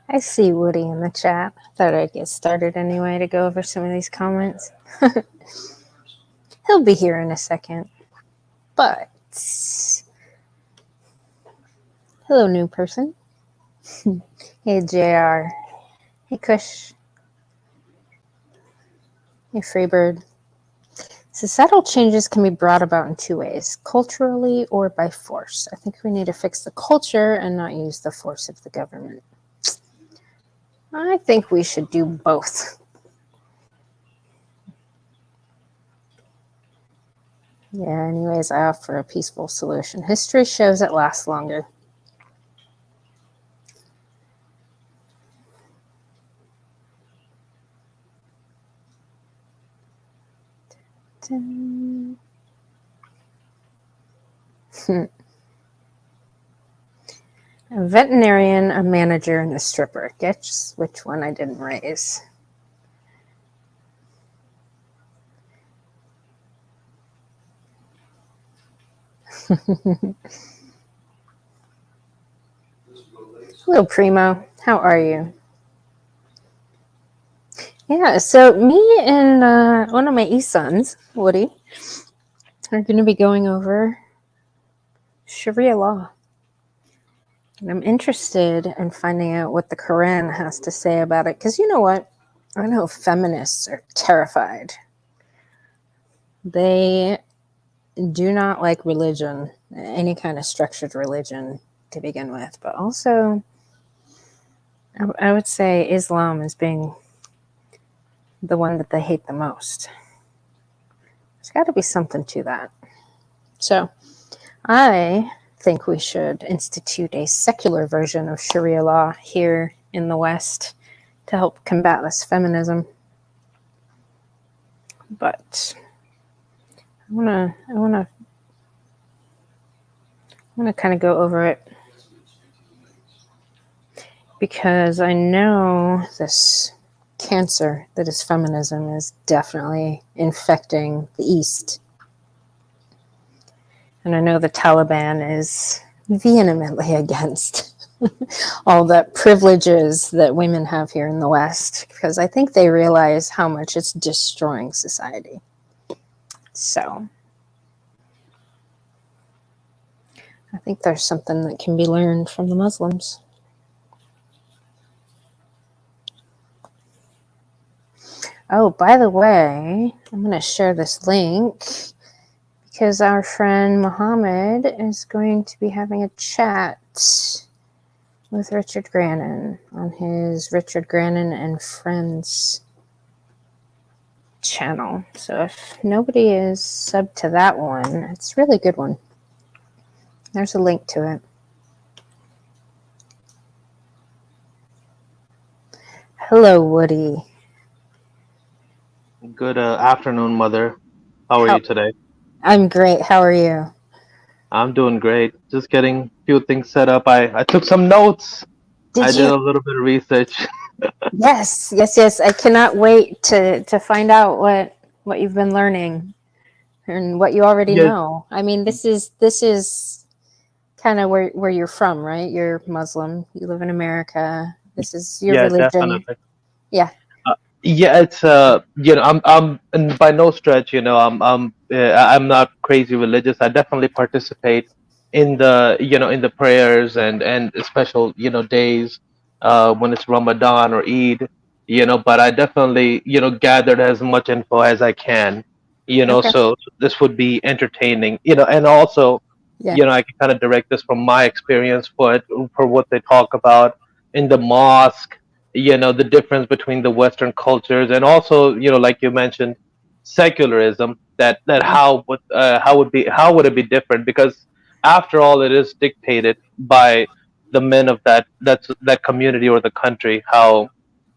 I see Woody in the chat. Thought I'd get started anyway to go over some of these comments. He'll be here in a second. But hello, new person. Hey, JR. Hey, Kush. Hey, Freebird. Societal changes can be brought about in two ways, culturally or by force. I think we need to fix the culture and not use the force of the government. I think we should do both. Yeah, anyways, I offer a peaceful solution. History shows it lasts longer. A veterinarian, a manager, and a stripper. Guess which one I didn't raise. Hello, Primo. How are you? Yeah, so me and one of my e-sons, Woody, are going to be going over Sharia law. And I'm interested in finding out what the Quran has to say about it. Because you know what? I know feminists are terrified. They do not like religion, any kind of structured religion to begin with. But also, I would say Islam is being the one that they hate the most. There's got to be something to that. So I think we should institute a secular version of Sharia law here in the West to help combat this feminism. But I wanna kind of go over it because I know this cancer that is feminism is definitely infecting the East. And I know the Taliban is vehemently against all the privileges that women have here in the West, because I think they realize how much it's destroying society. So I think there's something that can be learned from the Muslims. Oh, by the way, I'm going to share this link because our friend Mohammed is going to be having a chat with Richard Grannon on his Richard Grannon and Friends channel. So if nobody is subbed to that one, it's a really good one. There's a link to it. Hello, Woody. Good afternoon, Mother. How are you today? I'm great. How are you? I'm doing great. Just getting a few things set up. I took some notes. I did a little bit of research. Yes. I cannot wait to find out what you've been learning and what you already know. I mean, this is kind of where you're from, right? You're Muslim. You live in America. This is your religion. Definitely. Yeah. Yeah, it's I'm and by no stretch, I'm not crazy religious. I definitely participate in the prayers and special days when it's Ramadan or Eid, but I definitely gathered as much info as I can, so this would be entertaining, and also I can kind of direct this from my experience for what they talk about in the mosque, the difference between the Western cultures, and also like you mentioned, secularism, that how would it be different, because after all it is dictated by the men of that community or the country, how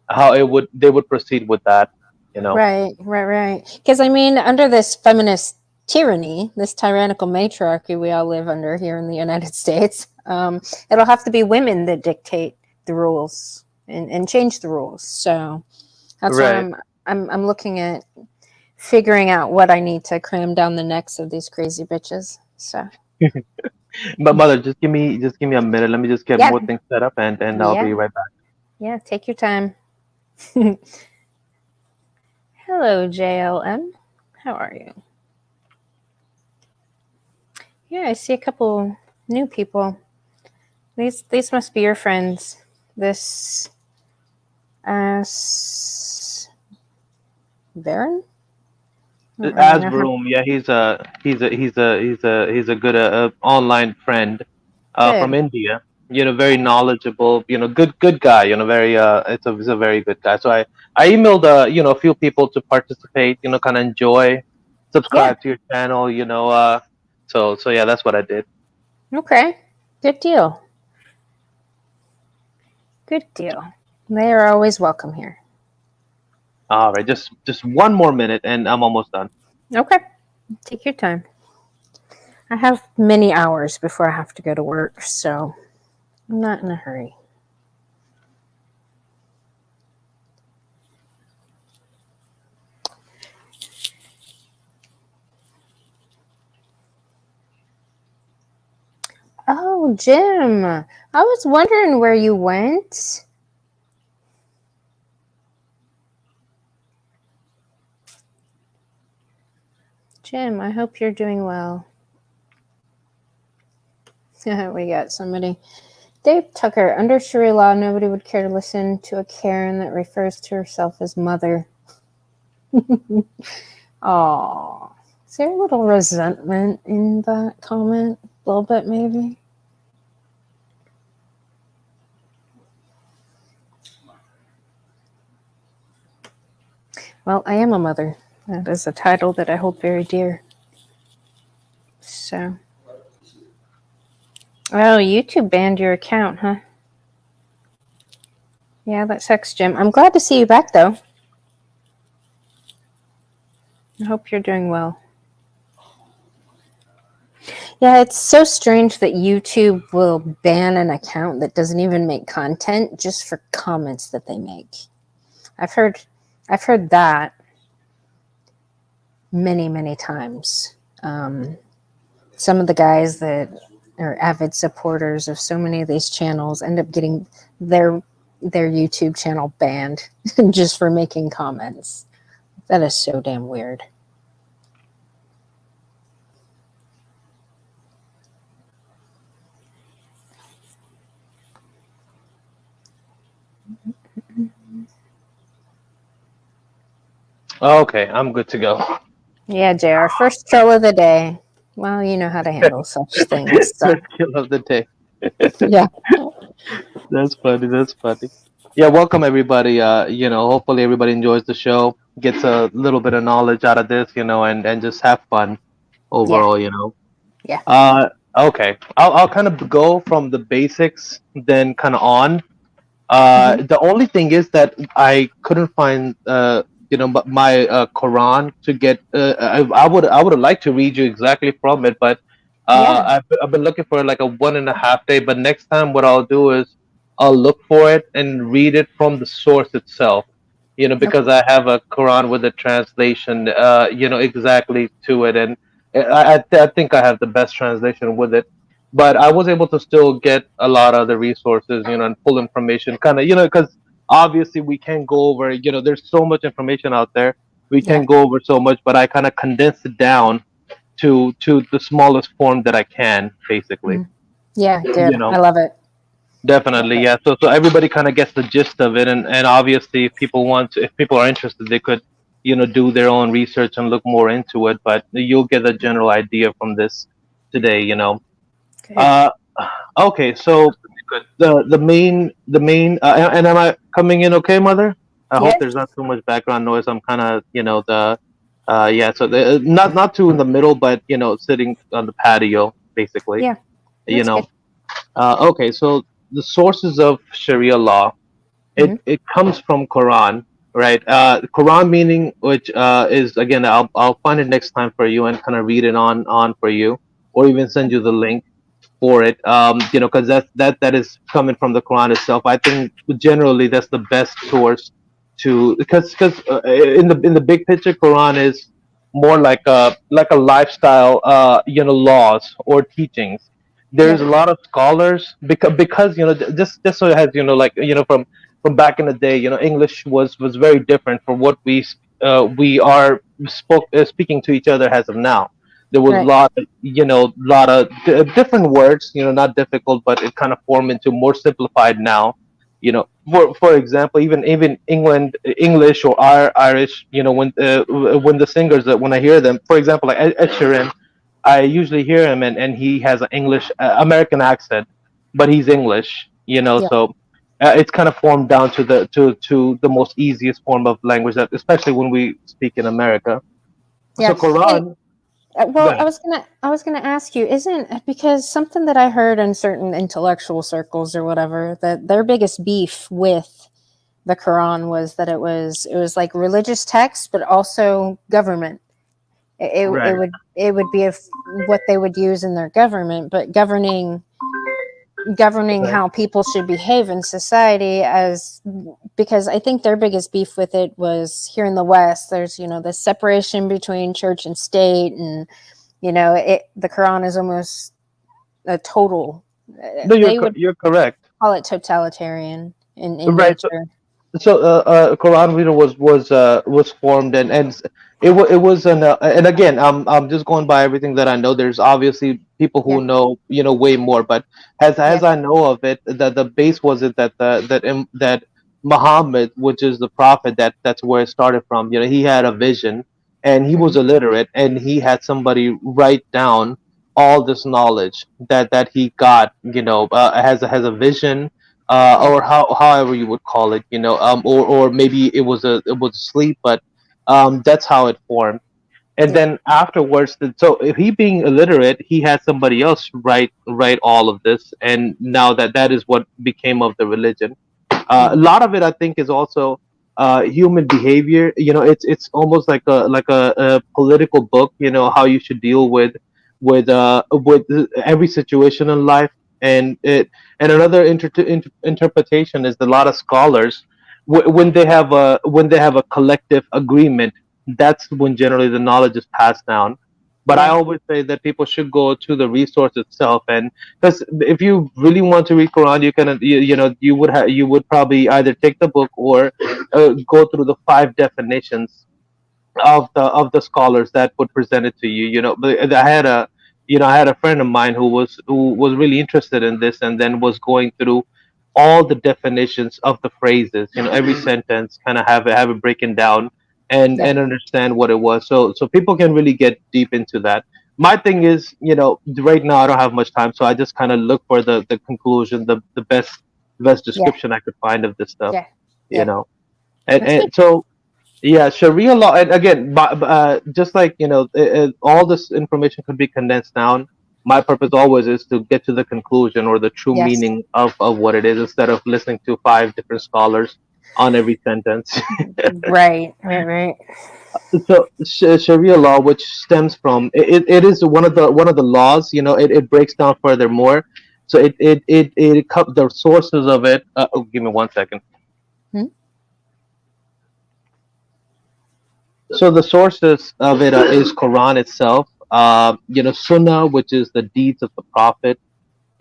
they would proceed with that. Right. Because I mean, under this feminist tyranny, this tyrannical matriarchy we all live under here in the United States, it'll have to be women that dictate the rules and change the rules. So that's why I'm looking at figuring out what I need to cram down the necks of these crazy bitches. So But Mother, just give me a minute. Let me just get more things set up, and I'll be right back. Yeah, take your time. Hello, JLM. How are you? Yeah, I see a couple new people. These must be your friends. This As Baron? I don't really know how. Asbroom, yeah, he's a good online friend from Good. India. Very knowledgeable. Good guy. Very he's a very good guy. So I emailed a few people to participate. Kind of enjoy, Yeah. subscribe to your channel. So yeah, that's what I did. Okay. Good deal. Good deal. They are always welcome here. All right, just one more minute, and I'm almost done. Okay. Take your time. I have many hours before I have to go to work, so I'm not in a hurry. Oh, Jim. I was wondering where you went. Jim, I hope you're doing well. We got somebody. Dave Tucker, under Sharia law, nobody would care to listen to a Karen that refers to herself as mother. Oh, is there a little resentment in that comment? A little bit, maybe? Well, I am a mother. That is a title that I hold very dear. So. Oh, YouTube banned your account, huh? Yeah, that sucks, Jim. I'm glad to see you back, though. I hope you're doing well. Yeah, it's so strange that YouTube will ban an account that doesn't even make content just for comments that they make. I've heard that many, many times. Some of the guys that are avid supporters of so many of these channels end up getting their YouTube channel banned just for making comments. That is so damn weird. Okay, I'm good to go. Yeah, JR, first troll of the day. Well, you know how to handle such things. So, First kill of the day. yeah. That's funny. That's funny. Yeah, welcome everybody. Hopefully everybody enjoys the show, gets a little bit of knowledge out of this, and just have fun Yeah. overall. Yeah. Uh, okay. I'll kind of go from the basics, then kind of on. Mm-hmm. The only thing is that I couldn't find, my Quran to get. I would have liked to read you exactly from it, but Yeah. I've been looking for like a 1.5 day. But next time, what I'll do is I'll look for it and read it from the source itself. Okay. Because I have a Quran with a translation, exactly to it, and I think I have the best translation with it, but I was able to still get a lot of the resources, and pull information, kind of, because obviously we can't go over, there's so much information out there, we Yeah. can't go over so much, but I kind of condensed it down to the smallest form that I can, basically, Mm. Yeah. you Good. know. I love it. Love Definitely, it. yeah. So everybody kind of gets the gist of it, and obviously, if people are interested, they could, do their own research and look more into it. But you'll get a general idea from this today. Good. Uh, okay, so the main, and am I coming in okay, mother? I hope Yes. there's not too much background noise. I'm kind of, yeah. So not too in the middle, but sitting on the patio, basically. Yeah. You That's good. know. Okay, so the sources of Sharia law, it Mm-hmm. it comes from Quran, right? Quran meaning, which is, again, I'll find it next time for you and kind of read it on for you, or even send you the link for it. Because that is coming from the Quran itself. I think generally that's the best source to, because in the big picture, Quran is more like a lifestyle, laws or teachings. There's Yeah. a lot of scholars, because just so it has, like, from from back in the day, English was very different from what we are speaking to each other as of now. There was a Right. lot of different words, not difficult, but it kind of formed into more simplified now. For example, even England English or Irish, when the singers that when I hear them, for example, like Ed Sheeran, I usually hear him and he has an English American accent, but he's English, Yeah. so it's kind of formed down to the most easiest form of language that, especially when we speak in America. So Yeah. And Quran, go well, ahead. I was gonna ask you, isn't because something that I heard in certain intellectual circles or whatever that their biggest beef with the Quran was that it was like religious text, but also government. Right, It would be what they would use in their government, but governing right. how people should behave in society as because I think their biggest beef with it was here in the West. There's the separation between church and state, and the Quran is almost a total. No, They would you're correct. call it totalitarian in Right. So nature. Quran reader was formed, and it was an and again, I'm just going by everything that I know. There's obviously people Yeah, who know way more, but yeah, as I know of it, the base was it that Muhammad, which is the prophet, that's where it started from. He had a vision, and he was hmm, illiterate, and he had somebody write down all this knowledge that he got. Has a vision, yeah, or however you would call it, or maybe it was sleep, but that's how it formed. And yeah, then afterwards, so if he being illiterate, he had somebody else write all of this, and now that is what became of the religion. A hmm, lot of it, I think, is also human behavior. It's almost like a political book. How you should deal with every situation in life, and it and another interpretation is that a lot of scholars, when they have a collective agreement, that's when generally the knowledge is passed down. But I yeah, always say that people should go to the resource itself, and because if you really want to read Quran, you would probably either take the book or go through the five definitions of the scholars that would present it to you. But I had a friend of mine who was really interested in this, and then was going through all the definitions of the phrases, every sentence, kind of have it breaking down, and yeah, and understand what it was, so people can really get deep into that. My thing is, right now I don't have much time, so I just kind of look for the conclusion, the best yeah, description I could find of this stuff, yeah, you yeah. know and That's good. and so yeah, Sharia law, and again, just like all this information could be condensed down. My purpose always is to get to the conclusion or the true Yes. meaning of what it is, instead of listening to five different scholars on every sentence. Right. Right. Right. So Sharia law, which stems from it is one of the laws. It breaks down furthermore. So the sources of it. Oh, give me 1 second. Hmm? So the sources of it is Quran itself, Sunnah, which is the deeds of the Prophet,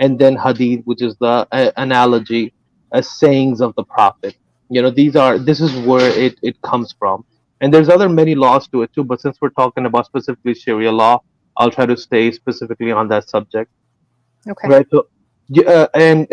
and then Hadith, which is the analogy, sayings of the Prophet. This is where it comes from, and there's other many laws to it too. But since we're talking about specifically Sharia law, I'll try to stay specifically on that subject. Okay. Right. So, and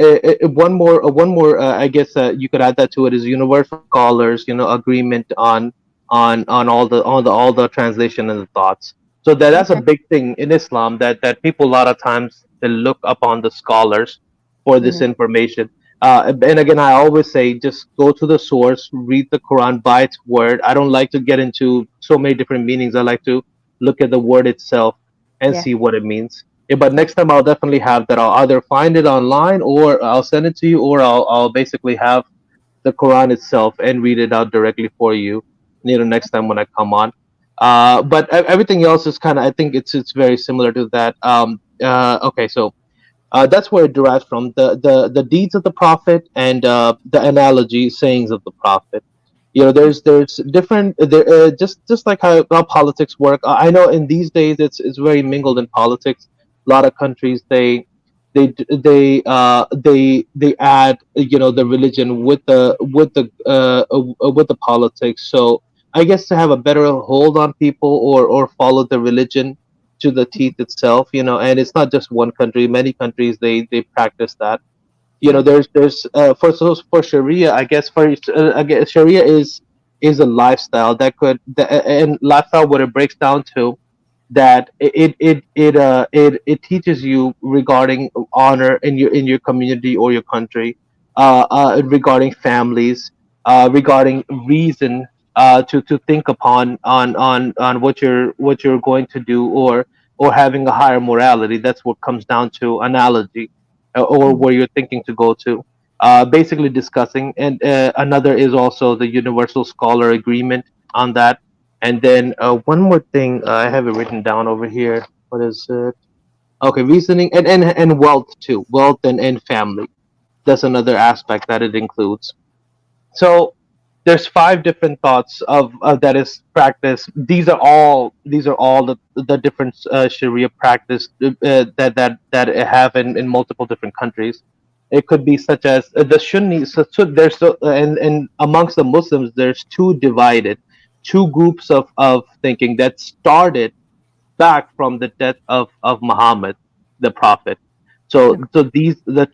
one more, I guess you could add that to it, is universal scholars, agreement on all the translation and the thoughts. So that's a Okay. big thing in Islam, that people a lot of times they look upon the scholars for this Hmm. information. And again, I always say, just go to the source, read the Quran by its word. I don't like to get into so many different meanings. I like to look at the word itself and Yeah. see what it means. Yeah, but Yeah. next time I'll definitely have that. I'll either find it online, or I'll send it to you, or I'll basically have the Quran itself and read it out directly for you. Next time when I come on. But everything else is kind of, I think it's very similar to that. Okay, so that's where it derives from, the deeds of the prophet, and the analogy sayings of the prophet. There's different there, just like how politics work. I know in these days it's very mingled in politics. A lot of countries, they add, the religion with the politics. So I guess to have a better hold on people, or follow the religion to the teeth itself. And it's not just one country. Many countries, they practice that. Yeah. There's for Sharia, I guess, Sharia is a lifestyle and lifestyle, what it breaks down to, that it teaches you regarding honor in your community or your country, regarding families, regarding reason, to think upon on what you're going to do, or having a higher morality. That's what comes down to analogy, or Mm. where you're thinking to go to. Basically discussing, and another is also the Universal Scholar Agreement on that. And then one more thing, I have it written down over here. What is it? Okay, reasoning, and wealth too. Wealth and family. That's another aspect that it includes. So there's five different thoughts of that is practice. These are all the different Sharia practice, that it have in multiple different countries. It could be such as the Sunni. So and amongst the Muslims, there's two groups of thinking that started back from the death of Muhammad, the Prophet. So Okay. so the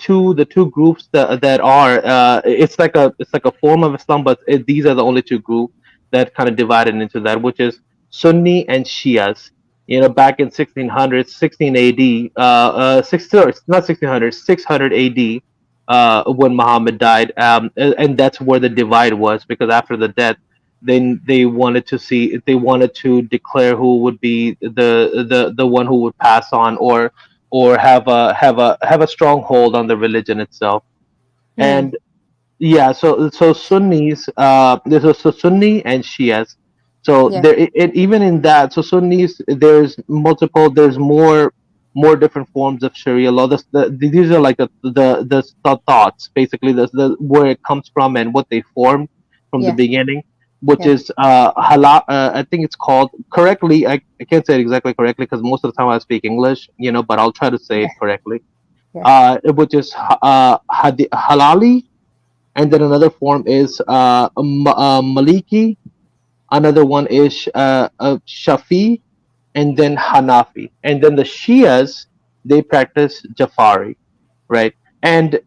two groups that are, it's like a form of Islam, but these are the only two groups that kind of divided into that, which is Sunni and Shias. Back in 1600, 16 AD, sorry, not 1600, 600 AD, when Muhammad died, and that's where the divide was, because after the death, then they wanted to declare who would be the one who would pass on, or have a stronghold on the religion itself. Hmm. And yeah, so Sunnis, there's a Sunni and Shias. So Yeah. there, even in that, so Sunnis, there's more different forms of Sharia law. These are like the thoughts, basically, where it comes from and what they formed from the Yeah. beginning, which Yeah. is halal. I think it's called correctly. I can't say it exactly correctly because most of the time I speak English, but I'll try to say it Yeah. correctly. Yeah. Which is halali, and then another form is Maliki. Another one is Shafi, and then Hanafi. And then the Shias, they practice Jafari, right? And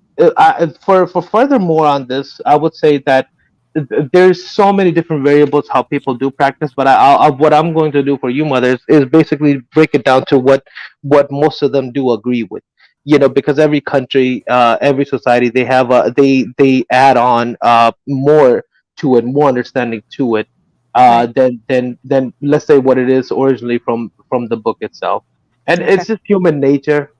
for furthermore on this, I would say that there's so many different variables how people do practice. But what I'm going to do for you, mothers, is basically break it down to what most of them do agree with. Because every country, every society, they add on more to it, more understanding to it, Right. than let's say what it is originally from the book itself. And Okay. it's just human nature.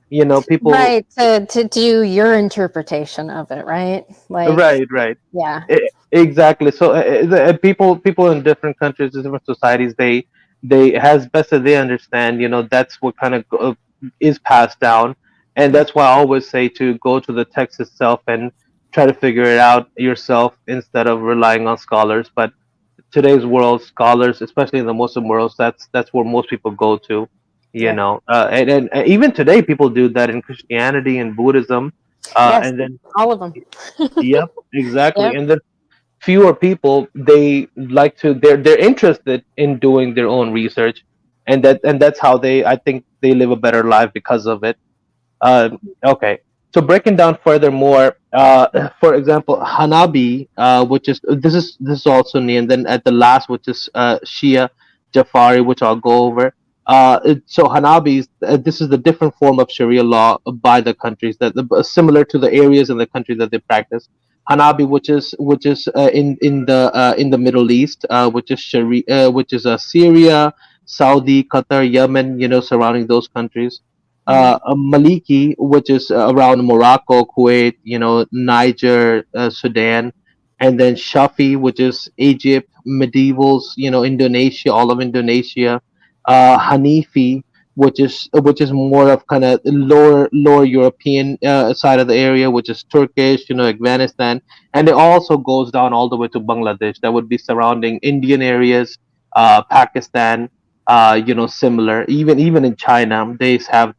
People. Right. To do your interpretation of it, right? Like, Right, right. yeah. Exactly. So people in different countries, in different societies, they, as best as they understand, that's what kind of is passed down. And Yeah. that's why I always say to go to the text itself and try to figure it out yourself instead of relying on scholars. But today's world, scholars, especially in the Muslim world, that's where most people go to. Yeah. And even today people do that in Christianity and Buddhism, Yes. and then. All of them. Yep, exactly. Yep. And the fewer people, they're interested in doing their own research, and that's how I think they live a better life because of it. uh, okay. So breaking down furthermore, for example, Hanabi, which is this is also Sunni, and then at the last, which is Shia Jafari, which I'll go over. So Hanabis, this is the different form of Sharia law by the countries similar to the areas in the country that they practice. Hanabi, which is in the Middle East, which is Sharia, which is Syria, Saudi, Qatar, Yemen, surrounding those countries. Hmm. Maliki, which is around Morocco, Kuwait, Niger, Sudan, and then Shafi, which is Egypt, medievals, Indonesia, all of Indonesia. Hanifi, which is more of kind of lower European side of the area, which is Turkish, Afghanistan, and it also goes down all the way to Bangladesh. That would be surrounding Indian areas, Pakistan. similar. Even in China, they have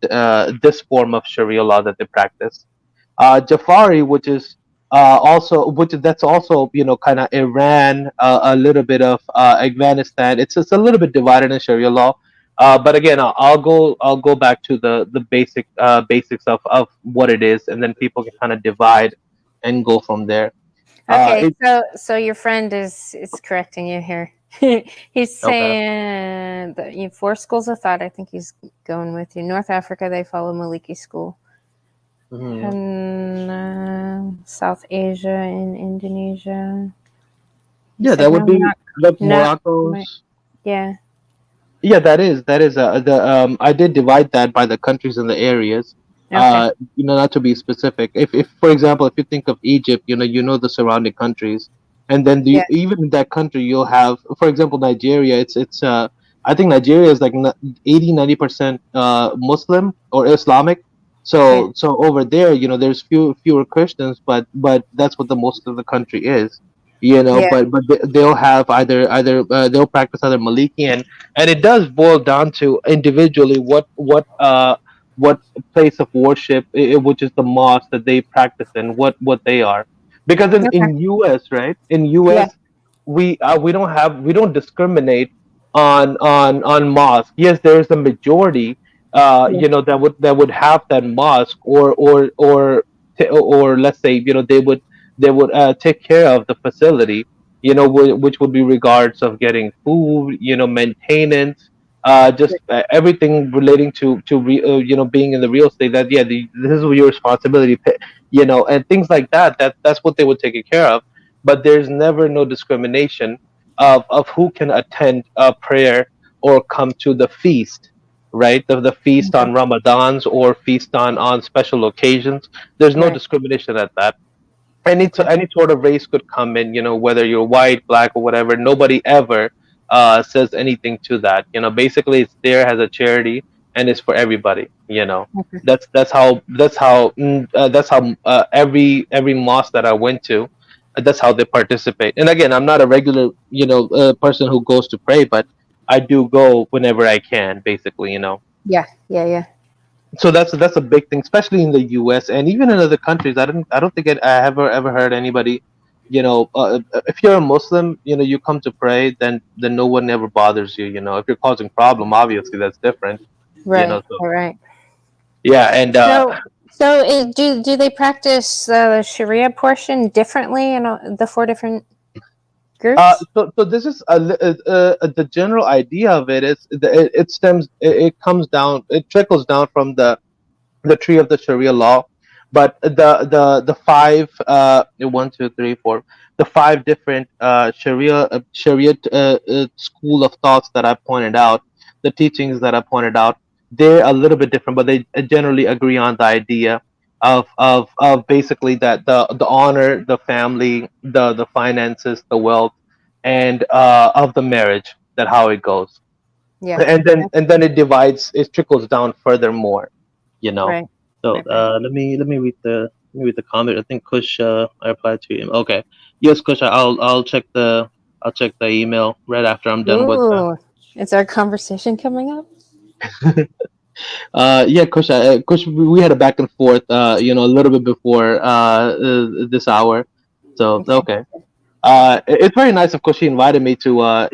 this form of Sharia law that they practice. Jafari, which is that's also kind of Iran, a little bit of Afghanistan. It's a little bit divided in Sharia law. But again, I'll go back to the basics of what it is, and then people can kind of divide and go from there. Okay, It so your friend is correcting you here. He's Okay. saying that you four schools of thought. I think he's going with you. North Africa, they follow Maliki school, Hmm. and South Asia and Indonesia. He Yeah, said that would no, be not the no. My, Morocco's. yeah, Yeah, that is the I did divide that by the countries and the areas. okay, Not to be specific. If for example, if you think of Egypt, the surrounding countries, and then yeah, even in that country you'll have, for example, Nigeria. It's I think Nigeria is like 80-90% Muslim or Islamic. yeah, So over there, there's fewer Christians, but that's what the most of the country is. yeah, But they'll have either they'll practice either Maliki, and it does boil down to individually what place of worship, which is the mosque that they practice in, what they are. Because okay, in US, right, in yeah, US, we don't discriminate on mosque. Yes, there is a majority yeah, that would have that mosque, or let's say, they would take care of the facility, which would be regards of getting food, maintenance, just everything relating to being in the real estate. That, yeah, this is your responsibility, and things like that. That's what they would take care of. But there's never no discrimination of who can attend a prayer or come to the feast, right? The feast okay, on Ramadans or feast on special occasions. There's no right, discrimination at that. any okay, any sort of race could come in, whether you're white, black, or whatever. Nobody ever says anything to that. Basically, it's there as a charity, and it's for everybody. okay, That's how every mosque that I went to, that's how they participate. And again, I'm not a regular person who goes to pray, but I do go whenever I can, basically. yeah, yeah, yeah, So that's a big thing, especially in the U.S. and even in other countries. I don't think I have ever heard anybody, if you're a Muslim, you come to pray, then no one ever bothers you. If you're causing problem, obviously that's different. right, So right. yeah, and So do they practice the Sharia portion differently in the four different groups? so this is the general idea of it is it comes down, it trickles down from the tree of the Sharia law, but the five, one, two, three, four, the five different Sharia school of thoughts that I pointed out, the teachings that I pointed out, they're a little bit different, but they generally agree on the idea of basically that the honor, the family, the finances, the wealth, and of the marriage, that how it goes. Yeah. And then it trickles down furthermore, you know. Right. So Right. Right. let me read the comment. I think Kush, I replied to him. Okay, yes, Kush, I'll check the email right after I'm done with Ooh, is our conversation coming up? yeah, Kush, we had a back and forth, a little bit before this hour. So Okay. okay. It's very nice of course she invited me to I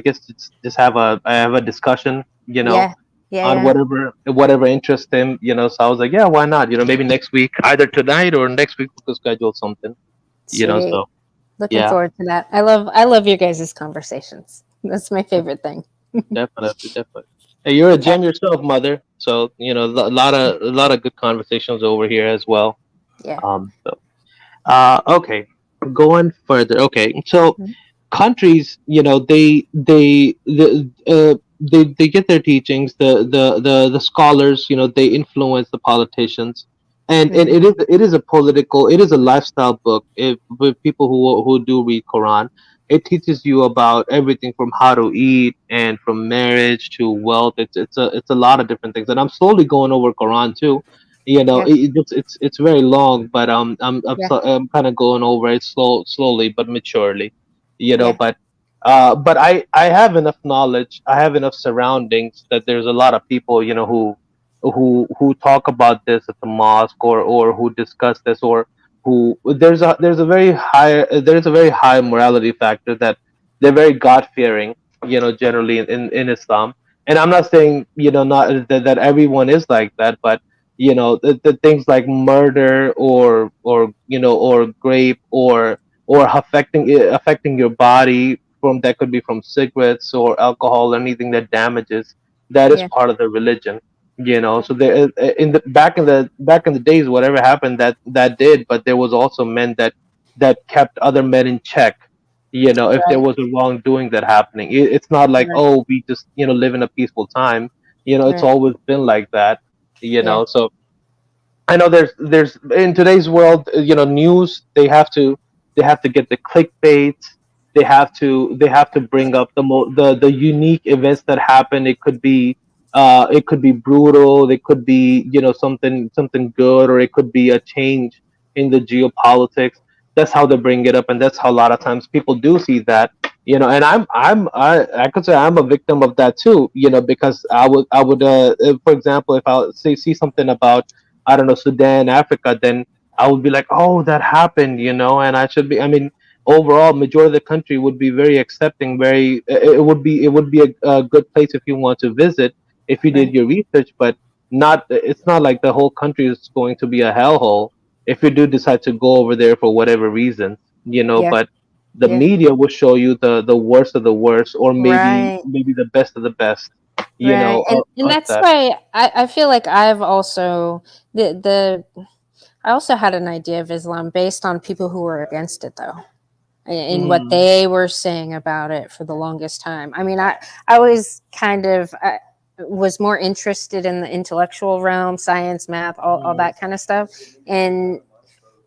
guess just have a discussion, Yeah. Yeah. on Yeah. whatever interests him. So I was like, yeah, why not? Maybe next week, either tonight or next week, we could schedule something. Sweet. So Looking yeah, forward to that. I love your guys' conversations. That's my favorite thing. definitely, definitely. Hey, you're a Okay. gem yourself, mother. So a lot of good conversations over here as well. Yeah. So okay, going further. Okay, so Mhm. countries, they get their teachings, the scholars, they influence the politicians, and Mhm. it is a lifestyle book. If with people who do read Quran, it teaches you about everything from how to eat and from marriage to wealth. It's a lot of different things, and I'm slowly going over Quran too. Yeah. It's very long, but I'm Yeah. I'm kind of going over it slowly but maturely. Yeah. But But I have enough knowledge, I have enough surroundings that there's a lot of people, who talk about this at the mosque, or who discuss this, or who there's a very high morality factor, that they're very God fearing, generally in Islam. And I'm not saying, not that everyone is like that, but the things like murder, or rape, or affecting your body, from that could be from cigarettes or alcohol, anything that damages, that is Yeah. part of the religion. So there, in the back in the days, whatever happened, that did, but there was also men that kept other men in check. If there Right. was a wrongdoing that happening, it's not like, Right. oh, we just live in a peaceful time. It's Right. always been like that. Yeah. So I know there's in today's world, news, they have to get the clickbait. They have to bring up the unique events that happen. It could be brutal. It could be, something good, or it could be a change in the geopolitics. That's how they bring it up, and that's how a lot of times people do see that. And I could say I'm a victim of that too. Because I would for example, if I see something about, I don't know, Sudan, Africa, then I would be like, oh, that happened, and I should be. I mean, overall, majority of the country would be very accepting. It would be a good place if you want to visit, if you did Right. your research, but not. It's not like the whole country is going to be a hellhole if you do decide to go over there for whatever reasons. Yeah. But the Yeah. media will show you the worst of the worst, or maybe Right. maybe the best of the best. Right. And Of that's that. why I feel like I've also the I also had an idea of Islam based on people who were against it though. And what Mm, they were saying about it for the longest time. I mean, I was kind of was more interested in the intellectual realm, science, math, all mm, that kind of stuff. And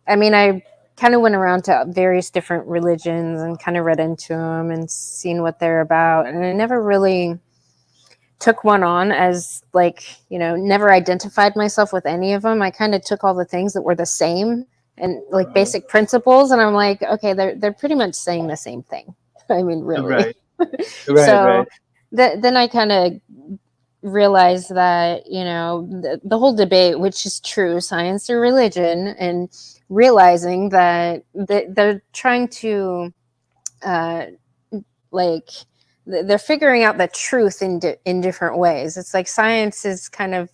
I mean, I kind of went around to various different religions and kind of read into them and seen what they're about. And I never really took one on as like, never identified myself with any of them. I kind of took all the things that were the same and like mm. basic principles, and I'm like, okay, they're pretty much saying the same thing. I mean, really. Right, right, So right. then I kind of realized that, the whole debate, which is true, science or religion, and realizing that they're trying to uh, like they're figuring out the truth in different ways. It's like science is kind of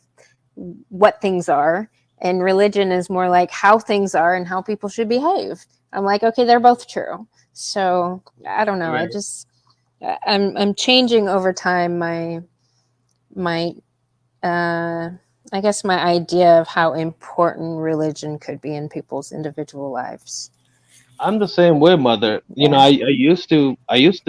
what things are, and religion is more like how things are and how people should behave. I'm like, okay, they're both true. So I don't know. Right. I'm changing over time my I guess my idea of how important religion could be in people's individual lives. I'm the same way, mother. Yeah. I used to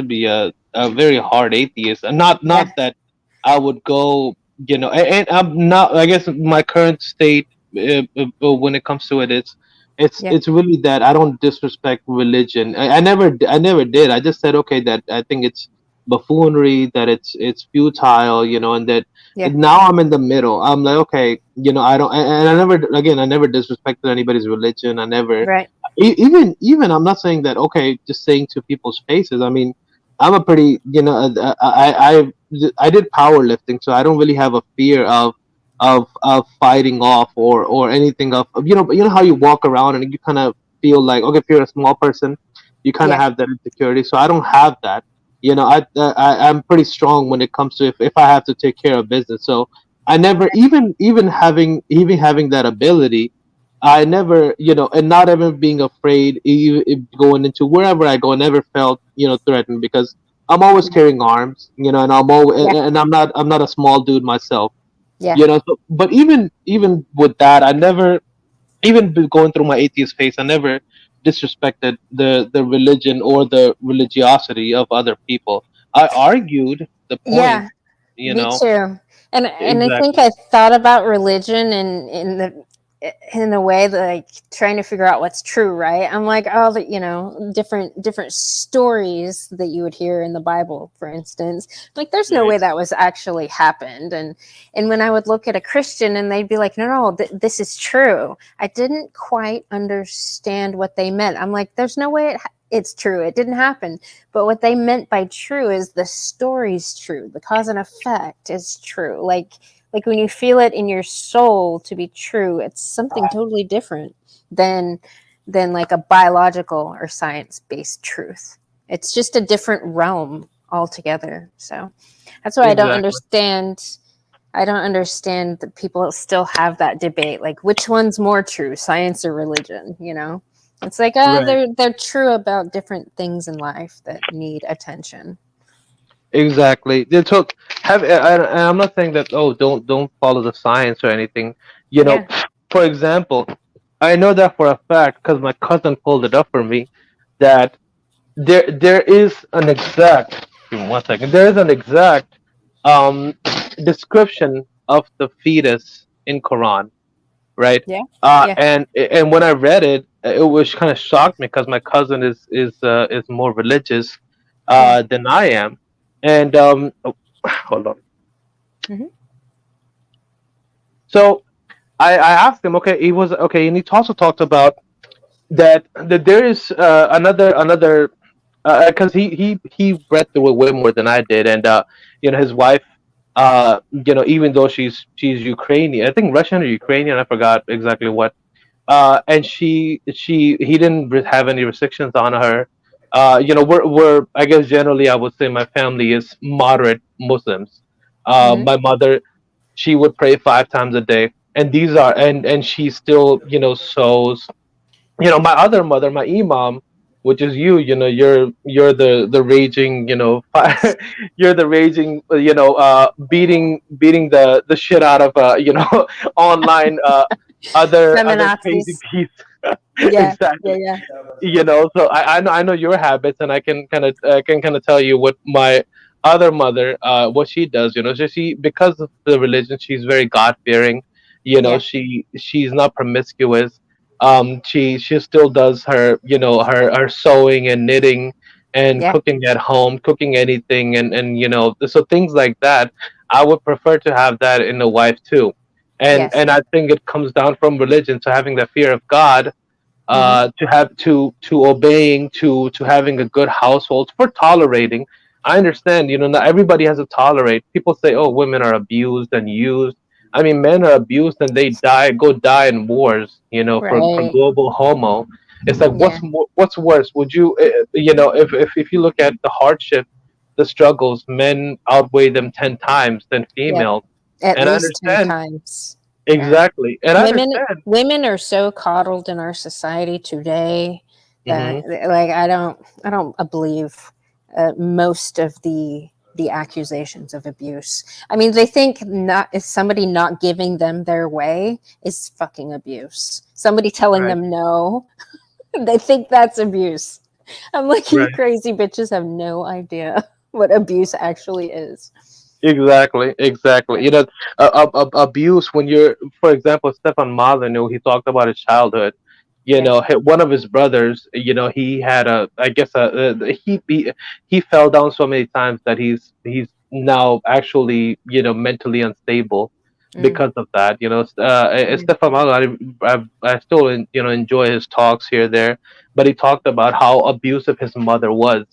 be a very hard atheist, and not Yeah. that I would go, and I'm not. I guess my current state, when it comes to it, Yeah. it's really that I don't disrespect religion. I never did. I just said, okay, that I think it's buffoonery, that it's futile, and that Yeah. now I'm in the middle. I'm like, okay, I don't, and I never disrespected anybody's religion. I never. Right. Even I'm not saying that, okay, just saying to people's faces. I mean, I'm a pretty, I did powerlifting, so I don't really have a fear of fighting off, or anything of, but how you walk around and you kind of feel like, okay, if you're a small person, you kind of Yeah. have that insecurity. So I don't have that. I'm pretty strong when it comes to, if I have to take care of business. So I never, Right. even having that ability, I never, and not ever being afraid, going into wherever I go, I never felt, threatened, because I'm always carrying arms, and Yeah. I'm not a small dude myself, Yeah. So, but even with that, I never, going through my atheist phase, I never disrespected the religion or the religiosity of other people. I argued the point, Yeah. Me too. And I think exactly, I thought about religion in the way that, like, trying to figure out what's true, right? I'm like, oh, different stories that you would hear in the Bible, for instance. Like, there's no right, way that was actually happened. And when I would look at a Christian and they'd be like, no, no, this is true. I didn't quite understand what they meant. I'm like, there's no way it's true. It didn't happen. But what they meant by true is the story's true. The cause and effect is true. Like when you feel it in your soul to be true, it's something totally different than like a biological or science-based truth. It's just a different realm altogether. So that's why Exactly. I don't understand that people still have that debate. Like, which one's more true, science or religion? You know, it's like Right. they're true about different things in life that need attention. Exactly. They took have and I'm not saying that, oh, don't follow the science or anything. Yeah, For example, I know that for a fact because my cousin pulled it up for me that there is an exact, give me 1 second. There is an exact um description of the fetus in Quran, right? yeah, yeah. And when I read it, it was kind of shocked me because my cousin is more religious Yeah. than I am, and oh, hold on. Hmm. So I asked him, okay, he was okay, and he also talked about that there is another because he read through it way more than I did, and his wife, even though she's Ukrainian, I think Russian or Ukrainian, I forgot exactly what. And he didn't have any restrictions on her. We're I guess generally I would say my family is moderate Muslims. Hmm. My mother, she would pray 5 times a day, and she still sews. My other mother, my imam, which is you're the raging, fire, you're the raging, beating the shit out of online other crazy Feminazis. beasts. Yeah, yeah, Exactly. yeah, So I know your habits, and I can kind of tell you what my other mother, what she does. So she, because of the religion, she's very God fearing. yeah, She's not promiscuous. She still does her sewing and knitting and yeah. cooking at home, cooking anything, and so things like that. I would prefer to have that in a wife too, and Yes. and I think it comes down from religion, to having the fear of God, Hmm. to obeying, to having a good household, for tolerating. I understand, not everybody has to tolerate. People say, oh, women are abused and used. I mean, men are abused and they die in wars, for Right. global homo. It's like, Yeah. what's worse? Would you, if you look at the hardship, the struggles, men outweigh them 10 times than Yep. females. At And I least 10 understand. times. Yeah. Exactly, and I understand. Women are so coddled in our society today that Hmm. like I don't believe most of the accusations of abuse. I mean, they think not is somebody not giving them their way is fucking abuse. Somebody telling Right. them no, they think that's abuse. I'm like, you Right. crazy bitches have no idea what abuse actually is. Exactly, exactly. Yeah, Abuse, when you're, for example, Stefan Molyneux, he talked about his childhood. yeah, One of his brothers, he had I guess, he fell down so many times that he's now actually, mentally unstable mm, because of that. mm, Stefan Molyneux, I still, enjoy his talks here, there, but he talked about how abusive his mother was,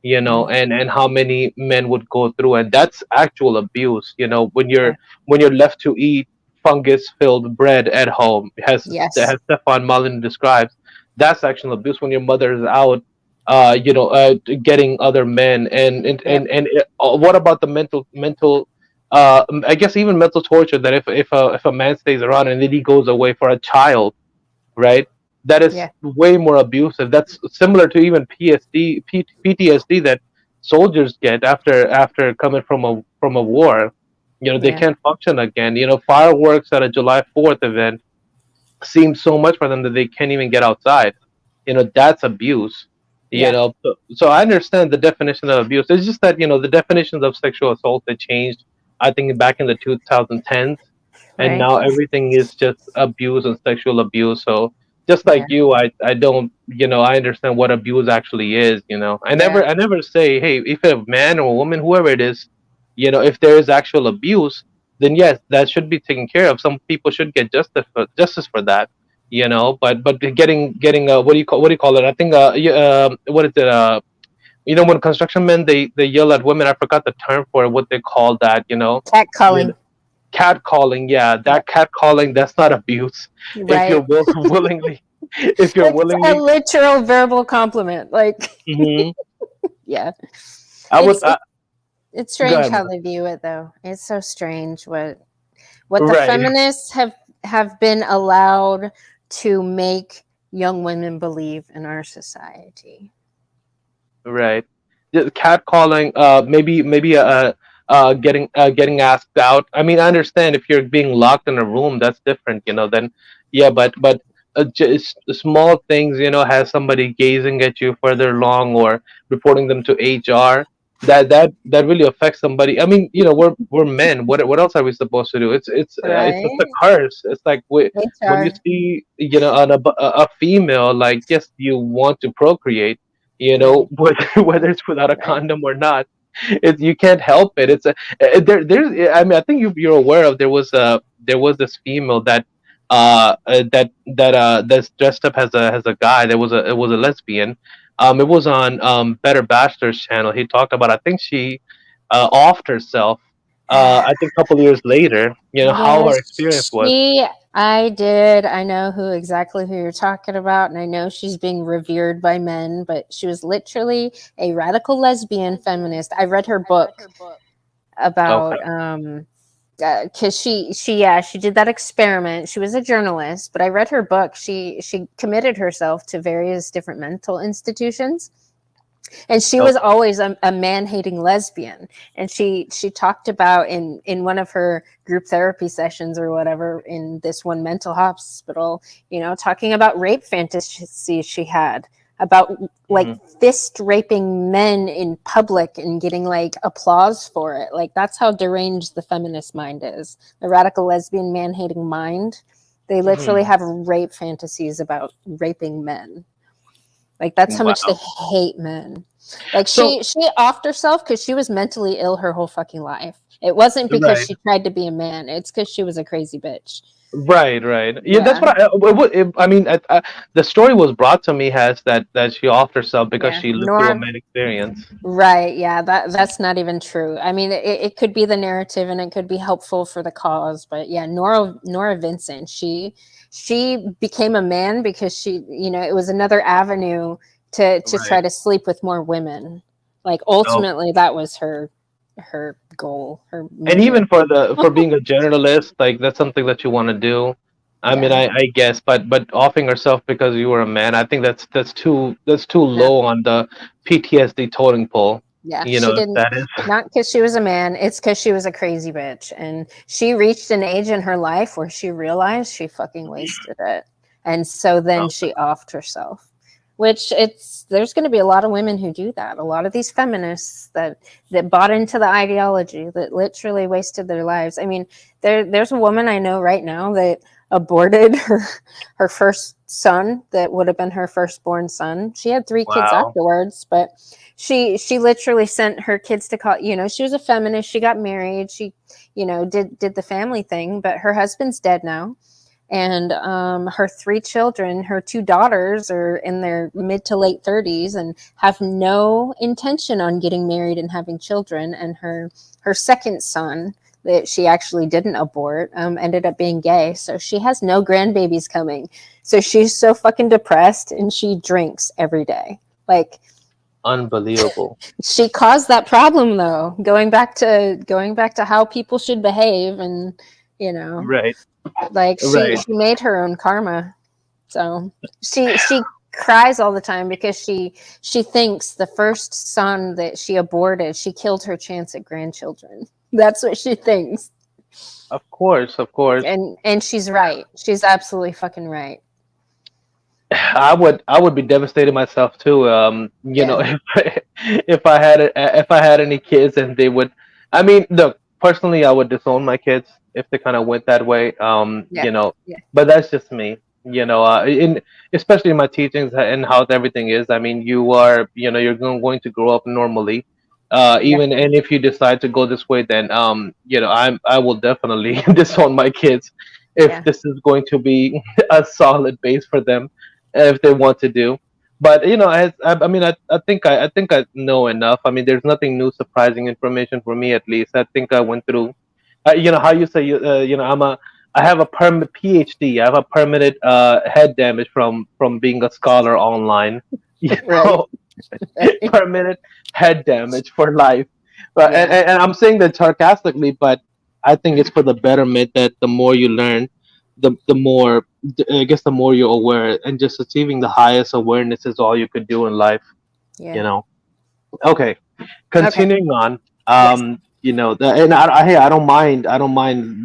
mm, and how many men would go through, and that's actual abuse, when yeah, you're left to eat fungus filled bread at home, yes, as Stefan Mullen describes. That's actual abuse, when your mother is out, getting other men, yep, what about the mental, I guess even mental torture, that if a man stays around and then he goes away for a child, right? That is yeah, way more abusive. That's similar to even PTSD that soldiers get after coming from a war. They yeah, can't function again. Fireworks at a July 4th event seem so much for them that they can't even get outside. That's abuse. yeah, So I understand the definition of abuse. It's just that the definitions of sexual assault, they changed, I think, back in the 2010s, and right, now everything is just abuse and sexual abuse. So just like yeah, you, I don't, I understand what abuse actually is. I yeah, never say, hey, if a man or a woman, whoever it is, if there is actual abuse, then yes, that should be taken care of. Some people should get justice for that. but getting what do you call it? I think what is it? When construction men they yell at women. I forgot the term for it, what they call that. Cat You know, calling. cat calling. Yeah, Yeah. that cat calling. That's not abuse. If Right. you're willingly, if you're It's a willingly. literal verbal compliment. Like, Hmm. yeah. I would. It's it, it's Go strange ahead, how man. they view it though. It's so strange what the Right. feminists have been allowed to make young women believe in our society. Right. Just catcalling, maybe getting asked out. I mean, I understand if you're being locked in a room, that's different, then yeah, but just small things, has somebody gazing at you further along or reporting them to HR. That really affects somebody. I mean, we're men. What else are we supposed to do? It's a Right? curse. It's like when you HR. see, a female, like, yes, you want to procreate, Right. whether it's without a Right. condom or not. You can't help it. It's a there's I mean, I think you're aware of, there was this female that's dressed up as a guy. It was a lesbian. It was on Better Bachelor's channel. He talked about, I think she offed herself, I think a couple years later, how her experience Yes, was. I did. I know who you're talking about, and I know she's being revered by men, but she was literally a radical lesbian feminist. I read her book Okay. about because she did that experiment. She was a journalist, but I read her book. She committed herself to various different mental institutions, and she was Okay. always a man-hating lesbian. And she talked about in one of her group therapy sessions or whatever in this one mental hospital, talking about rape fantasies she had, about like Hmm. fist raping men in public and getting like applause for it. Like, that's how deranged the feminist mind is. The radical lesbian man-hating mind, they literally Hmm. have rape fantasies about raping men. Like, that's how much they Wow. hate men. Like, So, she offed herself because she was mentally ill her whole fucking life. It wasn't because right. she tried to be a man. It's because she was a crazy bitch. Right, right. Yeah, that's Yeah, what I mean. The story was brought to me as that she offed herself because yeah. she lived through a Nora, med experience. right? Yeah, that's not even true. I mean, it could be the narrative and it could be helpful for the cause, but yeah, Nora Vincent, she became a man because it was another avenue to try Right. to sleep with more women. Like, Oh, ultimately, that was her goal, her and motive. even for being a journalist, like, that's something that you want to do. I mean, Yeah, I guess, but offing herself because you were a man, I think that's too no, low on the PTSD totem pole. yeah, she If didn't. that is. Not because she was a man. It's because she was a crazy bitch, and she reached an age in her life where she realized she fucking wasted it, and so then Oh, she offed herself. Which, there's going to be a lot of women who do that. A lot of these feminists that bought into the ideology that literally wasted their lives. I mean, there's a woman I know right now that aborted her first son that would have been her firstborn son. She had three kids wow. afterwards, but she literally sent her kids to college. She was a feminist. She got married. She did the family thing, but her husband's dead now, and her three children, her two daughters, are in their mid to late 30s and have no intention on getting married and having children. And her second son, that she actually didn't abort, ended up being gay, so she has no grandbabies coming. So she's so fucking depressed, and she drinks every day. Like, Unbelievable. she caused that problem though, going back to how people should behave. And you know Right. like, she Right. she made her own karma. So she cries all the time because she thinks the first son that she aborted, she killed her chance at grandchildren. That's what she thinks. Of course. Of course. And she's right. She's absolutely fucking right. I would be devastated myself too. Yeah. If I had any kids and they would, I mean, look, personally, I would disown my kids if they kind of went that way. Yeah. Yeah. But that's just me. In especially in my teachings and how everything is. I mean, you're going to grow up normally. Yeah. Even and if you decide to go this way, then I will definitely disown my kids. if Yeah. this is going to be a solid base for them if they want to do. But I mean, I think I know enough. I mean, there's nothing new, surprising information for me at least. I think I went through. How you say I have a permanent PhD. I have a permanent head damage from being a scholar online. You Right. know, Right. permanent head damage for life. But Yeah. and I'm saying that sarcastically, but I think it's for the betterment that the more you learn, the more I guess the more you're aware, and just achieving the highest awareness is all you could do in life. Yeah. You know. Okay, Okay. continuing on. Yes. And hey, I don't mind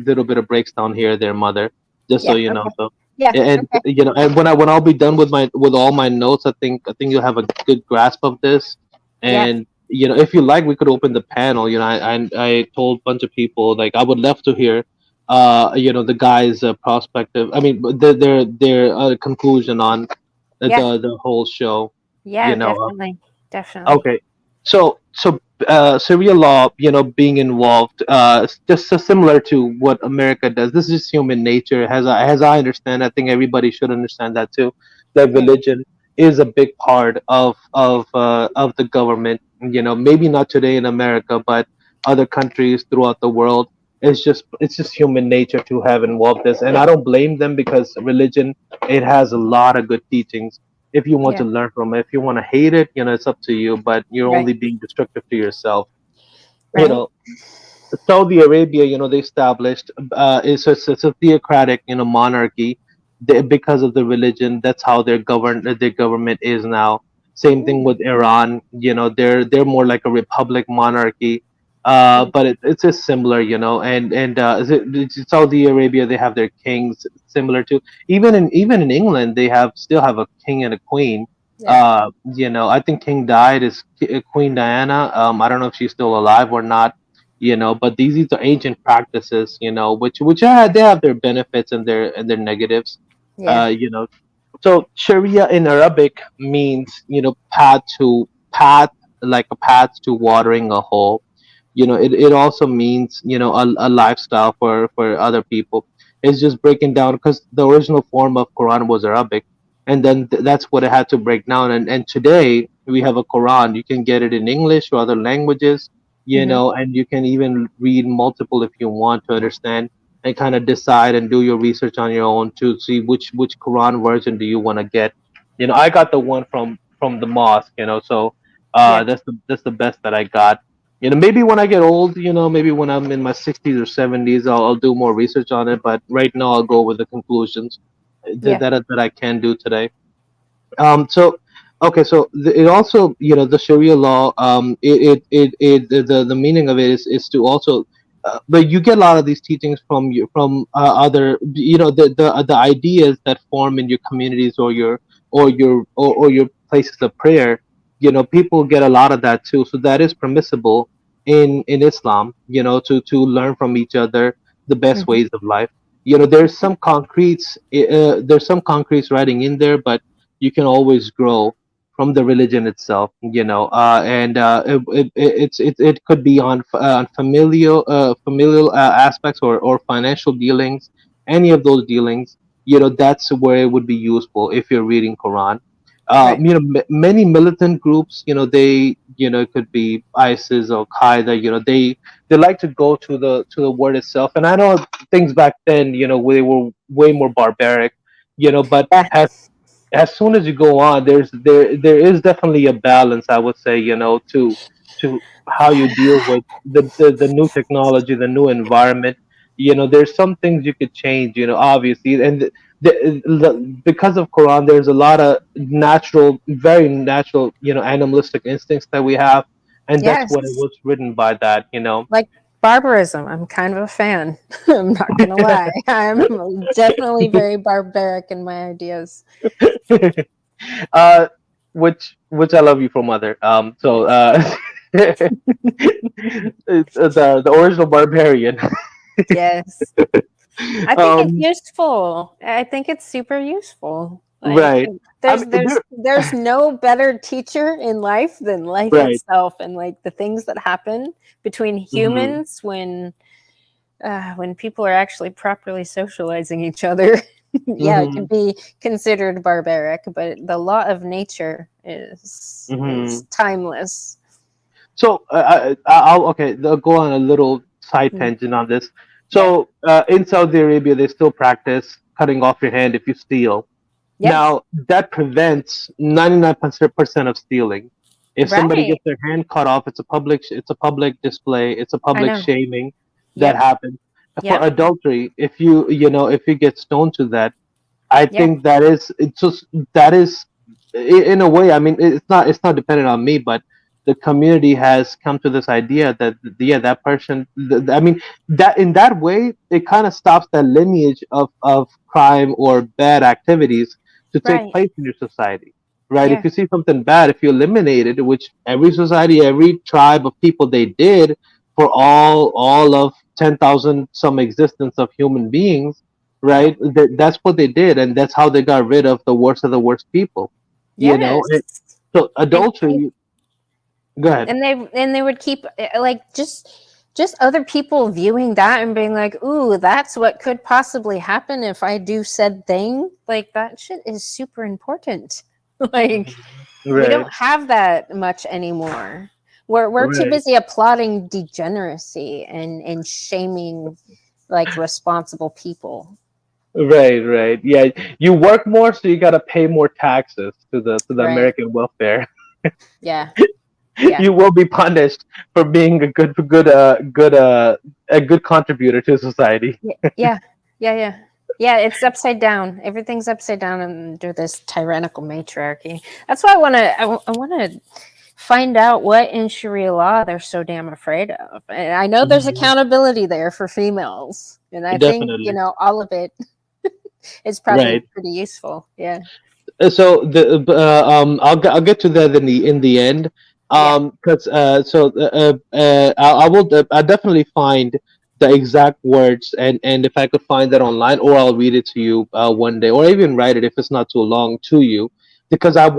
little bit of breaks down here, there, mother. Just so Yeah. you know. Okay. So, Yeah. and Okay. and when I'll be done with my with all my notes, I think you'll have a good grasp of this. Yeah. And if you like, we could open the panel. I told a bunch of people like I would love to hear, the guys' perspective. I mean, their conclusion on Yeah. the whole show. Yeah. You know, Definitely. Definitely. Okay. Sharia law, being involved, just so similar to what America does. This is human nature, as I understand. I think everybody should understand that too. That Yeah. religion is a big part of the government. Maybe not today in America, but other countries throughout the world. It's just human nature to have involved this, and I don't blame them because religion, it has a lot of good teachings if you want Yeah. to learn from it. If you want to hate it, it's up to you, but you're Right. only being destructive to yourself. You Right. know, Saudi Arabia, they established it's a theocratic, monarchy. Because of the religion, that's how their government is now. Same thing Mm. with Iran. They're more like a republic monarchy. Mm. But it's just similar, and Saudi Arabia, they have their kings similar to even in England, they have still have a king and a queen. Yeah. I think king died is Queen Diana. I don't know if she's still alive or not, but these are ancient practices, which they have their benefits and their negatives. Yeah. You know so Sharia in Arabic means, path, like a path to watering a hole. It also means, a lifestyle for other people. It's just breaking down because the original form of Quran was Arabic, and then that's what it had to break down. And today we have a Quran. You can get it in English or other languages, Hmm. and you can even read multiple if you want to understand and kind of decide and do your research on your own to see which Quran version do you want to get. I got the one from the mosque, so Yeah. that's the best that I got. Maybe when I get old, maybe when I'm in my 60s or 70s, I'll do more research on it. But right now, I'll go with the conclusions Yeah. that I can do today. So okay, so it also, the Sharia law, the meaning of it is to also, but you get a lot of these teachings from other, the ideas that form in your communities or your places of prayer. People get a lot of that too, so that is permissible in Islam. To learn from each other the best Hmm. ways of life. There's some concretes writing in there, but you can always grow from the religion itself, and it could be on familial aspects or financial dealings, any of those dealings. That's where it would be useful if you're reading Quran. Right. Many militant groups, it could be ISIS or Qaeda. They like to go to the word itself, and I know things back then, they were way more barbaric, but Yeah. as soon as you go on, there is definitely a balance, I would say, to how you deal with the new technology, the new environment. There's some things you could change, obviously, and because of Quran, there's a lot of natural, very natural, animalistic instincts that we have, and that's what it Yes. was written by that. Like barbarism. I'm kind of a fan. I'm not gonna lie. I'm definitely very barbaric in my ideas. uh, which I love you for, mother. The original barbarian. Yes. I think it's um, useful. I think it's super useful. Like right. I mean, there's no better teacher in life than life right. itself and like the things that happen between Hmm. humans when when people are actually properly socializing each other, yeah, it can Hmm. be considered barbaric, but the law of nature is Hmm. timeless. So I'll okay. I'll go on a little side Mm. tangent on this. Yeah. So in Saudi Arabia, they still practice cutting off your hand if you steal. Yes. Now that prevents 99% of stealing. If somebody Right. gets their hand cut off, it's a public display, it's a I public know. shaming that Yep. happens. For Yep. adultery, if if you get stoned to that, I Yeah. think that is it's just that is in a way. I mean, it's not dependent on me, but the community has come to this idea that yeah, that person. I mean, that in that way, it kind of stops that lineage of crime or bad activities to take Right. place in your society, right? If Yeah. you see something bad, if you eliminate it, which every society, every tribe of people they did for all of 10,000 some existence of human beings, Yeah. right? That's what they did, and that's how they got rid of the worst of the worst people. You know, Yes. so And keep adultery. Go ahead. and they would keep like just other people viewing that and being like, "Ooh, that's what could possibly happen if I do said thing." Like that shit is super important. Like we Right, don't have that much anymore. We're too right, busy applauding degeneracy and shaming like responsible people. right. Yeah, you work more, so you gotta pay more taxes to the Right. American welfare. Yeah. Yeah. You will be punished for being a good contributor to society. Yeah, yeah, yeah, yeah. Yeah, it's upside down. Everything's upside down under this tyrannical matriarchy. That's why I want to find out what in Sharia law they're so damn afraid of. And I know there's Mhm. accountability there for females, and I think Definitely. all of it is probably Right. pretty useful. Yeah, So I'll get to that in the end. yeah, Because I'll definitely find the exact words, and if I could find that online, or I'll read it to you one day, or even write it if it's not too long to you, because I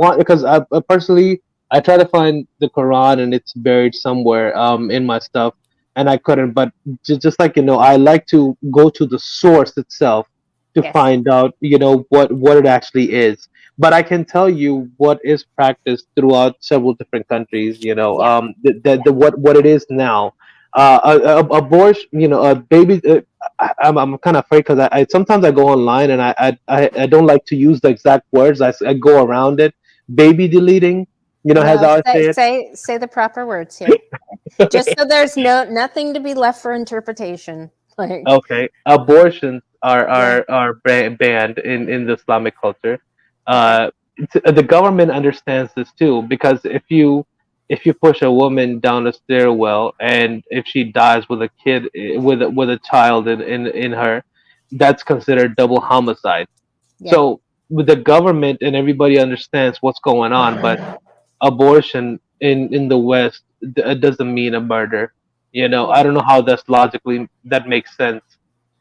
personally I try to find the Quran and it's buried somewhere in my stuff, and I couldn't. But just like I like to go to the source itself to yes, find out what it actually is. But I can tell you what is practiced throughout several different countries. yeah. The what it is now. Abortion. A baby. I'm kind of afraid because I sometimes I go online and I don't like to use the exact words. I go around it. Baby deleting. Has No, how I say it. say the proper words here, just so there's nothing to be left for interpretation. Like, Okay, abortions are yeah, banned in the Islamic culture. okay, The government understands this too because if you push a woman down a stairwell and if she dies with a kid with a child in her, that's considered double homicide. yeah, So with the government and everybody understands what's going on, but abortion in the West it doesn't mean a murder. yeah, I don't know how that's logically that makes sense,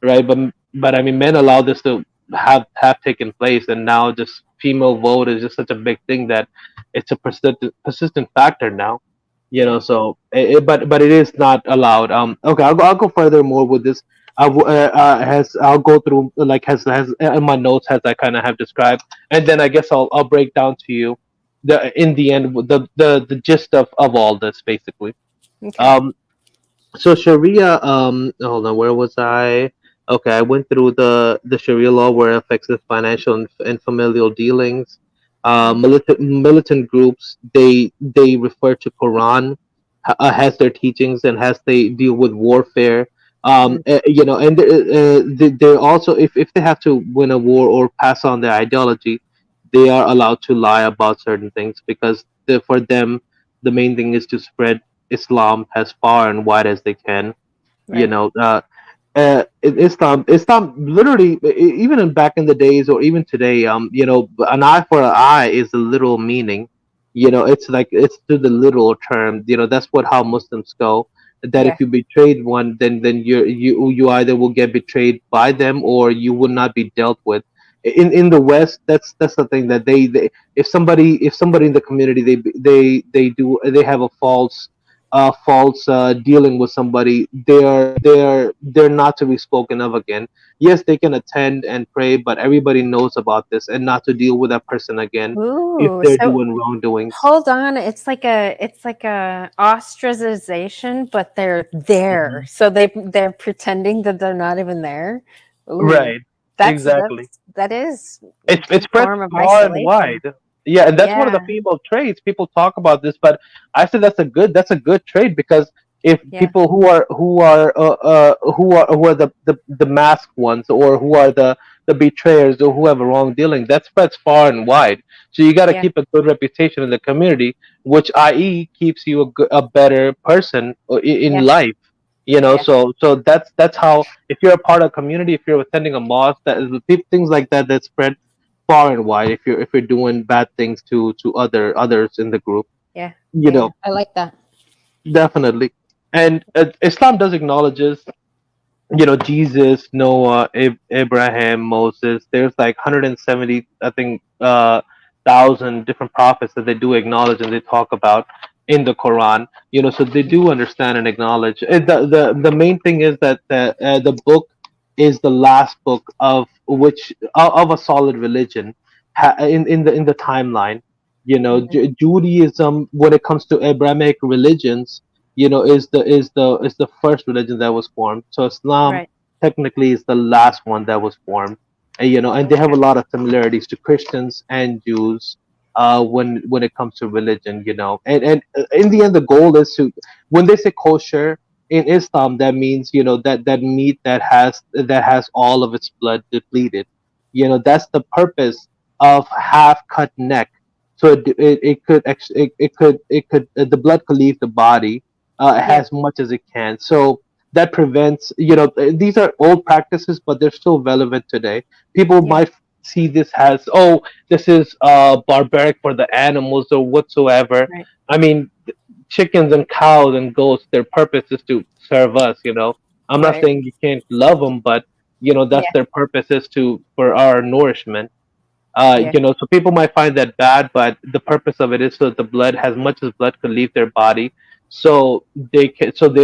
right? But I mean, men allow this to have taken place, and now just female vote is just such a big thing that it's a persistent factor now. yeah, So but it is not allowed. Okay, I'll go further more with this. Has I'll go through like has in my notes as I kind of have described, and then I guess I'll break down to you the in the end the gist of all this basically. okay, Um, so Sharia, hold on, where was I? Okay, I went through the Sharia law where it affects the financial and familial dealings. Militant groups they refer to Quran has their teachings and has they deal with warfare. mm, And they also if they have to win a war or pass on their ideology, they are allowed to lie about certain things because for them the main thing is to spread Islam as far and wide as they can. You right, know, Islam literally even back in the days or even today, an eye for an eye is a literal meaning. It's like it's to the literal term. That's what how Muslims go. That if yeah, you betrayed one, then you either will get betrayed by them or you will not be dealt with. In the West, that's the thing that they if somebody in the community they have a false false dealing with somebody, they're not to be spoken of again. Yes, they can attend and pray, but everybody knows about this, and not to deal with that person again if Ooh, they're so doing wrongdoings. hold on. It's like a ostracization, but they're there. Mhm. So they're pretending that they're not even there. Ooh, Right. that's Exactly. that is a It good spreads form of far and isolation. wide. Yeah, and that's one of the Yeah, female traits. People talk about this, but I said that's a good trait, because if yeah, people who are the masked ones, or who are the betrayers, or who have a wrong dealing, that spreads far and wide. So you got to yeah, keep a good reputation in the community, which i.e. keeps you a better person in yeah, life. yeah, So that's how, if you're a part of a community, if you're attending a mosque, that is things like that that spread far and wide, if you're doing bad things to others in the group, yeah, you yeah, yeah. know I like that. definitely. And Islam does acknowledges, Jesus, Noah, Abraham, Moses. There's like 170, I think, thousand different prophets that they do acknowledge and they talk about in the Quran. So they do understand and acknowledge. The main thing is that the book is the last book of a solid religion, in the timeline. Hmm. Judaism, when it comes to Abrahamic religions, is the first religion that was formed. So Islam Right. technically is the last one that was formed. And they have a Okay. lot of similarities to Christians and Jews, when it comes to religion. And in the end, the goal is to, when they say kosher in Islam, that means, that meat that has all of its blood depleted. That's the purpose of half cut neck. So the blood could leave the body, Yeah. as much as it can. So that prevents, these are old practices, but they're still relevant today. People Yeah. might see this as, oh, this is barbaric for the animals or whatsoever. Right. I mean, chickens and cows and goats, their purpose is to serve us. I'm not Right. saying you can't love them, but that's Yeah. their purpose, is to for our nourishment. Yeah. So people might find that bad, but the purpose of it is so that the blood, as much as blood could leave their body, so they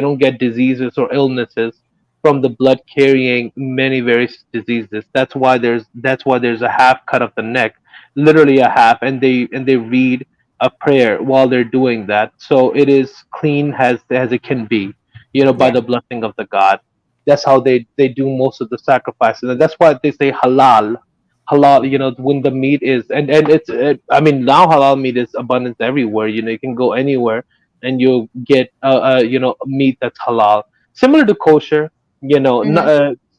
don't get diseases or illnesses from the blood carrying many various diseases. That's why there's a half cut of the neck, literally a half, and they read a prayer while they're doing that. So it is clean as it can be, by Yeah. the blessing of the God. That's how they do most of the sacrifices, and that's why they say halal, when the meat is, and I mean, now halal meat is abundant everywhere. You can go anywhere and you get meat that's halal, similar to kosher. Hmm.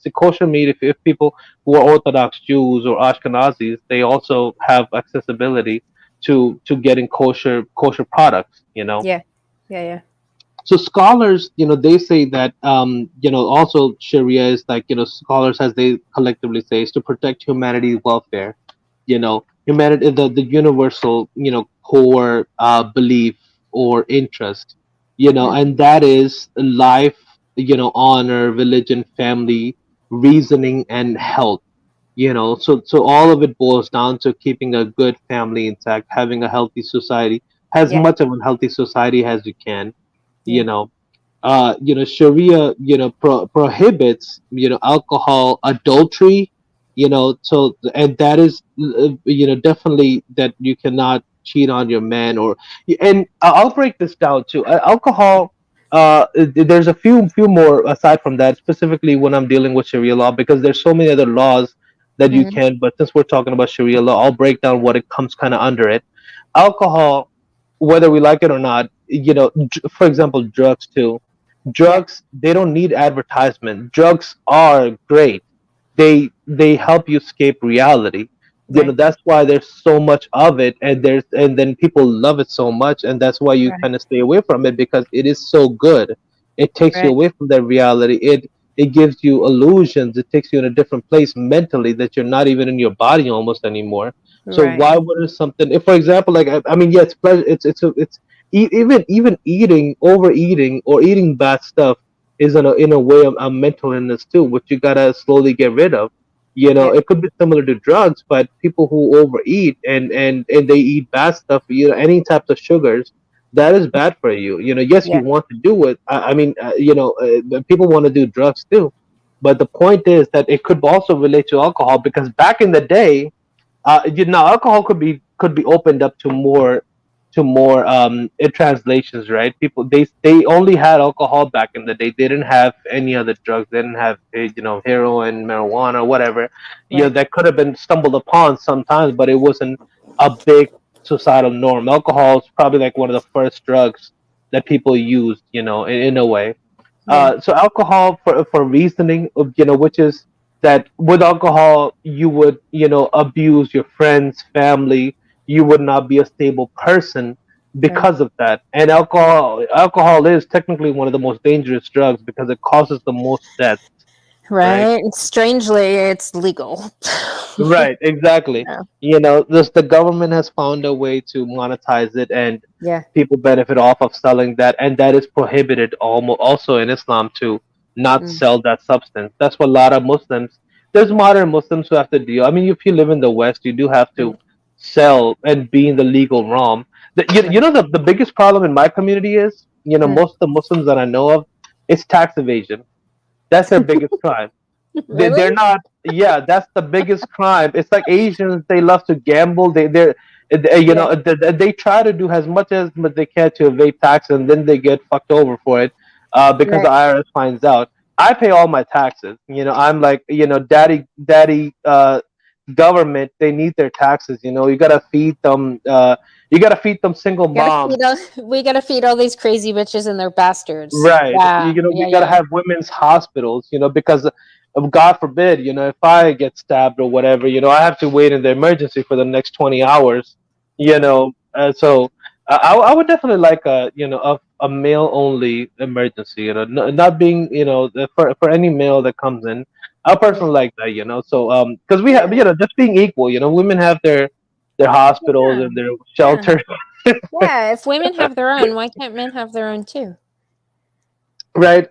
The kosher meat, if people who are Orthodox Jews or Ashkenazis, they also have accessibility to getting kosher products. Yeah. Yeah. Yeah. So scholars, they say that, also Sharia is like, scholars, as they collectively say, is to protect humanity's welfare. Humanity, the universal, core belief or interest. Hmm. And that is life, honor, religion, family, reasoning, and health. So all of it boils down to keeping a good family intact, having a healthy society, as Yeah. much of a healthy society as you can. you Yeah. know Sharia, prohibits, alcohol, adultery. So, and that is, definitely, that you cannot cheat on your man. And I'll break this down too. Alcohol, there's a few more aside from that, specifically when I'm dealing with Sharia law, because there's so many other laws that you Hmm. can, but since we're talking about Sharia law, I'll break down what it comes kind of under it. Alcohol, whether we like it or not, for example, drugs too. Yeah. Drugs, they don't need advertisement. Drugs are great. They help you escape reality. Right. That's why there's so much of it, and then people love it so much, and that's why you Right. kind of stay away from it, because it is so good. It takes you Right. away from that reality. It gives you illusions. It takes you in a different place mentally, that you're not even in your body almost anymore. So Right. why wouldn't something, if, for example, like, I mean, yeah, it's pleasure. Even eating, overeating, or eating bad stuff is in a way a mental illness too, which you gotta slowly get rid of. Yeah. It could be similar to drugs, but people who overeat and they eat bad stuff, any types of sugars, that is bad for you. Yes, Yeah. you want to do it. I mean, people want to do drugs too, but the point is that it could also relate to alcohol, because back in the day, alcohol could be opened up to more translations, right? People, they only had alcohol back in the day. They didn't have any other drugs. They didn't have heroin, marijuana, whatever. Right. That could have been stumbled upon sometimes, but it wasn't a big societal norm. Alcohol is probably like one of the first drugs that people used, in a way. Yeah. So alcohol for reasoning, which is that with alcohol you would, abuse your friends, family. You would not be a stable person Right. because of that. And alcohol is technically one of the most dangerous drugs because it causes the most deaths, right? Right. Strangely, it's legal. Right, exactly. Yeah. The government has found a way to monetize it, and Yeah. people benefit off of selling that, and that is prohibited almost also in Islam to not Mm, sell that substance. That's what a lot of Muslims. There's modern Muslims who have to deal. I mean, if you live in the West, you do have to mm, sell and be in the legal realm. right. The biggest problem in my community is, Mm. most of the Muslims that I know of, it's tax evasion. That's their biggest crime. They're Really? not. Yeah, that's the biggest crime. It's like Asians, they love to gamble. Yeah. They try to do as much as but they can to evade tax, and then they get fucked over for it, because the Right. IRS finds out. I pay all my taxes. I'm like, daddy, government, they need their taxes. You gotta feed them. You gotta feed them single Gotta moms. feed all, we gotta feed all these crazy bitches and their bastards. Right. Yeah. We Yeah. gotta Yeah. have women's hospitals, because of God forbid, if I get stabbed or whatever, I have to wait in the emergency for the next 20 hours, Yeah. so I would definitely like a male only emergency, not being, for any male that comes in. I Yeah. personally like that, so because we have, Yeah. just being equal, women have their hospitals Yeah. and their Yeah. shelters. Yeah. If women have their own, why can't men have their own too? Right.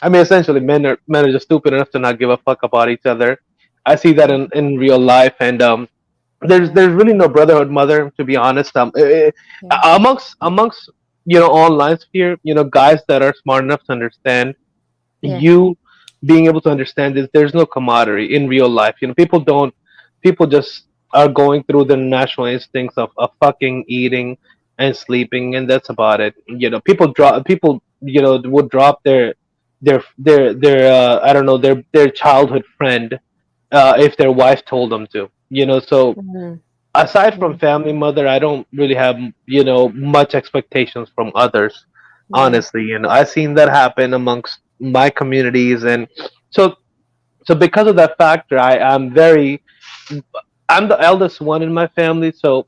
I mean, essentially, men are just stupid enough to not give a fuck about each other. I see that in real life, and there's Yeah. there's really no brotherhood, mother, to be honest. Yeah. Amongst online sphere, guys that are smart enough to understand, Yeah. you being able to understand this, there's no camaraderie in real life. People just are going through the natural instincts of fucking, eating, and sleeping, and that's about it. People would drop their I don't know, their childhood friend, if their wife told them to. So Mhm. aside from Yeah. family, mother, I don't really have much expectations from others. Yeah. Honestly, I've seen that happen amongst my communities, and so because of that factor, I'm the eldest one in my family, so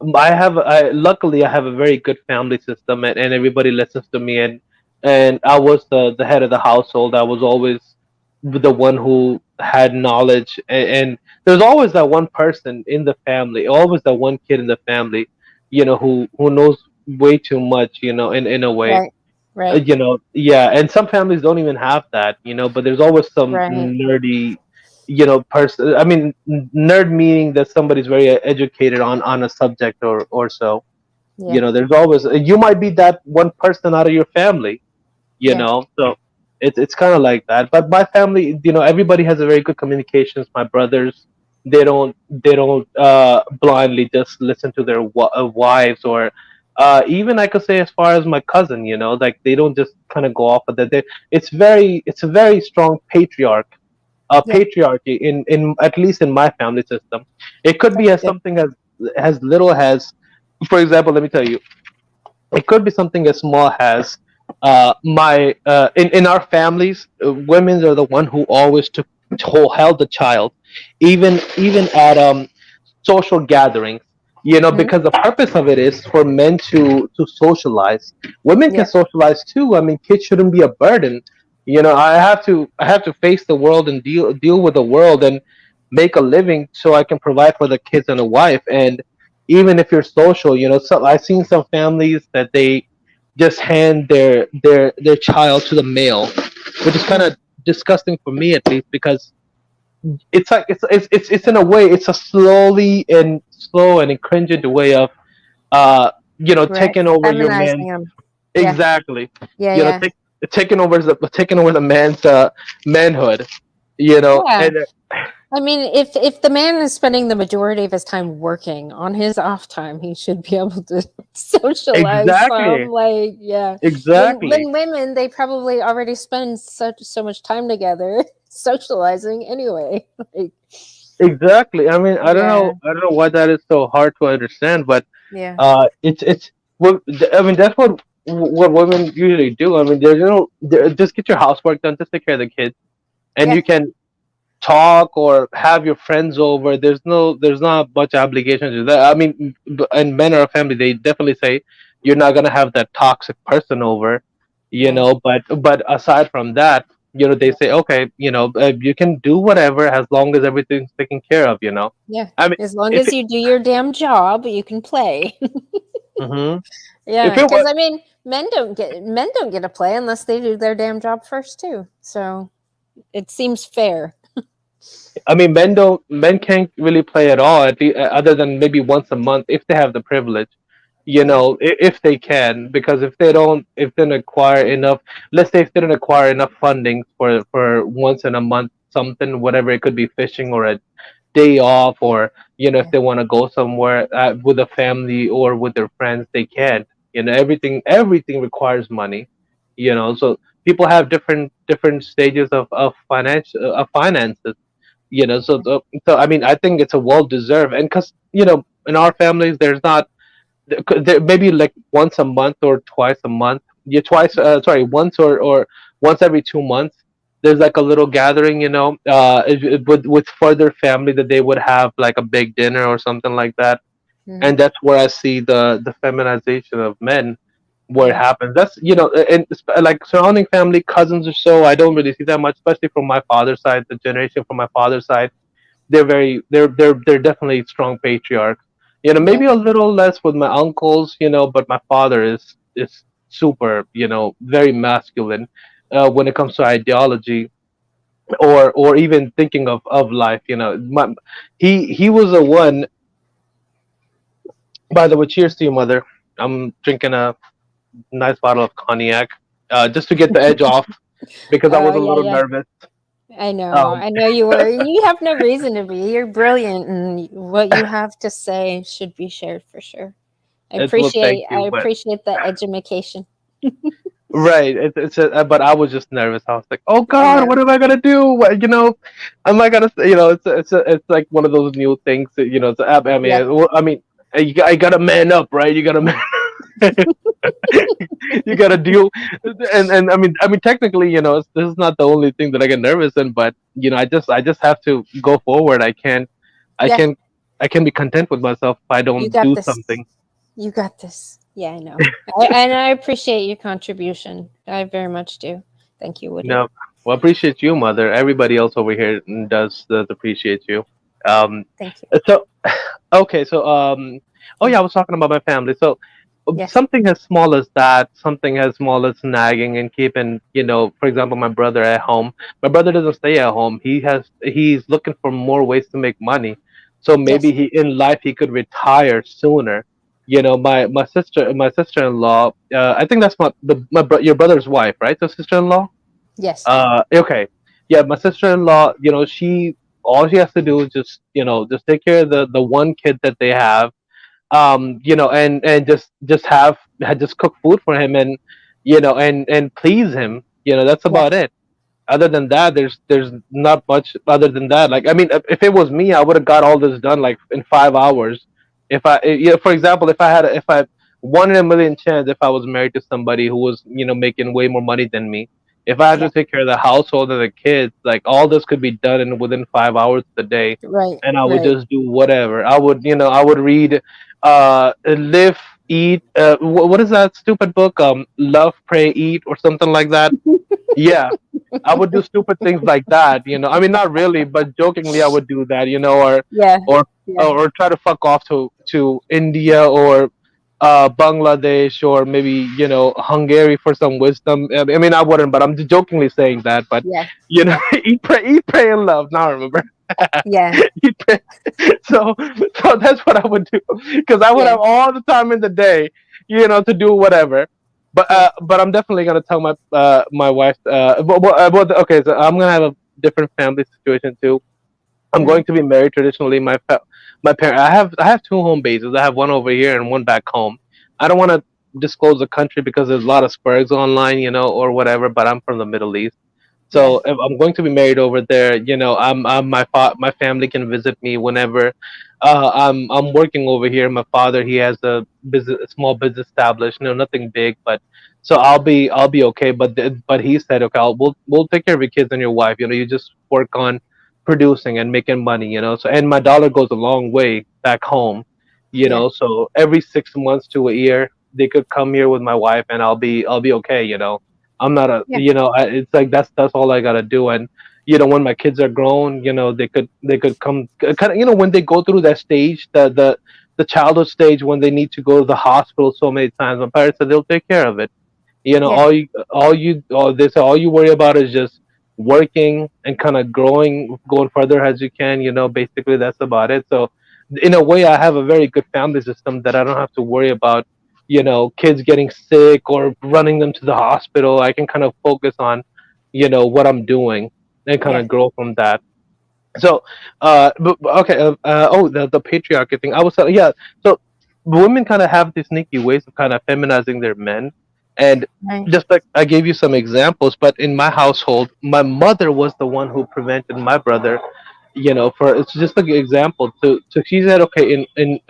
luckily I have a very good family system, and everybody listens to me, and I was the head of the household. I was always the one who had knowledge, and there's always that one person in the family, always that one kid in the family, who knows way too much, in a way. Right. Right. Yeah, and some families don't even have that, but there's always some Right. nerdy, person. I mean, nerd meaning that somebody's very educated on a subject or so. Yeah. There's always, you might be that one person out of your family, Yeah. so it's kind of like that. But my family, everybody has a very good communications. My brothers, they don't blindly just listen to their wives, or even I could say as far as my cousin, like they don't just kind of go off of that. It's a very strong Yeah. patriarchy in at least in my family system. It could be That's as good. something as little as, for example, let me tell you, it could be something as small as, my in our families, women are the one who always who held the child, even at social gatherings, Hmm. because the purpose of it is for men to socialize. Women can Yeah. socialize too. I mean, kids shouldn't be a burden. I have to face the world and deal with the world and make a living so I can provide for the kids and a wife. And even if you're social, so I've seen some families that they just hand their child to the male, which is kind Mm. of disgusting for me, at least, because it's like it's in a way, it's a slow and cringent way of, uh Right. taking over your Feminizing man. them. Yeah. Exactly. Yeah. You know, Yeah. taking over the man's manhood. Yeah. And I mean, if the man is spending the majority of his time working, on his off time, he should be able to socialize some. exactly, Like, yeah, exactly, when women, they probably already spend so much time together socializing anyway. Like, exactly. I mean, yeah, I don't know why that is so hard to understand, but yeah, it's well, I mean, that's what women usually do. I mean, just get your housework done, just take care of the kids, and yeah, you can talk or have your friends over. There's not much obligation to that. I mean, and men are a family. They definitely say you're not gonna have that toxic person over, right, But aside from that, they yeah, say okay, you can do whatever as long as everything's taken care of. yeah. I mean, As long if as it, you do your damn job, you can play. hmm Yeah, if it because was, I mean, men don't get to play unless they do their damn job first too. So it seems fair. I mean, men can't really play at all, other than maybe once a month if they have the privilege. Yeah, If they can, because if they don't acquire enough, let's say if they don't acquire enough funding for once in a month something, whatever it could be, fishing or a day off, or if yeah, they want to go somewhere with a family or with their friends, they can't. Everything requires money. So people have different stages of finances. So I mean, I think it's a well deserved, and because in our families there's not there, maybe like once a month or twice a month. Yeah, twice. Sorry, once or once every 2 months. There's like a little gathering, with further family, that they would have like a big dinner or something like that. hmm, And that's where I see the feminization of men, where it yeah, happens. That's and like surrounding family, cousins or so. I don't really see that much, especially from my father's side, the generation from my father's side. They're definitely strong patriarchs. yeah, Maybe a little less with my uncles, but my father is super, very masculine when it comes to ideology, or even thinking of life. He was the one. By the way, cheers to you, mother. I'm drinking a nice bottle of cognac, just to get the edge off because I oh was a yeah, little yeah. nervous. Um, I know you were, and you have no reason to be. You're brilliant, and what you have to say should be shared for sure. well, thank I you, but appreciate the education. right, but I was just nervous. I was like, "Oh I God, know. what am I gonna do? Am I gonna? It's like one of those new things. I Yeah, mean, I gotta man up, right? You gotta you gotta deal, and I mean, technically, this is not the only thing that I get nervous in, but I just have to go forward. I yeah. can, I can be content with myself if I You don't got do this. something. You got this. Yeah, I know. And I appreciate your contribution. I very much do. Thank you, Woody. No, well, appreciate you, mother. Everybody else over here does appreciate you. Um, Thank you. so okay, so oh Mm, yeah, I was talking about my family. So yes. something as small as that, something as small as nagging and keeping, for example, my brother at home. My brother doesn't stay at home. He's looking for more ways to make money. So maybe Yes. he in life he could retire sooner. My sister-in-law. I think that's your brother's wife, right? The sister-in-law. Yes. Okay. Yeah, my sister-in-law, she all she has to do is just take care of the one kid that they have, and just cook food for him, and please him. That's about Yes. it. Other than that, there's not much other than that. Like, I mean, if it was me, I would have got all this done like in 5 hours. For example, if I 1 in a million chance, if I was married to somebody who was making way more money than me, if I had Yeah. to take care of the household and the kids, like all this could be done in within 5 hours of the day, Right. and I would Right. just do whatever. I would read, live, eat. What is that stupid book? Love, pray, eat, or something like that. Yeah, I would do stupid things like that. I mean, not really, but jokingly, I would do that. Yeah. Or Yeah. or try to fuck off to India, or Bangladesh, or maybe Hungary for some wisdom. I mean, I wouldn't, but I'm just jokingly saying that. But Yeah. Yeah. eat, pray, and love. Now I remember. Yeah. Eat, pray. So so that's what I would do, because I would Yeah. have all the time in the day. to do whatever. Yeah. But I'm definitely gonna tell my wife. Okay, so I'm gonna have a different family situation too. I'm Mm, going to be married traditionally. My parent. I have two home bases. I have one over here and one back home. I don't want to disclose the country because there's a lot of spurs online, or whatever. But I'm from the Middle East. yeah. So if I'm going to be married over there, my family can visit me whenever. I'm working over here. My father, he has a small business established, nothing big, but so I'll be okay. But he said, okay, we'll take care of your kids and your wife. You just work on producing and making money. So and my dollar goes a long way back home. Yeah. So every 6 months to a year, they could come here with my wife, and I'll be okay. I'm not Yeah. it's like that's all I gotta do. And when my kids are grown, they could come kind of, when they go through that stage, the childhood stage when they need to go to the hospital so many times. My parents said they'll take care of it. Yeah. All you worry about is just working and kind of going further as you can. Basically that's about it. So in a way, I have a very good family system that I don't have to worry about, kids getting sick or running them to the hospital. I can kind of focus on, what I'm doing and kind Yeah. of grow from that. So, okay. Oh, the patriarchy thing. I was yeah. So, women kind of have these sneaky ways of kind of feminizing their men, and Right. just like I gave you some examples, but in my household, my mother was the one who prevented my brother. For it's just an example. To she said, okay, in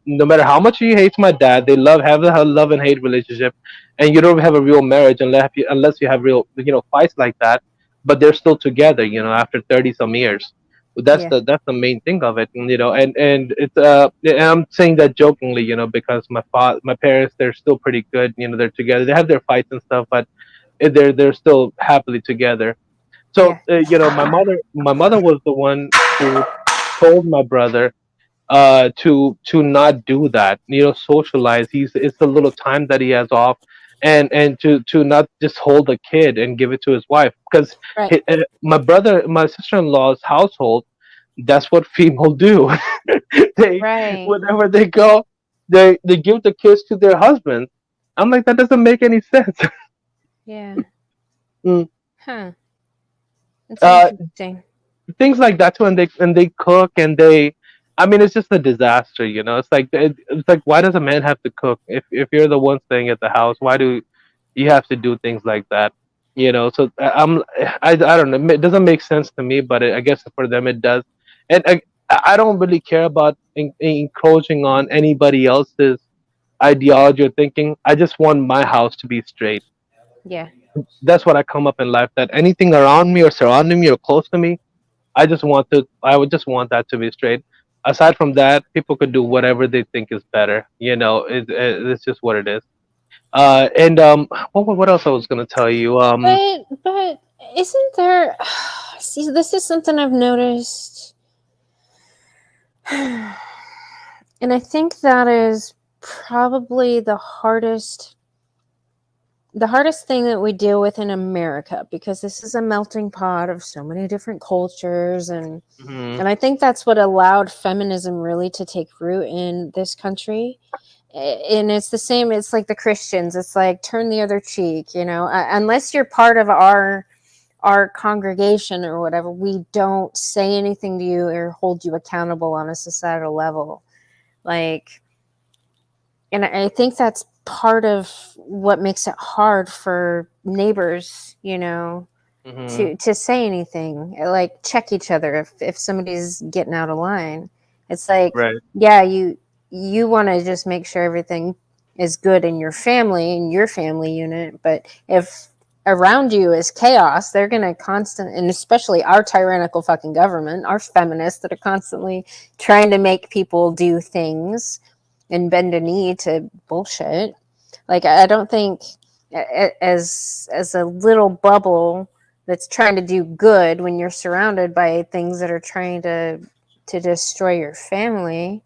no matter how much he hates my dad, they have a love and hate relationship, and you don't have a real marriage unless you have real fights like that. But they're still together, after 30 some years. Yeah. That's the main thing of it. And it's and I'm saying that jokingly, because my parents, they're still pretty good. They're together. They have their fights and stuff, but they're still happily together. So Yeah. my mother was the one who told my brother to not do that. Socialize. It's a little time that he has off, and to not just hold a kid and give it to his wife, because Right. my sister-in-law's household, that's what female do. They Right. Whenever they go, they give the kids to their husbands. I'm like, that doesn't make any sense. Yeah. Mm. Huh. It's uh, interesting. Things like that too, and they cook, and I mean, it's just a disaster. It's like, why does a man have to cook if you're the one staying at the house? Why do you have to do things like that? So I don't know, it doesn't make sense to me, but I guess for them it does. And I don't really care about encroaching on anybody else's ideology or thinking. I just want my house to be straight. Yeah. That's what I come up in life, that anything around me or surrounding me or close to me, I would just want that to be straight. Aside from that, people could do whatever they think is better. It's just what it is. And what else I was gonna tell you? But isn't there? See, this is something I've noticed, and I think that is probably the hardest thing that we deal with in America, because this is a melting pot of so many different cultures, and Mhm. and I think that's what allowed feminism really to take root in this country. And it's the same. It's like the Christians. It's like turn the other cheek. Unless you're part of our congregation or whatever, we don't say anything to you or hold you accountable on a societal level. Like, and I think that's part of what makes it hard for neighbors, Mhm. to say anything, like check each other if somebody's getting out of line. It's like, Right. yeah, you want to just make sure everything is good in your family unit, but if around you is chaos, they're going to and especially our tyrannical fucking government, our feminists that are constantly trying to make people do things and bend a knee to bullshit. Like, I don't think as a little bubble that's trying to do good, when you're surrounded by things that are trying to destroy your family,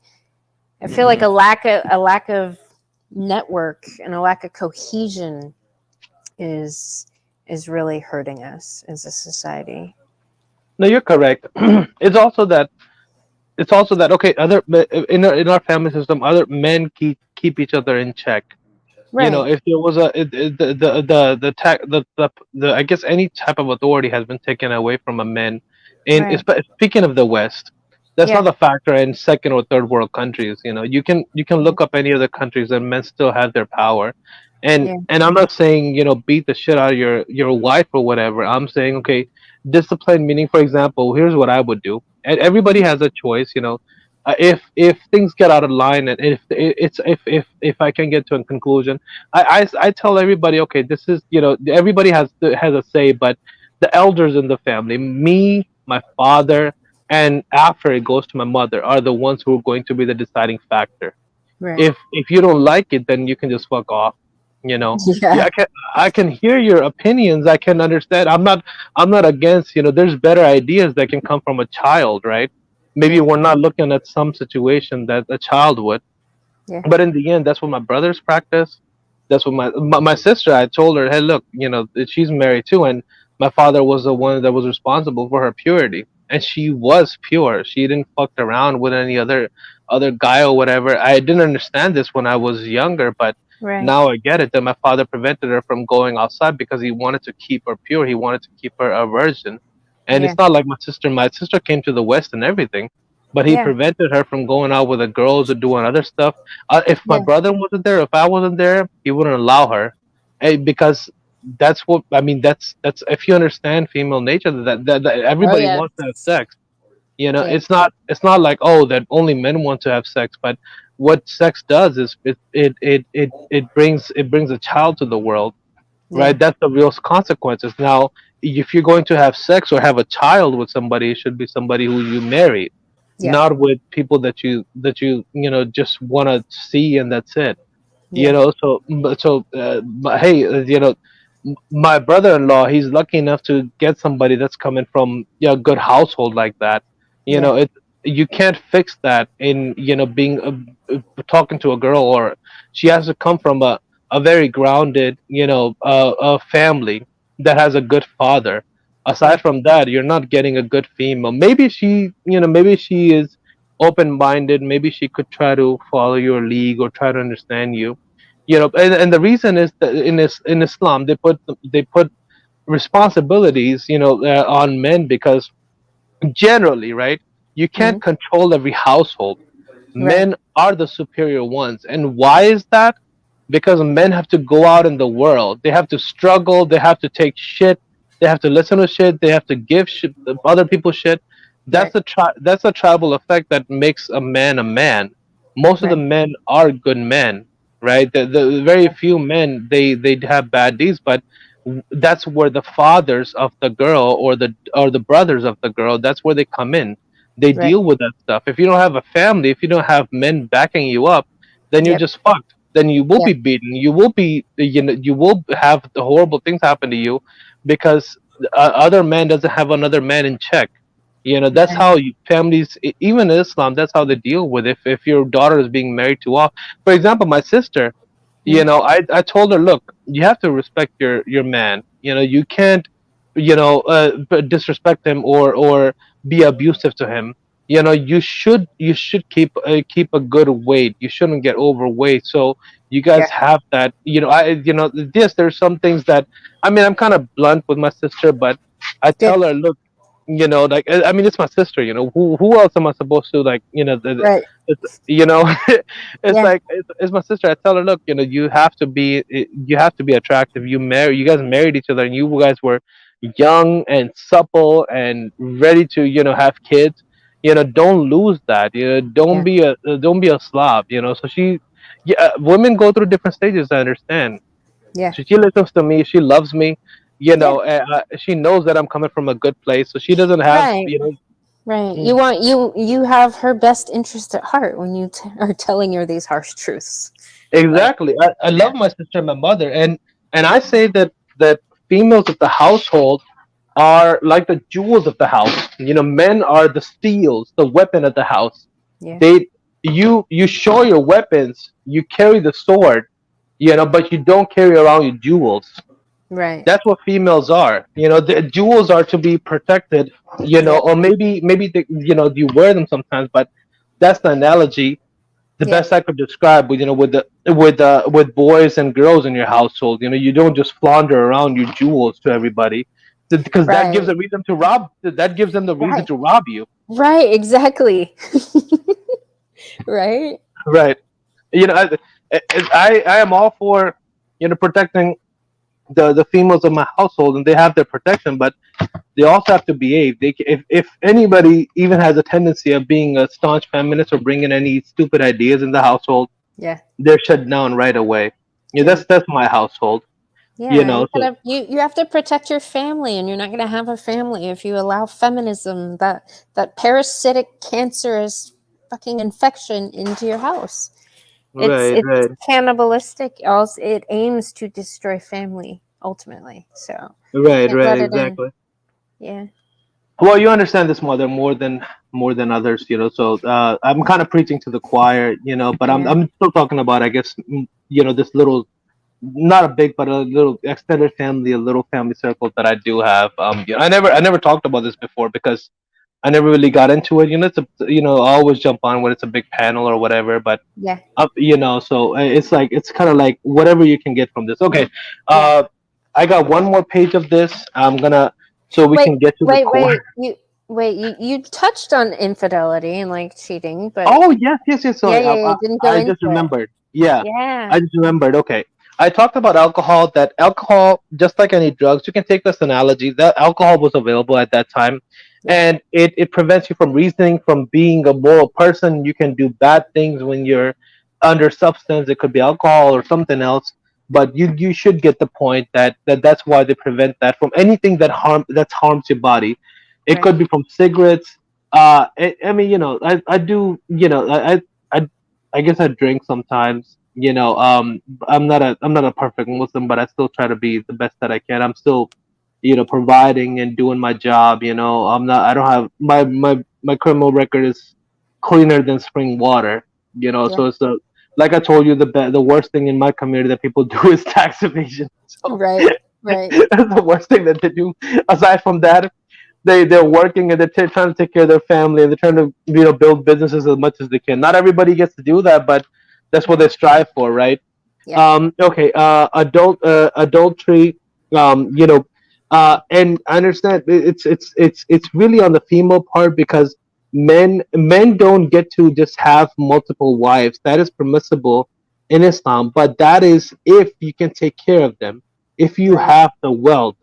I feel like Mhm. a lack of network and a lack of cohesion is is really hurting us as a society. No, you're correct. It's also that okay. In our family system, other men keep each other in check. Right. If there was the I guess any type of authority has been taken away from a man. And Right. speaking of the West, that's Yeah. not a factor in second or third world countries. You can Yeah. look up any other countries and men still have their power. Yeah. And I'm not saying beat the shit out of your wife or whatever. I'm saying, okay, discipline, meaning, for example, here's what I would do. And everybody Mhm. has a choice. If things get out of line, and if I can get to a conclusion, I tell everybody, okay, this is, everybody has a say, but the elders in the family, me, my father, and after it goes to my mother, are the ones who are going to be the deciding factor. Right. If you don't like it, then you can just fuck off. you know yeah, Yeah. I can hear your opinions. I can understand. I'm not against. There's better ideas that can come from a child, right? Maybe Yeah. we're not looking at some situation that a child would, Yeah. but in the end, that's what my brothers practice. That's what my sister. I told her, hey, look, that she's married too, and my father was the one that was responsible for her purity, and she was pure. She didn't fuck around with any other guy or whatever. I didn't understand this when I was younger, but Right. now I get it. That my father prevented her from going outside because he wanted to keep her pure. He wanted to keep her a virgin, and Yeah. it's not like my sister. My sister came to the West and everything, but he Yeah. prevented her from going out with the girls or doing other stuff. If my Yeah. brother wasn't there, if I wasn't there, he wouldn't allow her. Because that's what I mean. That's if you understand female nature, that Oh everybody yeah. wants to have sex. Yeah. It's not like, oh, that only men want to have sex, but what sex does is it brings a child to the world, Yeah. right? That's the real consequences. Now, if you're going to have sex or have a child with somebody, it should be somebody who you married, Yeah. not with people that you just want to see and that's it. Yeah. But hey, my brother-in-law, he's lucky enough to get somebody that's coming from a good household like that. Yeah. It You can't fix that in being talking to a girl, or she has to come from a very grounded a family that has a good father. Yeah. Aside from that, you're not getting a good female. Maybe she is open-minded. Maybe she could try to follow your league or try to understand you. And the reason is that in Islam they put responsibilities on men, because generally, right, you Mhm. can't control every household. Right. Men are the superior ones. And why is that? Because men have to go out in the world. They have to struggle. They have to take shit. They have to listen to shit. They have to give shit, other people shit. That's Right. the tribal effect that makes a man a man. Most of the Right. men are good men, right? The very few men, they have bad deeds, but that's where the fathers of the girl, or the brothers of the girl, that's where they come in. They Right. deal with that stuff. If you don't have a family, if you don't have men backing you up, then you're Yep. just fucked. Then you will Yeah. be beaten. You will have the horrible things happen to you, because other man doesn't have another man in check. That's Right. how families, even in Islam, that's how they deal with it. If your daughter is being married too often, for example, my sister, Mm. I told her, look, you have to respect your man. You can't disrespect him, or be abusive to him. You should keep a good weight. You shouldn't get overweight. So you Yeah. guys have that. Yes, there's some things that, I mean, I'm kind of blunt with my sister, but I Good. tell her, look, like, I mean, it's my sister. Who else am I supposed to, like, Right. it's, you know it's Yeah. like, it's my sister. I tell her, look, you have to be attractive. You guys married each other, and you guys were young and supple and ready to have kids. Don't lose that. Yeah. Don't be a slob. So yeah, women go through different stages, I understand. Yeah. So she listens to me, she loves me. Yeah. She knows that I'm coming from a good place, so she doesn't have Right. Right. mm, You have her best interest at heart when you are telling her these harsh truths. Like, exactly. I yeah. love my sister and my mother, and I say that females of the household are like the jewels of the house. Men are the steels, the weapon of the house. Yeah. They you you show your weapons, you carry the sword, but you don't carry around your jewels. Right. That's what females are. The jewels are to be protected, Yep. or maybe you wear them sometimes, but that's the analogy. the Yeah. best I could describe with with boys and girls in your household. You don't just flounder around your jewels to everybody, because that gives Right. a reason to rob. That gives them the reason Right. to rob you, Right. Exactly. Right. right? I am all for protecting the females of my household, and they have their protection, but they also have to behave. If anybody even has a tendency of being a staunch feminist or bringing any stupid ideas in the household, Yeah. they're shut down right away. Yeah, Yeah. that's my household. Yeah, you So gotta you have to protect your family, and you're not gonna have a family if you allow feminism, that parasitic, cancerous fucking infection into your house. right, It's right, cannibalistic. Also, it aims to destroy family ultimately. So right, can't right, let it in. exactly. Yeah, Well, you understand this mother more than others, So I'm kind of preaching to the choir, but I'm yeah, I'm still talking about, I guess, this little, not a big, but a little extended family, a little family circle that I do have. I never talked about this before because I never really got into it. I always jump on when it's a big panel or whatever, but yeah, so it's kind of like whatever you can get from this. Okay, yeah. uh, I got one more page of this. I'm gonna so we Wait, can get to the wait, core. wait. You touched on infidelity and like cheating, but Oh, yes, yes, yes. yeah, Sorry, yeah, you didn't go I into just it. remembered. Yeah, Yeah, I just remembered. Okay, I talked about alcohol. That alcohol, just like any drugs, you can take this analogy. That alcohol was available at that time, yeah, and it prevents you from reasoning, from being a moral person. You can do bad things when you're under substance. It could be alcohol or something else. But you should get the point that's why they prevent that from anything that harms your body. It right. could be from cigarettes. I mean, I do, I I guess I drink sometimes. I'm not a perfect Muslim, but I still try to be the best that I can. I'm still, providing and doing my job. I don't have my criminal record is cleaner than spring water. Yeah, So like I told you, the worst thing in my community that people do is tax evasion. So right, right. that's the worst thing that they do. Aside from that, they're working and they're trying to take care of their family, and they're trying to build businesses as much as they can. Not everybody gets to do that, but that's what Right. they strive for, right? Yeah. Okay. Adultery. And I understand it's really on the female part, because men don't get to just have multiple wives. That is permissible in Islam, but that is if you can take care of them, if you Right. have the wealth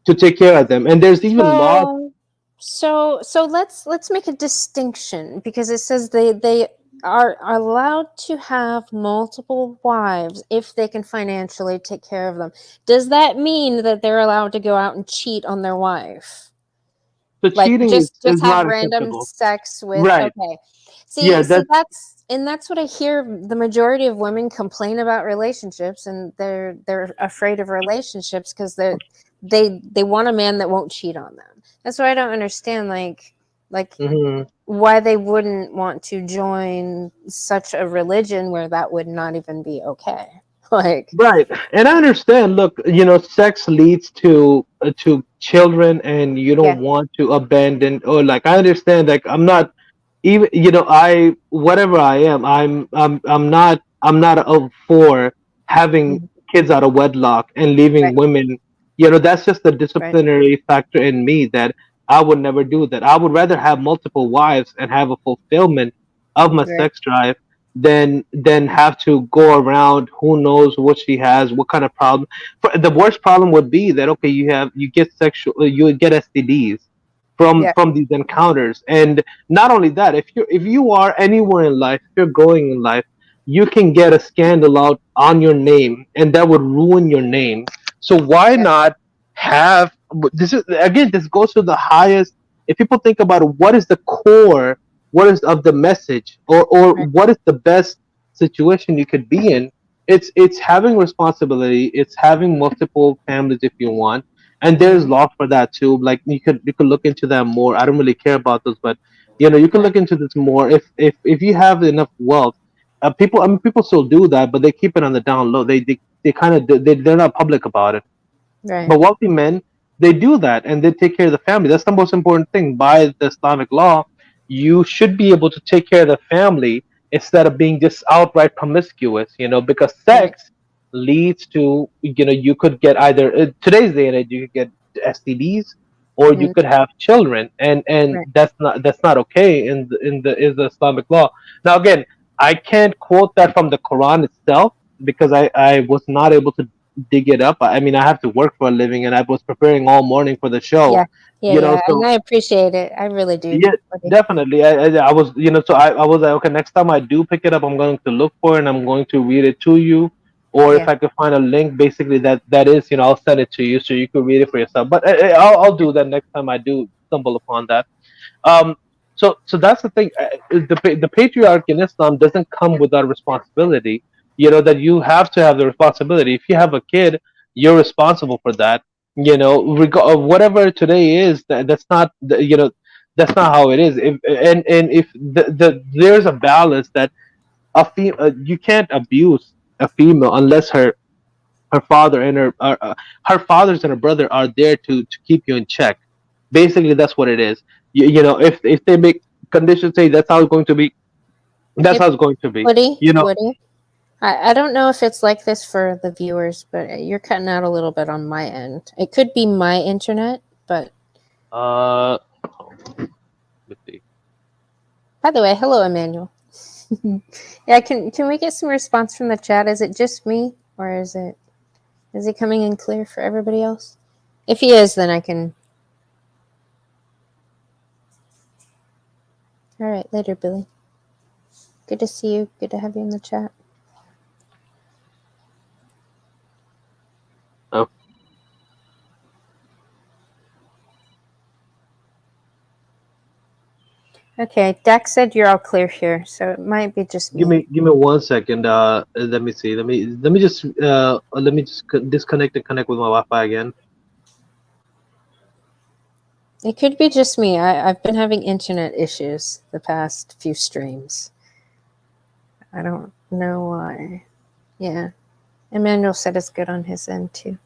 to take care of them. And there's even laws. So, so let's make a distinction because it says they are allowed to have multiple wives if they can financially take care of them. Does that mean that they're allowed to go out and cheat on their wife? So Like cheating is just have not random acceptable. sex with Right. okay. Yeah, See that's that's what I hear the majority of women complain about relationships, and they're afraid of relationships because they want a man that won't cheat on them. That's why I don't understand like mhm. why they wouldn't want to join such a religion where that would not even be okay. Like Right. And I understand. Look, sex leads to children, and you yeah, don't want to abandon, or like, I understand. Like, I'm not even, I whatever I am, I'm not for having mhm, kids out of wedlock and right, leaving women. That's just the right, disciplinary factor in me, that I would never do that. I would rather have multiple wives and have a fulfillment of my right, sex drive than have to go around, who knows what she has, what kind of problem. The worst problem would be that, okay, you would get STDs from yeah, from these encounters. And not only that, if you are anywhere in life, if you're going in life, you can get a scandal out on your name, and that would ruin your name. So why yeah, not have this is again, this goes to the highest. If people think about it, what is the core, what is of the message, or right, what is the best situation you could be in? It's having responsibility, it's having multiple families if you want. And there's mhm, law for that too. Like, you could look into that more. I don't really care about those, but you can right, look into this more if you have enough wealth. People, I mean, people still do that, but they keep it on the down low. They kind of they're not public about it. right, But wealthy men, they do that, and they take care of the family. That's the most important thing. By the Islamic law, you should be able to take care of the family, instead of being just outright promiscuous, because Right. sex leads to, you could get either, today's day and age, you could get STDs, or you Mm, could have children, and right. that's not okay in the Islamic law. Now again, I can't quote that from the Quran itself because I was not able to dig it up. I mean, I have to work for a living, and I was preparing all morning for the show, Yeah. Yeah. Yeah. And so I appreciate it. I really do. yeah, Buddy. definitely. I was, so I was like, okay, next time I do pick it up, I'm going to look for it and I'm going to read it to you. Or if Yeah. I could find a link, basically that is, I'll send it to you so you can read it for yourself. But I'll do that next time I do stumble upon that. Um, so that's the thing. The patriarchy in Islam doesn't come without responsibility. That you have to have the responsibility. If you have a kid, you're responsible for that. Whatever today is, that's not how it is. And if there's a balance that you can't abuse a female unless her father and her fathers and her brother are there to keep you in check. Basically, that's what it is. If they make conditions say that's how it's going to be, that's Hey, how it's going to be. Woody. You know, Woody. I don't know if it's like this for the viewers, but you're cutting out a little bit on my end. It could be my internet, but let's see. by the way, hello, Emmanuel. Yeah, can we get some response from the chat? Is it just me, or is he coming in clear for everybody else? If he is, then I can. All right, later, Billy. Good to see you. Good to have you in the chat. Oh, Okay, Dax said you're all clear here, so it might be just give me. me give me 1 second. Let me see. Let me just disconnect and connect with my Wi-Fi again. It could be just me. I've been having internet issues the past few streams. I don't know why. Yeah. Emmanuel said it's good on his end too.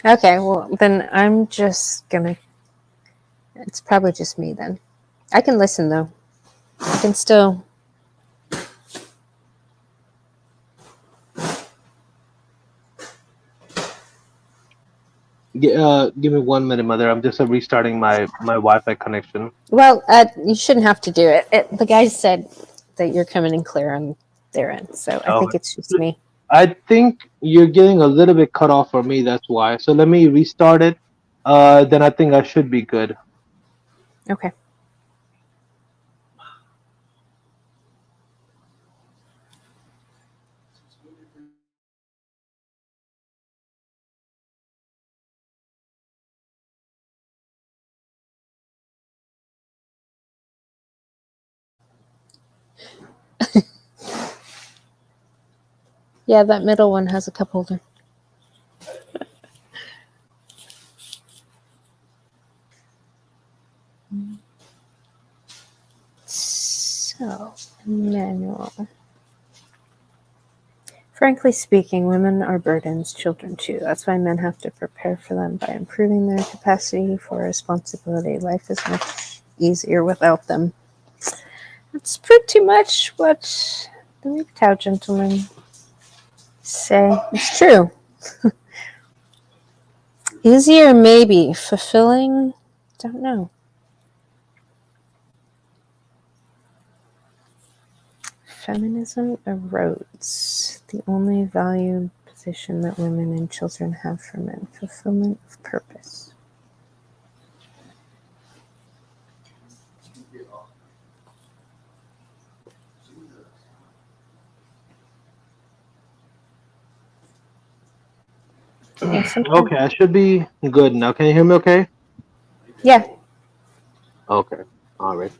Okay, well, then I'm just gonna. It's probably just me then. I can listen though. I can still. Give me 1 minute, mother. I'm just restarting my Wi-Fi connection. Well, you shouldn't have to do it. The guy said that you're coming in clear on their end, so I think Okay. it's just me. I think you're getting a little bit cut off for me. That's why. So let me restart it. Then I think I should be good. Okay. Yeah, that middle one has a cup holder. So, Emmanuel. Frankly speaking, women are burdens, children too. That's why men have to prepare for them by improving their capacity for responsibility. Life is much easier without them. That's pretty much what the MGTOW gentlemen say. It's true. Easier, maybe. Fulfilling, don't know. Feminism erodes the only valued position that women and children have for men, fulfillment of purpose. Yeah, sometimes. Okay, I should be good now. Can you hear me? Okay. Yeah, Okay. All right.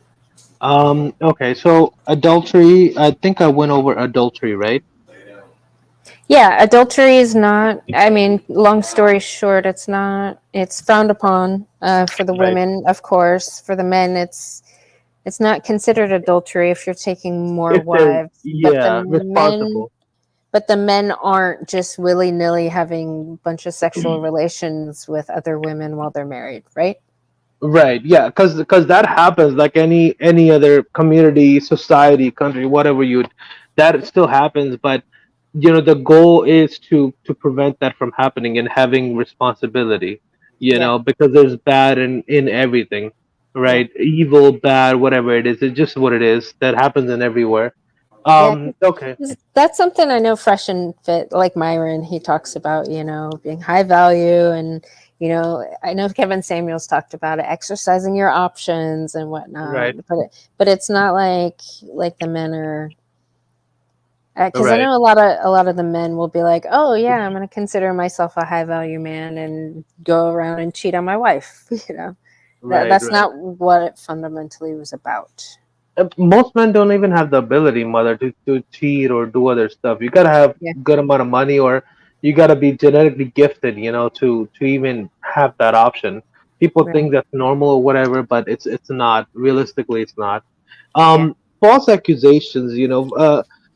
Okay. So adultery. I think I went over adultery, right? yeah. Adultery is not. I mean, long story short, it's not. It's frowned upon for the Right. women, of course. For the men, it's not considered adultery if you're taking more If they're, wives. But the yeah, men responsible. But the men aren't just willy nilly having a bunch of sexual relations with other women while they're married, right? Right. Yeah. Because that happens like any other community, society, country, whatever you, that still happens. But the goal is to prevent that from happening and having responsibility. Yeah, Because there's bad in everything, yeah, right? Evil, bad, whatever it is. It's just what it is. That happens in everywhere. yeah. Okay. That's something I know Fresh and Fit, like Myron, he talks about, being high value. And, I know Kevin Samuels talked about it, exercising your options and whatnot. Right. But it's not like the men are, because I Right. know a lot of the men will be like, oh yeah, I'm going to consider myself a high value man and go around and cheat on my wife. Right. That's Right. not what it fundamentally was about. Most men don't even have the ability, mother, to cheat or do other stuff. You gotta have Yeah, good amount of money, or you gotta be genetically gifted, to even have that option. People right. think that's normal or whatever, but it's not. Realistically, it's not. Yeah. False accusations,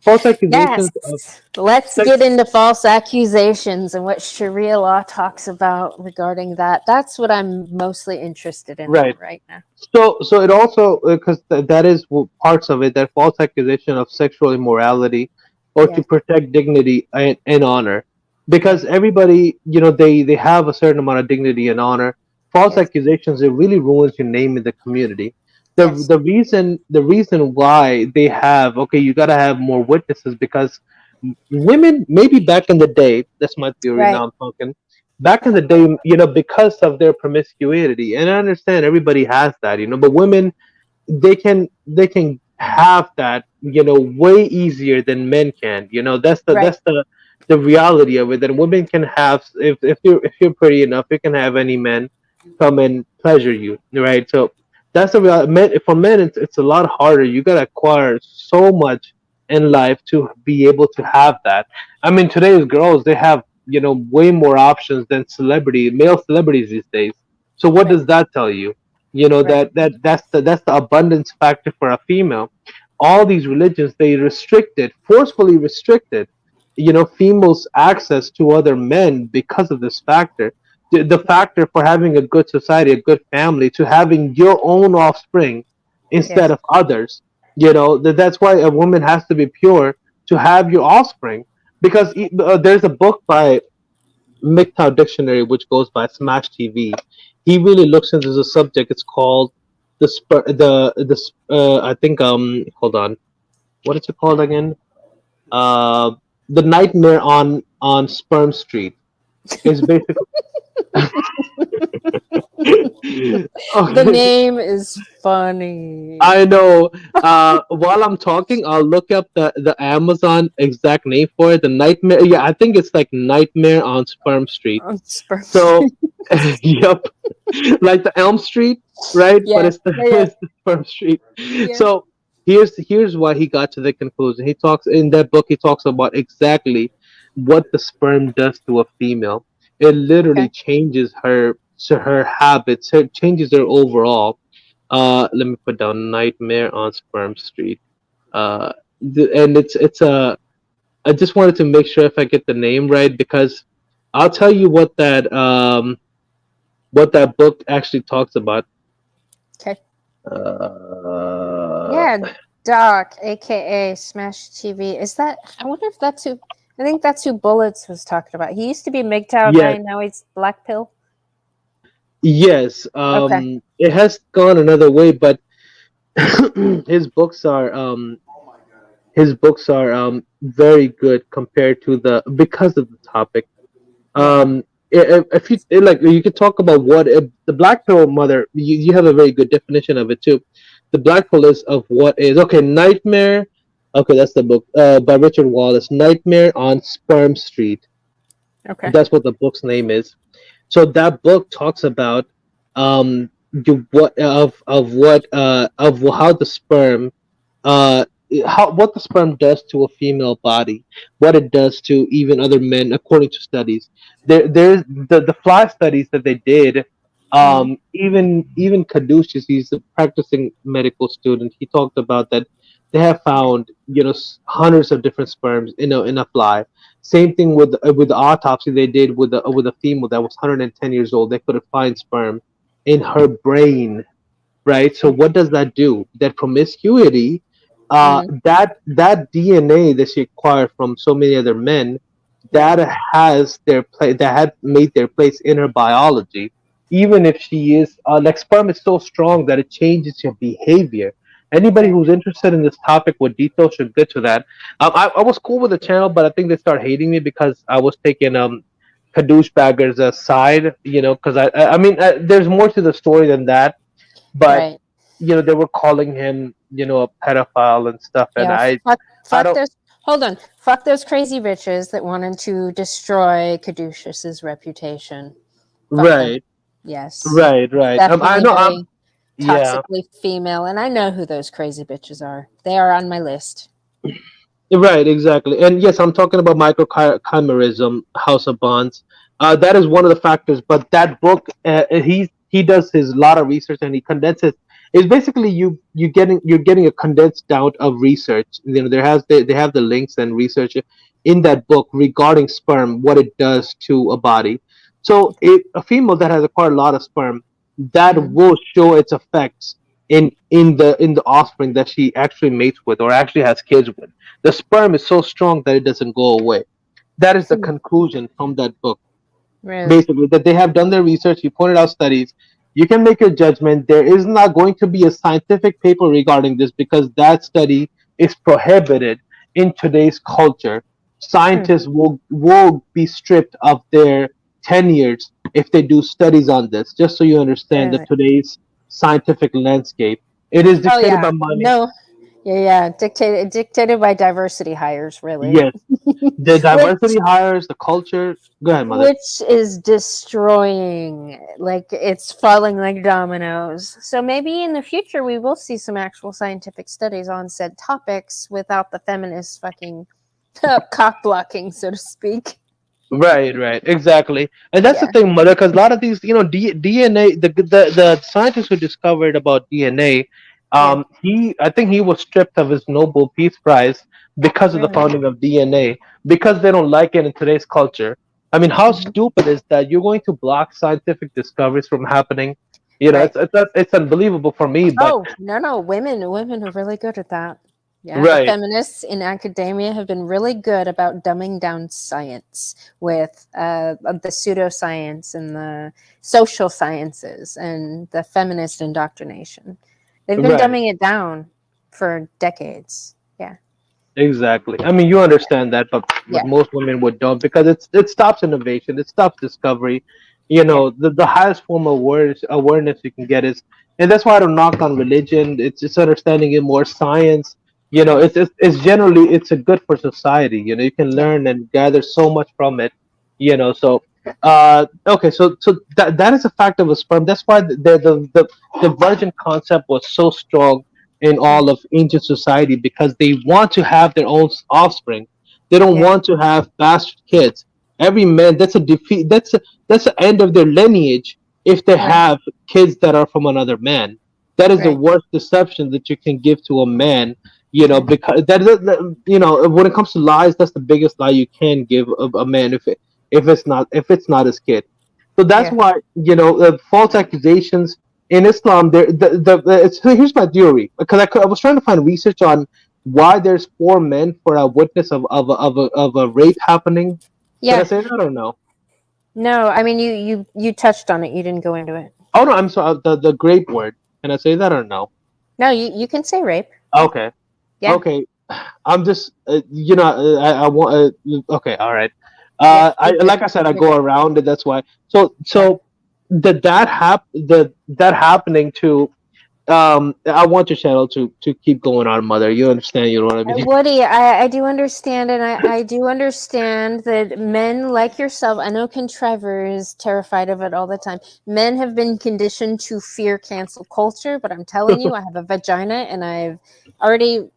false accusations of Yes. Let's sex. get into false accusations and what Sharia law talks about regarding that. That's what I'm mostly interested in Right. right now. So it also, because that is parts of it, that false accusation of sexual immorality, or to Yeah. protect dignity and honor, Yeah. because everybody, they have a certain amount of dignity and honor. False Yes. accusations, it really ruins your name in the community. The Yes. the reason the reason why they have, okay, you got to have more witnesses, because women, maybe back in the day, that's my theory. Right. Now I'm talking back in the day, because of their promiscuity, and I understand everybody has that, but women, they can have that, way easier than men can. That's the Right. that's the reality of it. That women can have, if you're pretty enough, you can have any man come and pleasure you, right? So that's the real men. For men, it's a lot harder. You gotta acquire so much in life to be able to have that. I mean, today's girls, they have, way more options than male celebrities these days. So what Right. does that tell you? Right. That's the abundance factor for a female. All these religions, they forcefully restricted, females access to other men because of this factor. The Yeah. factor for having a good society, a good family, to having your own offspring instead Yes. of others. That's why a woman has to be pure to have your offspring. Because there's a book by MGTOW Dictionary, which goes by Smash TV. He really looks into the subject. It's called I think, hold on, what is it called again? Uh, the Nightmare on Sperm Street is basically. The Okay, name is funny. I know. While I'm talking, I'll look up the Amazon exact name for it. The Nightmare. Yeah, I think it's like Nightmare on Sperm Street. On Sperm So, Street. yep, like the Elm Street, right? But Yeah. it's the Yeah. Yeah. it's the Sperm Street. Yeah. So here's why he got to the conclusion. He talks in that book. He talks about exactly what the sperm does to a female. It literally Okay. changes her habits. It changes her overall. Let me put down Nightmare on Sperm Street. And it's a. I just wanted to make sure if I get the name right, because I'll tell you what that book actually talks about. Okay. Uh, Yeah. Doc, aka Smash TV. Is that? I wonder if that's who. I think that's who Bullets was talking about. He used to be MGTOW yes, guy. Now he's Black Pill. yes. Okay. It has gone another way, but his books are very good compared to the because of the topic. Yeah. If you like, you could talk about what if the black pill, mother. You have a very good definition of it too. The black pill is of what is okay. Nightmare. Okay, that's the book by Richard Wallace. Nightmare on Sperm Street. Okay. That's what the book's name is. So that book talks about what of how the sperm uh what the sperm does to a female body, what it does to even other men, according to studies. There's the fly studies that they did. Hmm. Even Caduceus, he's a practicing medical student. He talked about that they have found, hundreds of different sperms in a fly. Same thing with the autopsy they did with a female that was 110 years old. They couldn't find sperm. in her brain, right? So what does that do? That promiscuity, Mm-hmm. that DNA that she acquired from so many other men, Right. that has their place, that had made their place in her biology. Even if she is, like sperm is so strong that it changes your behavior. Anybody Right. who's interested in this topic with details should get to that. I was cool with the channel, but I think they start hating me because I was taking Kadoosh Bagger's side, because I mean, there's more to the story than that, but Right. they were calling him a pedophile and stuff, and Yeah. I Fuck don't. those. Hold on. Fuck those crazy bitches that wanted to destroy Caduceus's reputation. Fuck them. Right, Yes. right. I Definitely know. very Yeah. toxically female, and I know who those crazy bitches are. They are on my list. Right, exactly. And yes, I'm talking about microchimerism, House of Bonds. That is one of the factors. But that book, he does his lot of research and he condenses. It's basically you're getting a condensed down of research. They have the links and research in that book regarding sperm, what it does to a body. So a female that has acquired a lot of sperm, that Mm-hmm. will show its effects in the offspring that she actually mates with or actually has kids with. The sperm is so strong that it doesn't go away. That is the conclusion from that book. Really? Basically, that they have done their research, you pointed out studies. You can make your judgment. There is not going to be a scientific paper regarding this because that study is prohibited in today's culture. Hmm. Scientists will be stripped of their tenures if they do studies on this, just so you understand that Really? today's scientific landscape. It is Oh dictated by yeah. money. No. Yeah, yeah. Dictated by diversity hires, really. Yes. The which diversity hires, the culture. Go ahead, mother. which is destroying, like it's falling like dominoes. So maybe in the future we will see some actual scientific studies on said topics without the feminists fucking cock blocking, so to speak. Right, right, exactly, and that's the Yeah. thing, mother. Because a lot of these, DNA, the scientist who discovered about DNA, Yeah. I think he was stripped of his Nobel Peace Prize because of the Really. founding of DNA, because they don't like it in today's culture. I mean, how Hmm. stupid is that? You're going to block scientific discoveries from happening. Right. It's unbelievable for me, but Oh, no, no. Women are really good at that. Yeah, the right, feminists in academia have been really good about dumbing down science with the pseudoscience and the social sciences and the feminist indoctrination. They've been right. dumbing it down for decades. Yeah, Exactly. I mean, you understand that, but yeah, most women would don't because it stops innovation, it stops discovery. yeah, The highest form of awareness you can get is, and that's why I don't knock on religion. It's understanding it more science. right. It's generally it's a good for society. You can Yeah, learn and gather so much from it. So okay, so that is a fact of a sperm. That's why the virgin concept was so strong in mm, all of ancient society because they want to have their own offspring. They don't yeah, want to have bastard kids. Every man, that's a defeat. That's the end of their lineage if they right, have kids that are from another man. That is the right. worst deception that you can give to a man. Mm, Because when it comes to lies, that's the biggest lie you can give a man if it's not his kid. So that's yeah, why false accusations in Islam. Here's my theory because I was trying to find research on why there's four men for a witness of a rape happening. Can I yeah. say that or no? No, I mean you touched on it. You didn't go into it. Oh no, I'm sorry. The grape word. Can I say that or no? No, you can say rape. Okay, Yeah, okay. I'm just I want okay, all right. yeah. I You're good. like I said, I You're go good. around it. That's why. So Yeah. so that happening to I want your channel to keep going on, mother. You understand? You know what I mean? Woody, I do understand, and I do understand that men like yourself, I know Contrevor is terrified of it all the time. Men have been conditioned to fear cancel culture, but I'm telling you, I have a vagina and I've already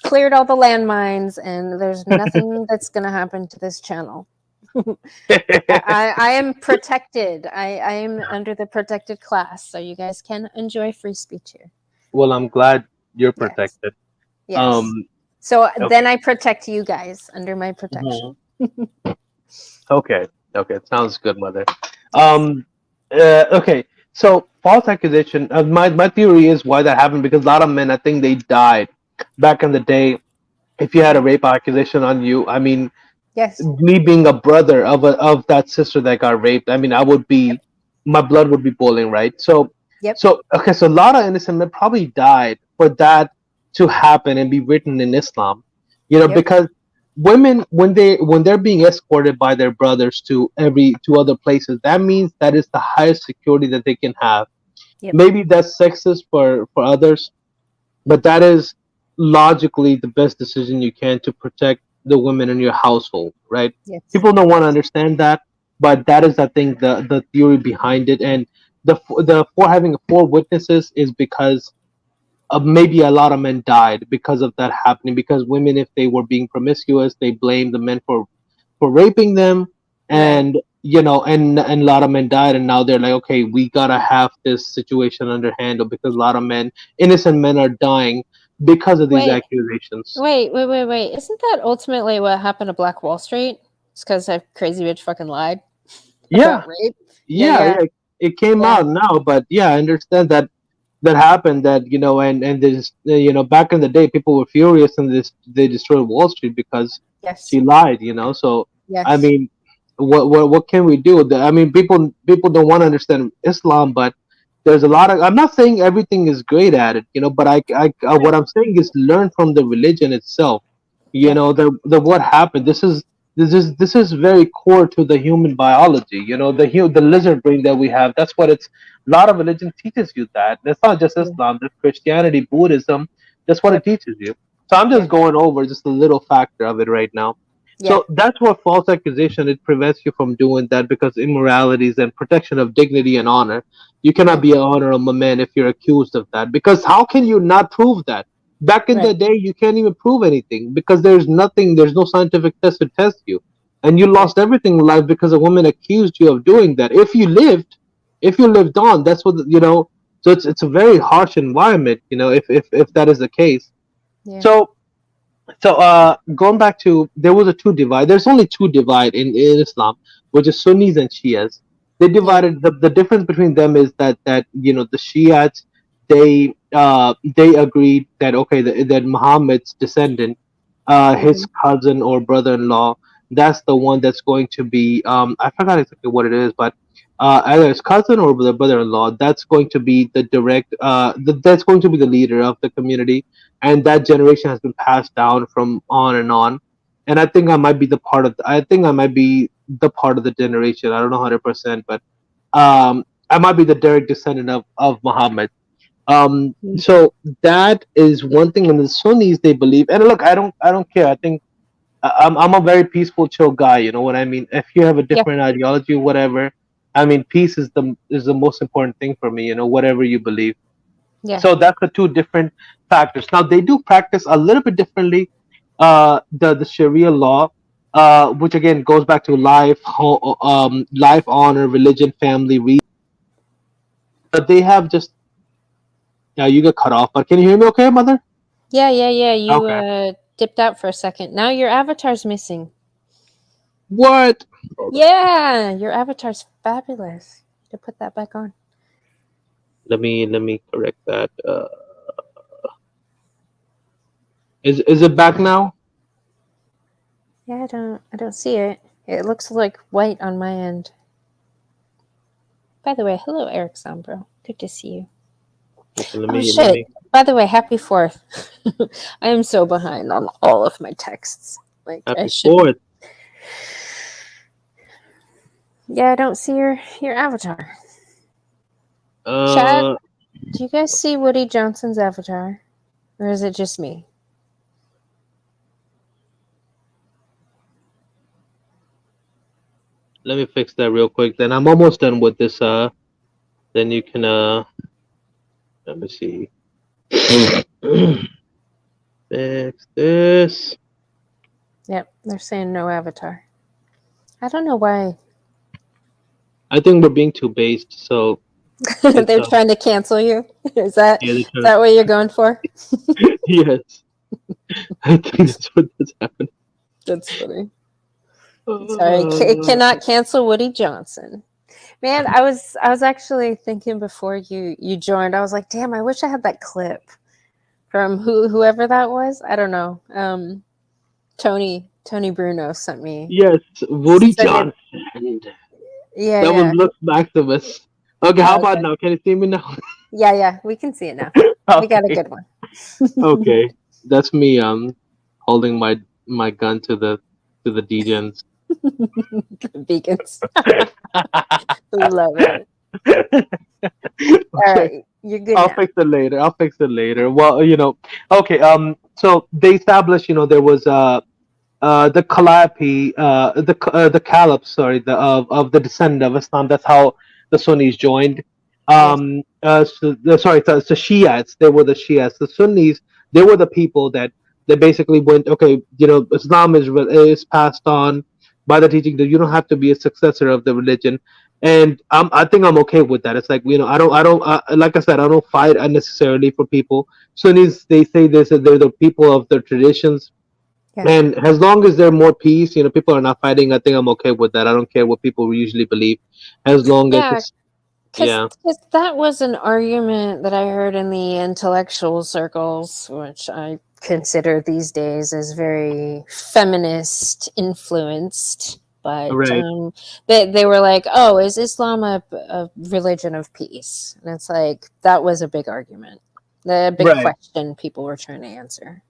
cleared all the landmines, and there's nothing that's going to happen to this channel. I am protected. I am under the protected class, so you guys can enjoy free speech here. Well, I'm glad you're Yes. protected. Yes. Um, So then okay. I protect you guys under my Mhm. protection. Okay. Okay. Sounds good, mother. Yes. Um, okay. So false accusation. My theory is why that happened because a lot of men, I think they died back in the day. If you had a Yeah. rape accusation on you, I mean, Yes. me being a brother of that sister that got raped, I mean, I would be, Yep. my blood would be boiling, right? So, Yep. so okay, so a lot of innocent men probably died for that to happen and be written in Islam, Yep. because women when they're being escorted by their brothers to other places, that means that is the highest security that they can have. Yep. Maybe that's sexist for others, but that is logically the best decision you can to protect the women in your household, right? Yes. People don't want to Yes. understand that, but that is, I think, the theory behind it. And the for having four witnesses is because maybe a lot of men died because of that happening. Because women, if they were being promiscuous, they blame the men for raping them, Right. and and a lot of men died, and now they're like, okay, we gotta have this situation under handle because a lot of men, innocent men, are dying because of these Wait. accusations. Wait. Isn't that ultimately what happened to Black Wall Street? It's because that crazy bitch fucking lied Yeah, about rape. Yeah. yeah, Yeah. yeah. It came Yeah. out now, but yeah, I understand that happened. That and this, back in the day, people were furious and they destroyed Wall Street because Yes. she lied. So I Yes. mean, what can we do? I mean, people don't want to understand Islam, but there's a lot of. I'm not saying everything is great at it, but what Right. I'm saying is learn from the religion itself. Yeah. The what happened. This is very core to the human biology. The Yeah. lizard brain that we have. That's what it's. A lot of religion teaches you that. That's not just Yeah. Islam. There's Christianity, Buddhism. That's what it Yep. teaches you. So I'm Yeah. just going over just a little factor of it right now. Yeah. So that's what false accusation, it prevents you from doing that because immoralities and protection of dignity and honor. You cannot Yeah. be an honorable man if you're accused of that, because how can you not prove that? Back in the Right. day, you can't even prove anything because there's no scientific test to test you, and you Right. lost everything in life because a woman accused you of doing that. If you lived on, that's what. So it's a very harsh environment, if that is the case. Yeah. So, going back to, there was a two divide. There's only two divide in Islam, which is Sunnis and Shias. They Yeah. divided, the difference between them is that the Shiites, they agreed that, okay, that Muhammad's descendant, his Hmm. cousin or brother-in-law, that's the one that's going to be, I forgot exactly what it is, but either his cousin or the brother-in-law, that's going to be the direct, that's going to be the leader of the community, and that generation has been passed down from on and on. And I think I might be the part of the generation. I don't know 100%, but I might be the direct descendant of Muhammad. So that is one thing. In the Sunnis, they believe, and look, I don't care. I think I'm a very peaceful, chill guy. You know what I mean? If you have a Yeah. different ideology, whatever, I mean, peace is the most important thing for me. Whatever you believe. Yeah. So that's the two different factors. Now they do practice a little bit differently. The Sharia law, which again goes back to life, honor, religion, family, reason. But they have just, yeah, you get cut off. But can you hear me? Okay, mother? Yeah. You Okay. dipped out for a second. Now your avatar's missing. What? Hold on. Yeah, your avatar's fabulous. To put that back on. Let me correct that. Is it back now? Yeah, I don't see it. It looks like white on my end. By the way, hello Eric Sombro. Good to see you. Okay, let Oh me let shit. me. By the way, happy 4th. I am so behind on all of my texts. Like I Happy should. fourth. Yeah, I don't see your avatar. Chad, Uh, do you guys see Woody Johnson's avatar? Or is it just me? Let me fix that real quick. Then I'm almost done with this. Then you can let me see. Fix this. Yep, they're saying no avatar. I don't know why. I think we're being too based, so it's They're trying to cancel you. Is that yeah, they're is that what you're going for? yes, I think that's that's happening. That's funny. Sorry, Uh, cannot cancel Woody Johnson. Man, I was actually thinking before you joined. I was like, damn, I wish I had that clip from whoever that was. I don't know. Tony Bruno Yes, Woody sent me. Johnson. Yeah, That was yeah. Looks Maximus. Okay, how about Okay. now? Can you see me now? Yeah, yeah. We can see it now. We got a Okay, good one. okay. That's me holding my gun to the DJs. Vegans. Love it. All right, you're good I'll now. fix it later. I'll fix it later. Well, okay. So they established, there was the Caliph, sorry, of the descendant of Islam. That's how the Sunnis joined. Yes. Sorry, the Shiites. They were the Shiites. The Sunnis, they were the people that basically went, okay, Islam is passed on by the teaching that you don't have to be a successor of the religion, and I think I'm okay with that. It's like, I don't like I said, I don't fight unnecessarily for people. Sunnis, they say this, that they're the people of their traditions, Yeah. and as long as there's more peace, people are not fighting. I think I'm okay with that. I don't care what people usually believe, as long as Yeah, it's because yeah, that was an argument that I heard in the intellectual circles, which I consider these days as very feminist influenced. But right, they were like, "Oh, is Islam a religion of peace?" And it's like that was a big argument, the big right. question people were trying to answer.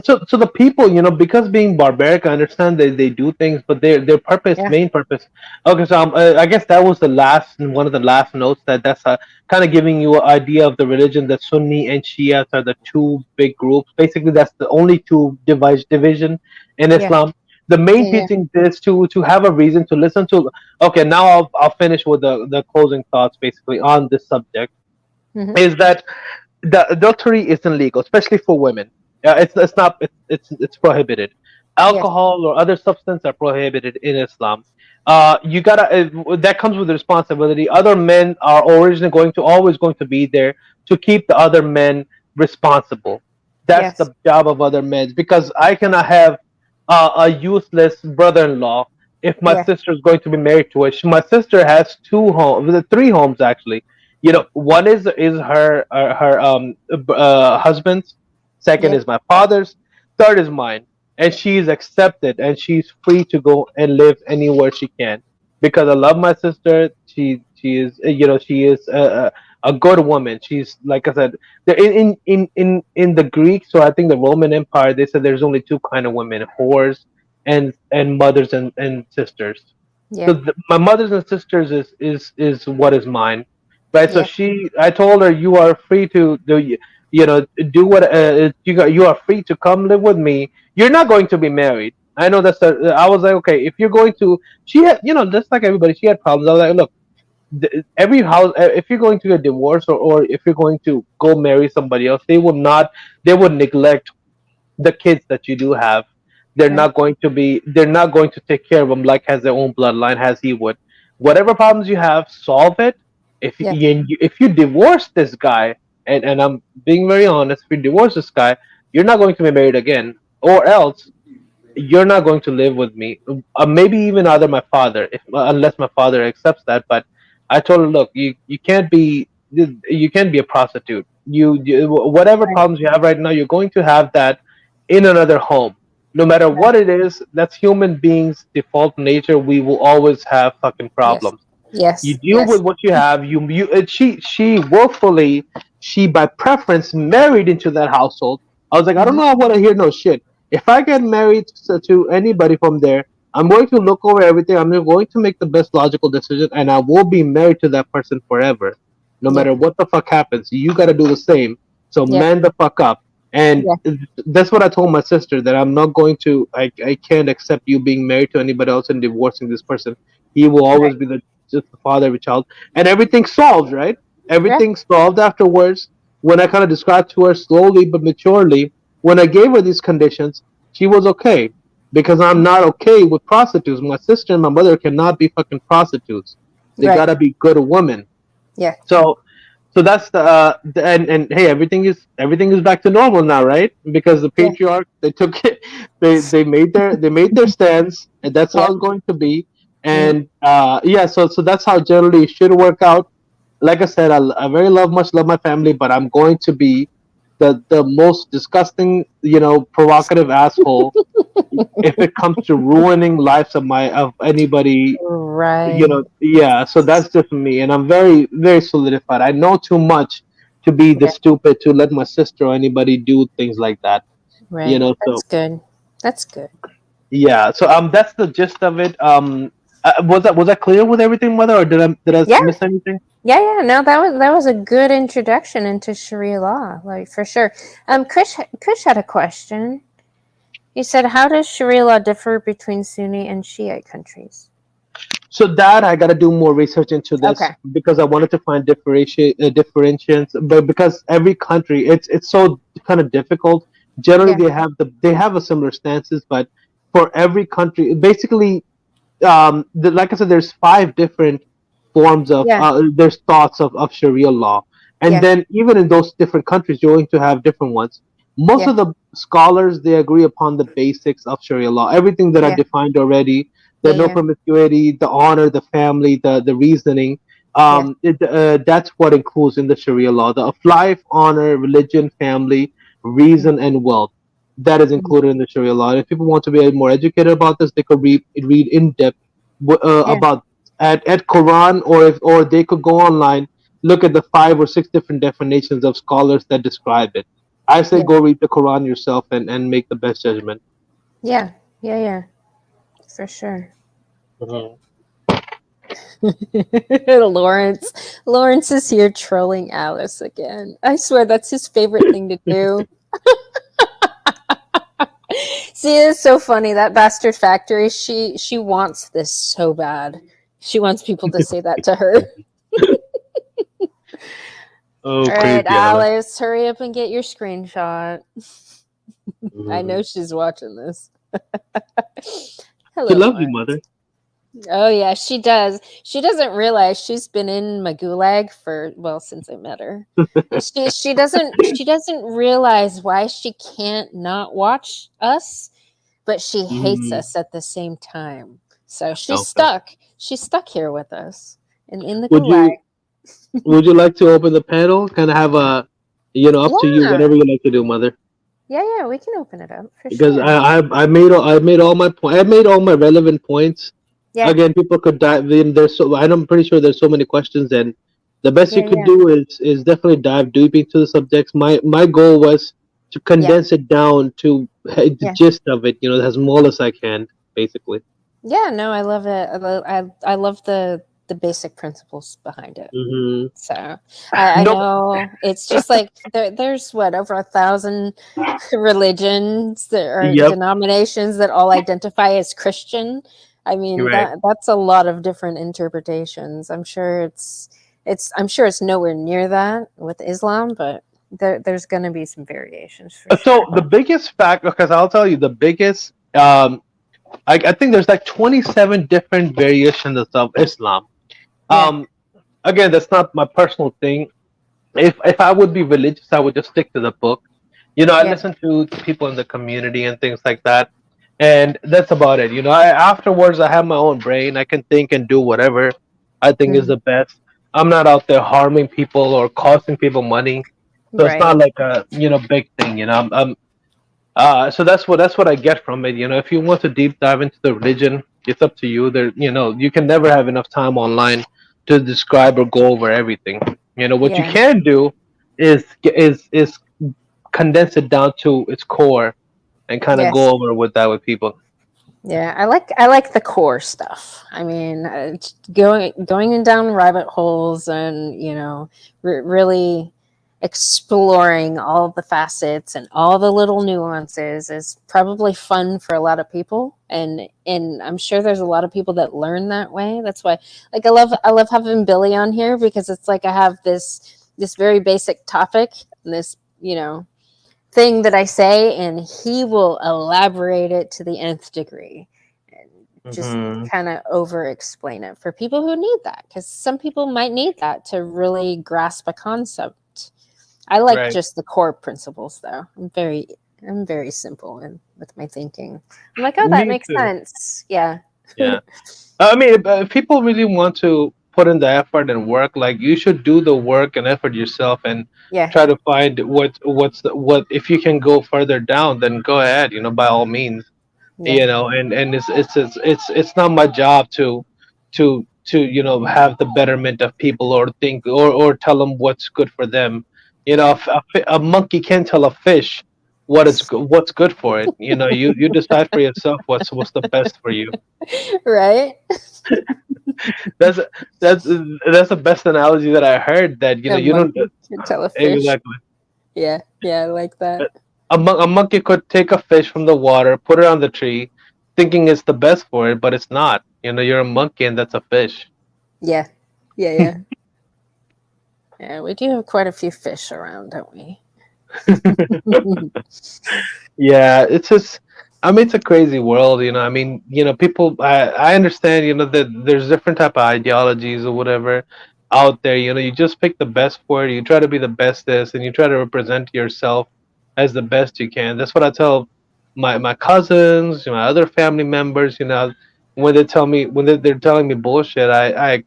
So the people, because being barbaric, I understand they do things, but their purpose, Yeah, main purpose. Okay, so I guess that was the last one of the last notes, that's kind of giving you an idea of the religion. That Sunni and Shia are the two big groups. Basically, that's the only two division in yeah, Islam. The main yeah, yeah. teaching is to have a reason to listen to. Okay, now I'll finish with the closing thoughts basically on this subject. Hmm. Is that the adultery isn't legal, especially for women. It's not it's prohibited. Yes, Alcohol or other substance are prohibited in Islam. You gotta that comes with responsibility. Other men are originally always going to be there to keep the other men responsible. That's yes, the job of other men, because I cannot have a useless brother-in-law if my yeah, sister is going to be married to it. My sister has two homes, three homes actually. One is her husband's, second yeah, is my father's, third is mine, and she's accepted and she's free to go and live anywhere she can, because I love my sister. She is she is a good woman. She's, like I said, in the Greek, so I think the Roman Empire, they said there's only two kind of women: whores and mothers and sisters. So yeah, my mothers and sisters is what is mine, right? So yeah, I told her, you are free to do, do what you are free to come live with me. You're not going to be married. I know I was like, okay, if you're going to, she had, just like everybody, she had problems. I was like, look, every house, if you're going to get divorced, or if you're going to go marry somebody else, they would neglect the kids that you do have. right, They're not going to take care of them like has their own bloodline as he would. Whatever problems you have, solve it. yeah, If you divorce this guy, and I'm being very honest, if you divorce this guy, you're not going to be married again, or else you're not going to live with me. Maybe even either my father, if unless my father accepts that. But I told her, look, you can't be a prostitute. Whatever right, problems you have right now, you're going to have that in another home. No matter right. what it is, that's human beings' default nature. We will always have fucking Yes, problems. You yes, deal with yes. what you have. She willfully, she by preference married into that household. I was like, I don't Hmm. know, I want to hear no shit. If I get married to anybody from there, I'm going to look over everything. I'm going to make the best logical decision, and I will be married to that person forever, no Yep, matter what the fuck happens. You got to do the same. So yep, man the fuck up. And yeah, that's what I told my sister, that I'm not going to. I can't accept you being married to anybody else and divorcing this person. He will always right, be just the father of a child, and everything's solved, right? yeah, Everything's solved afterwards. When I kind of described to her slowly but maturely, when I gave her these conditions, she was okay, because I'm not okay with prostitutes. My sister and my mother cannot be fucking prostitutes. They right, gotta be good women. yeah, So that's and hey, everything is back to normal now, right? Because the yeah, patriarch, they took it, they made their stance, and that's how yep, it's going to be. Mm, And yeah, so that's how generally it should work out. Like I said, I very much love my family, but I'm going to be the most disgusting, provocative asshole if it comes to ruining lives of anybody. right. Yeah. So that's just me, and I'm very very solidified. I know too much to be the Yeah, stupid to let my sister or anybody do things like that. right. That's So good. That's good. yeah. So that's the gist of it. Was that clear with everything, mother, or did I Yeah, miss anything? yeah, yeah. No, that was a good introduction into Sharia law, like for sure. Kush had a question. He said, "How does Sharia law differ between Sunni and Shiite countries?" So that I got to do more research into this Okay. because I wanted to find differentiations, but because every country, it's so kind of difficult. Generally, Yeah. they have a similar stances, but for every country, basically, like I said, there's five different forms of Yeah. there's thoughts of Sharia law, and Yeah. then even in those different countries, you're going to have different ones. Most Yeah. of the scholars they agree upon the basics of Sharia law, everything that I Yeah. defined already. The Yeah. no Yeah. promiscuity, the honor, the family, the reasoning. Yeah. That's what includes in the Sharia law: the of life, honor, religion, family, Mm, reason, and wealth. That is mm. included in the Sharia law. And if people want to be more educated about this, they could read in depth Yeah. about at Quran, or they could go online, look at the 5 or 6 different definitions of scholars that describe it. I say Yeah. go read the Quran yourself and make the best judgment. Yeah. Yeah. Yeah. For sure. Mhm. Lawrence is here trolling Alice again. I swear that's his favorite thing to do. See, it's so funny that bastard factory. She wants this so bad. She wants people to say that to her. Oh, All right, crazy Alice. Alice, hurry up and get your screenshot. I Mhm. know she's watching this. She Hello, loves you, Lawrence. mother. Oh yeah, she does. She doesn't realize she's been in my gulag for, well, since I met her. She doesn't realize why she can't not watch us, but she hates Mm, us at the same time. So she's okay. stuck. She's stuck here with us in the Would gulag. you Would you like to open the panel? Kind of have up to you, Yeah. whatever you like to do, mother. Yeah, yeah, we can open it up for Because sure. I made all my I made all my relevant points. Yeah. Again, people could dive in. I'm pretty sure there's so many questions, and the best you Yeah, could yeah. do is definitely dive deep into the subjects. My goal was to Yeah. condense it down to the Yeah. gist of it, as small as I can, basically. Yeah, no, I love it. I love the basic principles behind it. Hmm. So I Nope. know it's just like there's what, over 1,000 religions or Yep. denominations that all identify as Christian. I You're mean right. that's a lot of different interpretations. I'm sure it's nowhere near that with Islam, but there's going to be some variations for So sure. the biggest factor, because I'll tell you the biggest. I think there's like 27 different variations of Islam. Yeah, Um, Again, that's not my personal thing. If I would be religious, I would just stick to the book. I yeah, listen to people in the community and things like that, and that's about it. Afterwards, I have my own brain. I can think and do whatever I think is mhm, the best. I'm not out there harming people or costing people money, so it's not right. like a big thing. So that's what I get from it. If you want to deep dive into the religion, it's up to you. You can never have enough time online to describe or go over everything. What you Yeah, can do is condense it down to its core and kind of go yes. over with that with people. Yeah, I like the core stuff. I mean, it's going down rabbit holes and really exploring all the facets and all the little nuances is probably fun for a lot of people, and I'm sure there's a lot of people that learn that way. That's why, like, I love having Billy on here because it's like I have this very basic topic and this thing that I say, and he will elaborate it to the nth degree and just Hmm. kind of over explain it for people who need that, because some people might need that to really grasp a concept. I like Right. just the core principles though. I'm very simple with my thinking. I'm like, oh, Me that makes too. sense. Yeah. Yeah. I mean, if people really want to put in the effort and work, like you should do the work and effort yourself and Yeah, try to find what if you can go further down, then go ahead, by all means, yeah, and it's not my job to have the betterment of people or think or tell them what's good for them. yeah. A monkey can't tell a fish what's good for it. You decide for yourself what's the best for you. Right? That's that's that's the best analogy that I heard. That A you don't monkey can tell a fish. exactly. Yeah, yeah, I like that. A monkey could take a fish from the water, put it on the tree, thinking it's the best for it, but it's not. You're a monkey, and that's a fish. Yeah, yeah, yeah. Yeah, we do have quite a few fish around, don't we? Yeah, it's just, I mean, it's a crazy world, I mean, people, I understand, that there's different type of ideologies or whatever out there. You just pick the best for it. You try to be the bestest, and you try to represent yourself as the best you can. That's what I tell my cousins, my other family members. When they're telling me bullshit, I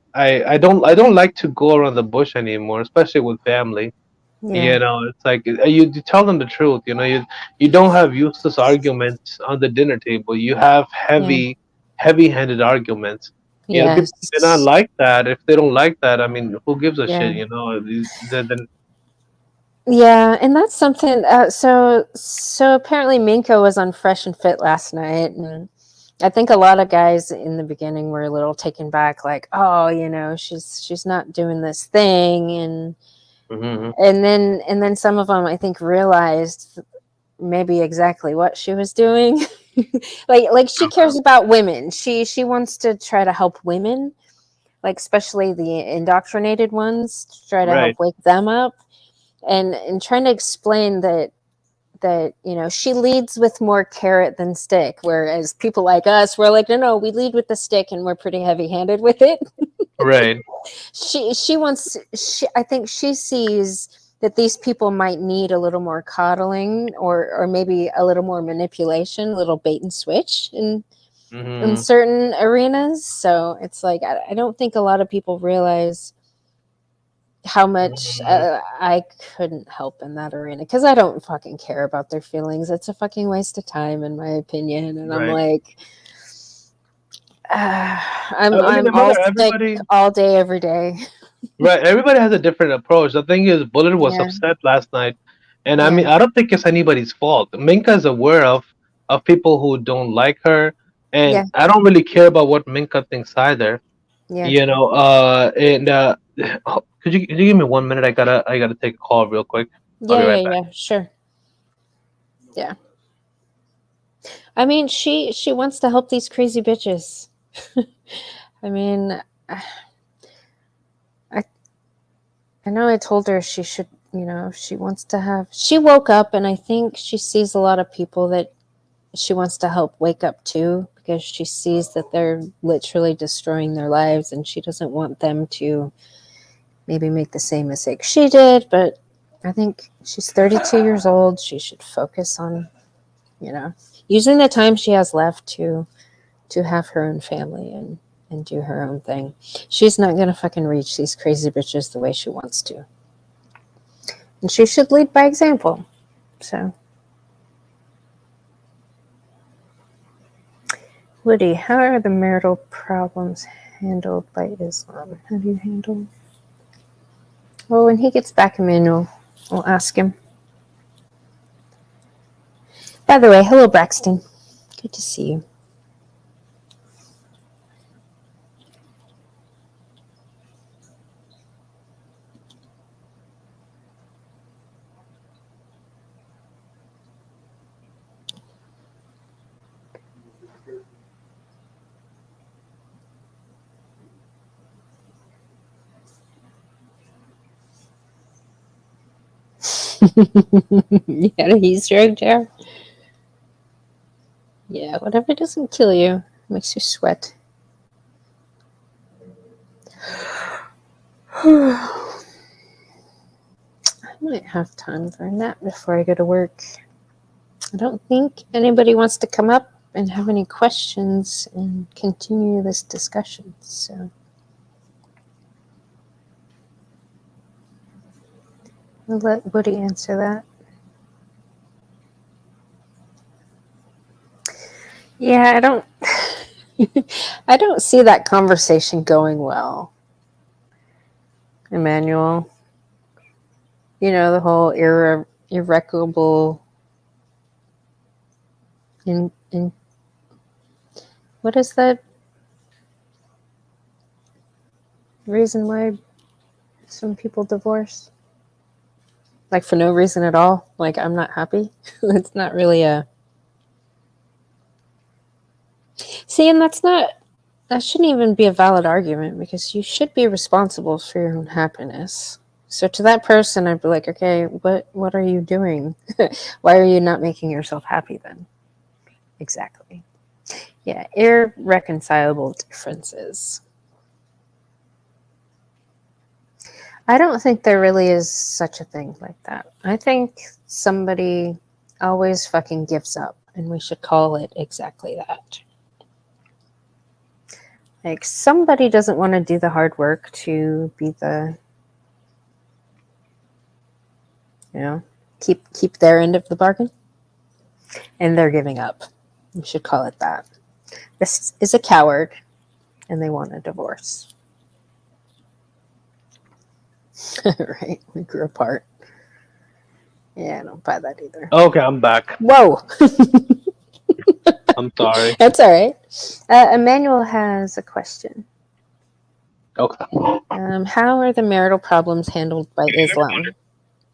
don't like to go around the bush anymore, especially with family. Yeah, It's like you tell them the truth. You don't have useless arguments on the dinner table. You have yeah, heavy-handed arguments. People do not yes, like that. If they don't like that, I mean, who gives a shit? yeah. Then Yeah, and that's something. So apparently Minka was on Fresh and Fit last night, and I think a lot of guys in the beginning were a little taken back, like, oh, she's not doing this thing, hmm and then some of them I think realized maybe exactly what she was doing. Like she cares about women. She wants to try to help women, like especially the indoctrinated ones, to try to right, help wake them up, and trying to explain that she leads with more carrot than stick, whereas people like us, we're like, no, we lead with the stick and we're pretty heavy handed with it. right, She wants, I think she sees that these people might need a little more coddling, or maybe a little more manipulation, a little bait and switch in hmm certain arenas. So it's like I don't think a lot of people realize how much hmm I couldn't help in that arena, because I don't fucking care about their feelings. It's a fucking waste of time, in my opinion. And I'm right. like, I mean, I'm all remember sick everybody. all day, every day. Right. Everybody has a different approach. The thing is, Bullet was Yeah, upset last night, and I yeah, mean, I don't think it's anybody's fault. Minka is aware of people who don't like her, and yeah, I don't really care about what Minka thinks either. yeah, And could you give me 1 minute? I gotta take a call real quick. I'll yeah, be yeah, right back. yeah. Sure. Yeah. I mean, she wants to help these crazy bitches. I mean, I I know I told her she should, if she wants to have. She woke up, and I think she sees a lot of people that she wants to help wake up too, because she sees that they're literally destroying their lives, and she doesn't want them to maybe make the same mistake she did. But I think she's 32 years old. She should focus on, you know, using the time she has left to have her own family and do her own thing. She's not gonna fucking reach these crazy bitches the way she wants to, and she should lead by example. So, Woody, how are the marital problems handled by Islam? Have you handled? Well, when he gets back, Emmanuel, we'll ask him. By the way, hello, Braxton. Good to see you. You had a heat stroke, Jar? Yeah, whatever doesn't kill you makes you sweat. I might have time for a nap before I go to work. I don't think anybody wants to come up. and have any questions and continue this discussion. So I'll let Woody answer that. Yeah, I don't I don't see that conversation going well. Emmanuel, the whole irrecoverable in what is that reason why some people divorce? Like for no reason at all? Like I'm not happy? It's not really a See, and that shouldn't even be a valid argument because you should be responsible for your own happiness. So to that person, I'd be like, okay, what are you doing? Why are you not making yourself happy then? Exactly. Yeah, irreconcilable differences. I don't think there really is such a thing like that. I think somebody always fucking gives up, and we should call it exactly that. Like somebody doesn't want to do the hard work to be keep their end of the bargain, and they're giving up. We should call it that. This is a coward, and they want a divorce. Right? We grew apart. Yeah, I don't buy that either. Okay, I'm back. Whoa! I'm sorry. That's all right. Emmanuel has a question. Okay. How are the marital problems handled by Islam?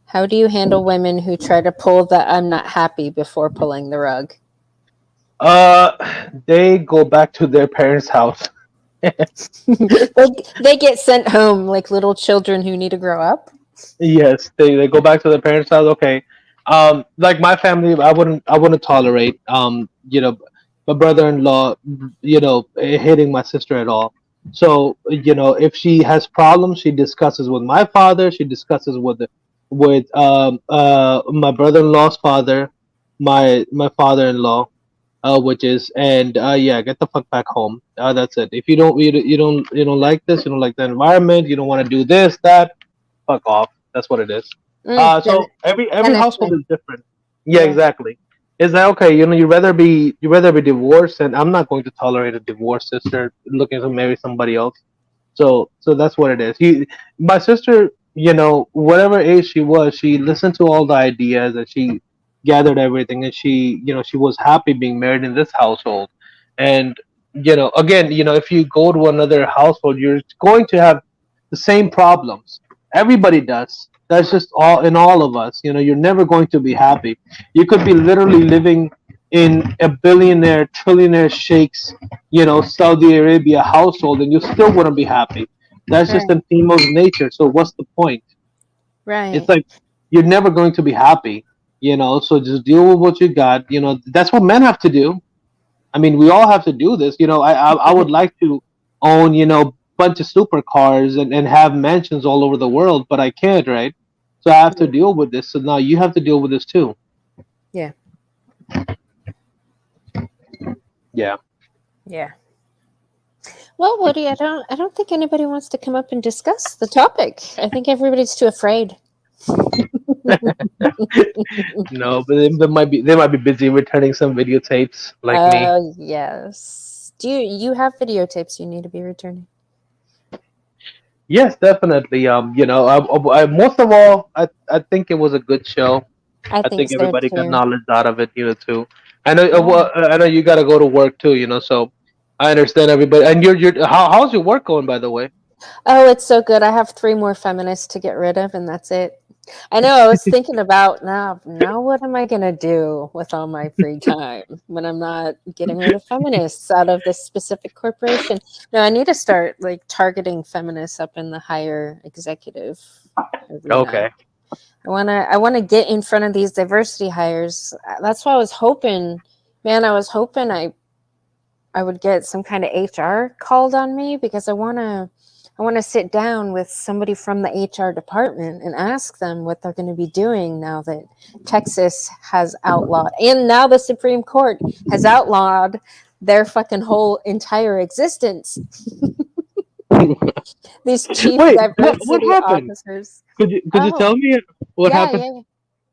How do you handle women who try to pull the "I'm not happy" before pulling the rug? They go back to their parents' house. They get sent home like little children who need to grow up. Yes, they go back to their parents' house. Okay. Like my family, I wouldn't tolerate my brother-in-law, hitting my sister at all. So, if she has problems, she discusses with my father, she discusses with my brother-in-law's father, my father-in-law, which is and yeah, get the fuck back home. That's it. If you don't like this, you don't like the environment, you don't want to do this, that, fuck off. That's what it is. Then, So every then it's household fine. is different. Yeah, Yeah. exactly. Is that okay? You rather be divorced, and I'm not going to tolerate a divorced sister looking to marry somebody else. So that's what it is. My sister, whatever age she was, she listened to all the ideas and she gathered everything, and she was happy being married in this household. And again, if you go to another household, you're going to have the same problems. Everybody does. That's just all in all of us. You're never going to be happy. You could be literally living in a billionaire, trillionaire sheikh's, Saudi Arabia household, and you still wouldn't be happy. That's just Right. in female's nature. So what's the point? It's Right. like you're never going to be happy. So just deal with what you got. That's what men have to do. I mean, we all have to do this. I would like to own, bunch of supercars and have mansions all over the world, but I can't, right? So I have to Yeah. deal with this. So now you have to deal with this too. Yeah. Yeah. Yeah. Well, Woody, I don't think anybody wants to come up and discuss the topic. I think everybody's too afraid. No, but they might be busy returning some videotapes like me. Yes. Do you have videotapes you need to be returning? Yes, definitely. Most of all, I think it was a good show. I I think think so everybody got too. knowledge out of it, too. I know. Yeah. I know you got to go to work too, so I understand everybody. And how's your work going, by the way? Oh, it's so good. I have 3 more feminists to get rid of, and that's it. I know. I was thinking about now. What am I gonna do with all my free time when I'm not getting rid of feminists out of this specific corporation? No, I need to start like targeting feminists up in the higher executive arena. Okay. I wanna get in front of these diversity hires. That's why I was hoping, man. I was hoping I would get some kind of HR called on me because I want to sit down with somebody from the HR department and ask them what they're going to be doing now that Texas has outlawed, and now the Supreme Court has outlawed their fucking whole entire existence. These chief Wait, what diversity happened? officers. Could you Oh, tell me what yeah, happened?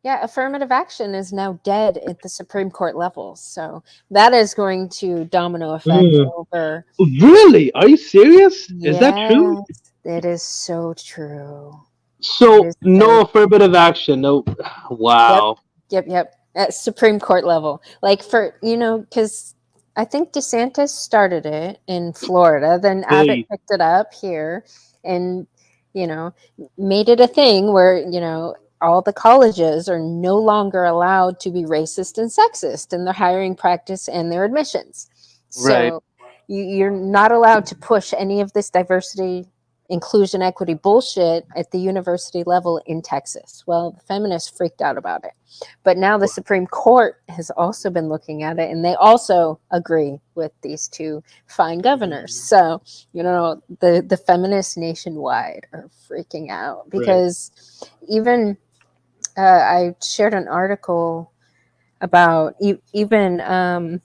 yeah, yeah. Affirmative action is now dead at the Supreme Court level. So that is going to domino effect Mm. over. Really? Are you serious? Is that true? Yes, it is so true. It So is so no affirmative action. No. Yep, Wow. yep. At Supreme Court level. Like for, because I think DeSantis started it in Florida, then Abbott Hey. picked it up here and, you know, made it a thing where, all the colleges are no longer allowed to be racist and sexist in their hiring practice and their admissions. Right. So you're not allowed to push any of this diversity, inclusion, equity bullshit at the university level in Texas. Well, the feminists freaked out about it. But now the Supreme Court has also been looking at it, and they also agree with these two fine governors. So, the feminists nationwide are freaking out Right. because even I shared an article about even Oh,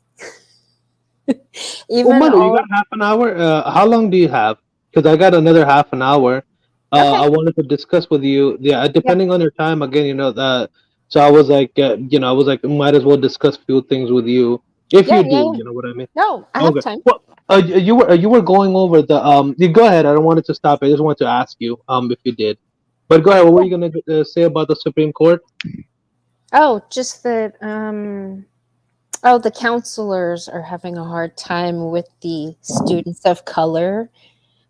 even Manu, you got all. half an hour? How long do you have? Because I got another half an hour. Okay, I wanted to discuss with you. Yeah, yeah, depending on your time, again, so I was like, I was like, might as well discuss few things with you if yeah, you yeah, do. yeah. You know what I mean? No, I have Okay. time. Well, you were going over the You go ahead. I don't want it to stop. I just wanted to ask you if you did. But go ahead. What were you gonna say about the Supreme Court? Oh, just that. Oh, the counselors are having a hard time with the students of color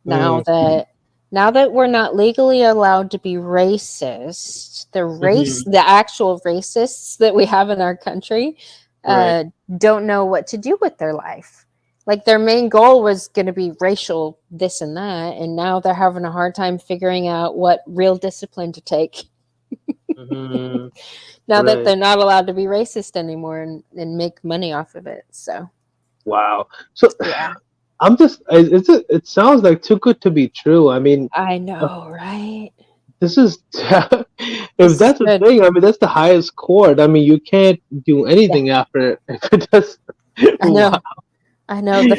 now Mm, that we're not legally allowed to be racist. hmm. The actual racists that we have in our country, Right. uh, don't know what to do with their life. Like their main goal was going to be racial this and that, and now they're having a hard time figuring out what real discipline to take Hmm. now that Right. they're not allowed to be racist anymore and make money off of it. So Wow. So yeah, I'm just. It sounds like too good to be true. I mean, I uh, know, right? this is if This is that's the good. thing. I mean, that's the highest court. I mean, you can't do Yeah, anything after it. If it does. I Wow. know. I know the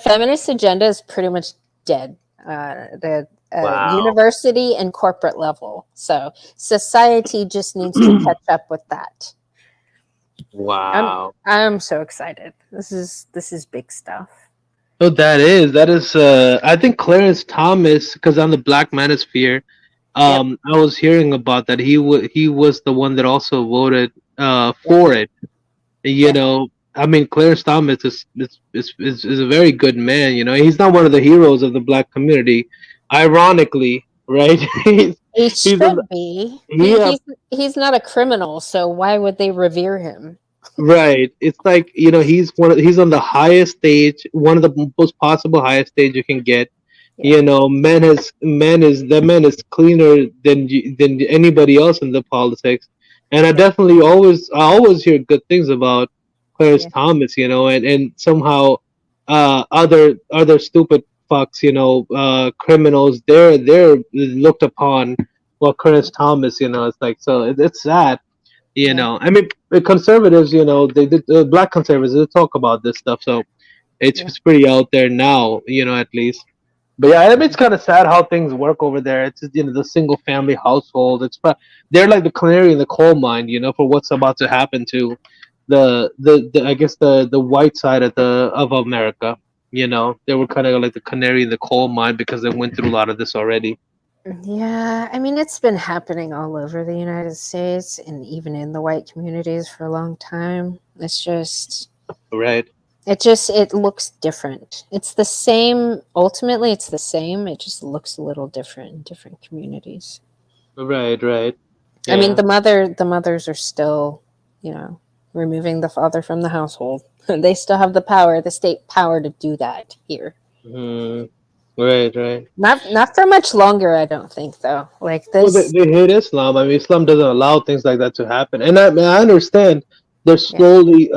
feminist agenda is pretty much dead. The Wow. university and corporate level. So society just needs to catch up with that. I'm Wow. I'm so excited. This is big stuff. So that is. I think Clarence Thomas, because on the Black Manosphere, Yep. I was hearing about that. He was the one that also voted Yep. for it. You Yeah. know, I mean, Clarence Thomas is a very good man. You know, he's not one of the heroes of the black community, ironically, right? He He's on the, should be. he He's not a criminal, so why would they revere him? right. It's like he's on the highest stage, one of the most possible highest stage you can get. Yeah. You know, man is cleaner than anybody else in the politics, and Yeah. I always hear good things about Clarence Yeah. Thomas. You know, and somehow other stupid fucks, criminals, they're looked upon. Well, Clarence Thomas, it's like so it's sad. Yeah. I mean, the conservatives, they did black conservatives they talk about this stuff, so it's Yeah. it's pretty out there now, at least. But yeah, I mean, it's kind of sad how things work over there. It's just, the single family household. They're like the canary in the coal mine, for what's about to happen to the I guess the white side of America. They were kind of like the canary in the coal mine because they went through a lot of this already. Yeah, I mean, it's been happening all over the United States and even in the white communities for a long time. Right, It looks different. It's the same, ultimately, it's the same. It just looks a little different in different communities. right, right. I mean, Yeah. the mothers are still, you know, removing the father from the household. They still have the power, the state power to do that here. Mm, right, right. Not for much longer, I don't think, though. Like Well, this, they hate Islam. I mean, Islam doesn't allow things like that to happen. And I understand they're yeah, slowly,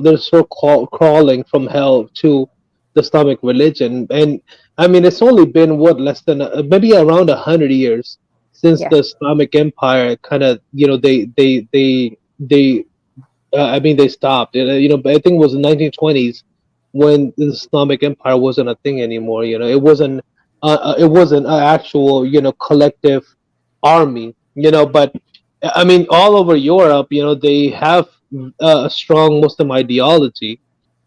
they're crawling from hell to the Islamic religion. And I mean, it's only been what, less than maybe around 100 years since Yeah. the Islamic Empire kind of, they I mean, they stopped. But I think it was the 1920s when the Islamic Empire wasn't a thing anymore. It wasn't an actual, collective army. But I mean, all over Europe, they have a strong Muslim ideology,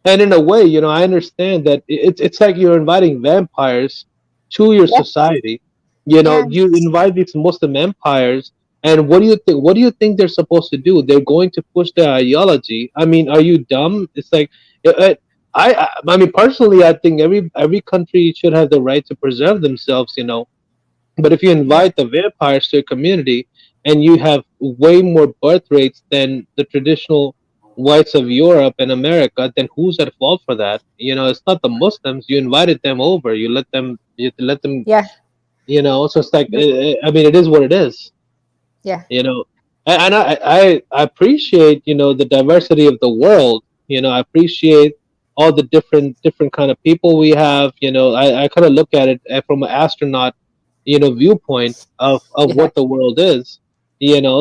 and in a way, I understand that it's like you're inviting vampires to your Yeah. society. Yeah. You invite these Muslim empires, and what do you think? What do you think they're supposed to do? They're going to push their ideology. I mean, are you dumb? It's like, uh, uh, I mean, personally, I think every country should have the right to preserve themselves. But if you Yeah. invite the vampires to a community and you have way more birth rates than the traditional whites of Europe and America, then who's at fault for that? It's not the Muslims. You invited them over. You let them. Yeah. So it's like, I mean, it is what it is. Yeah. you know and I appreciate the diversity of the world. I appreciate all the different kind of people we have. I kind of look at it from an astronaut viewpoint of Yeah. what the world is.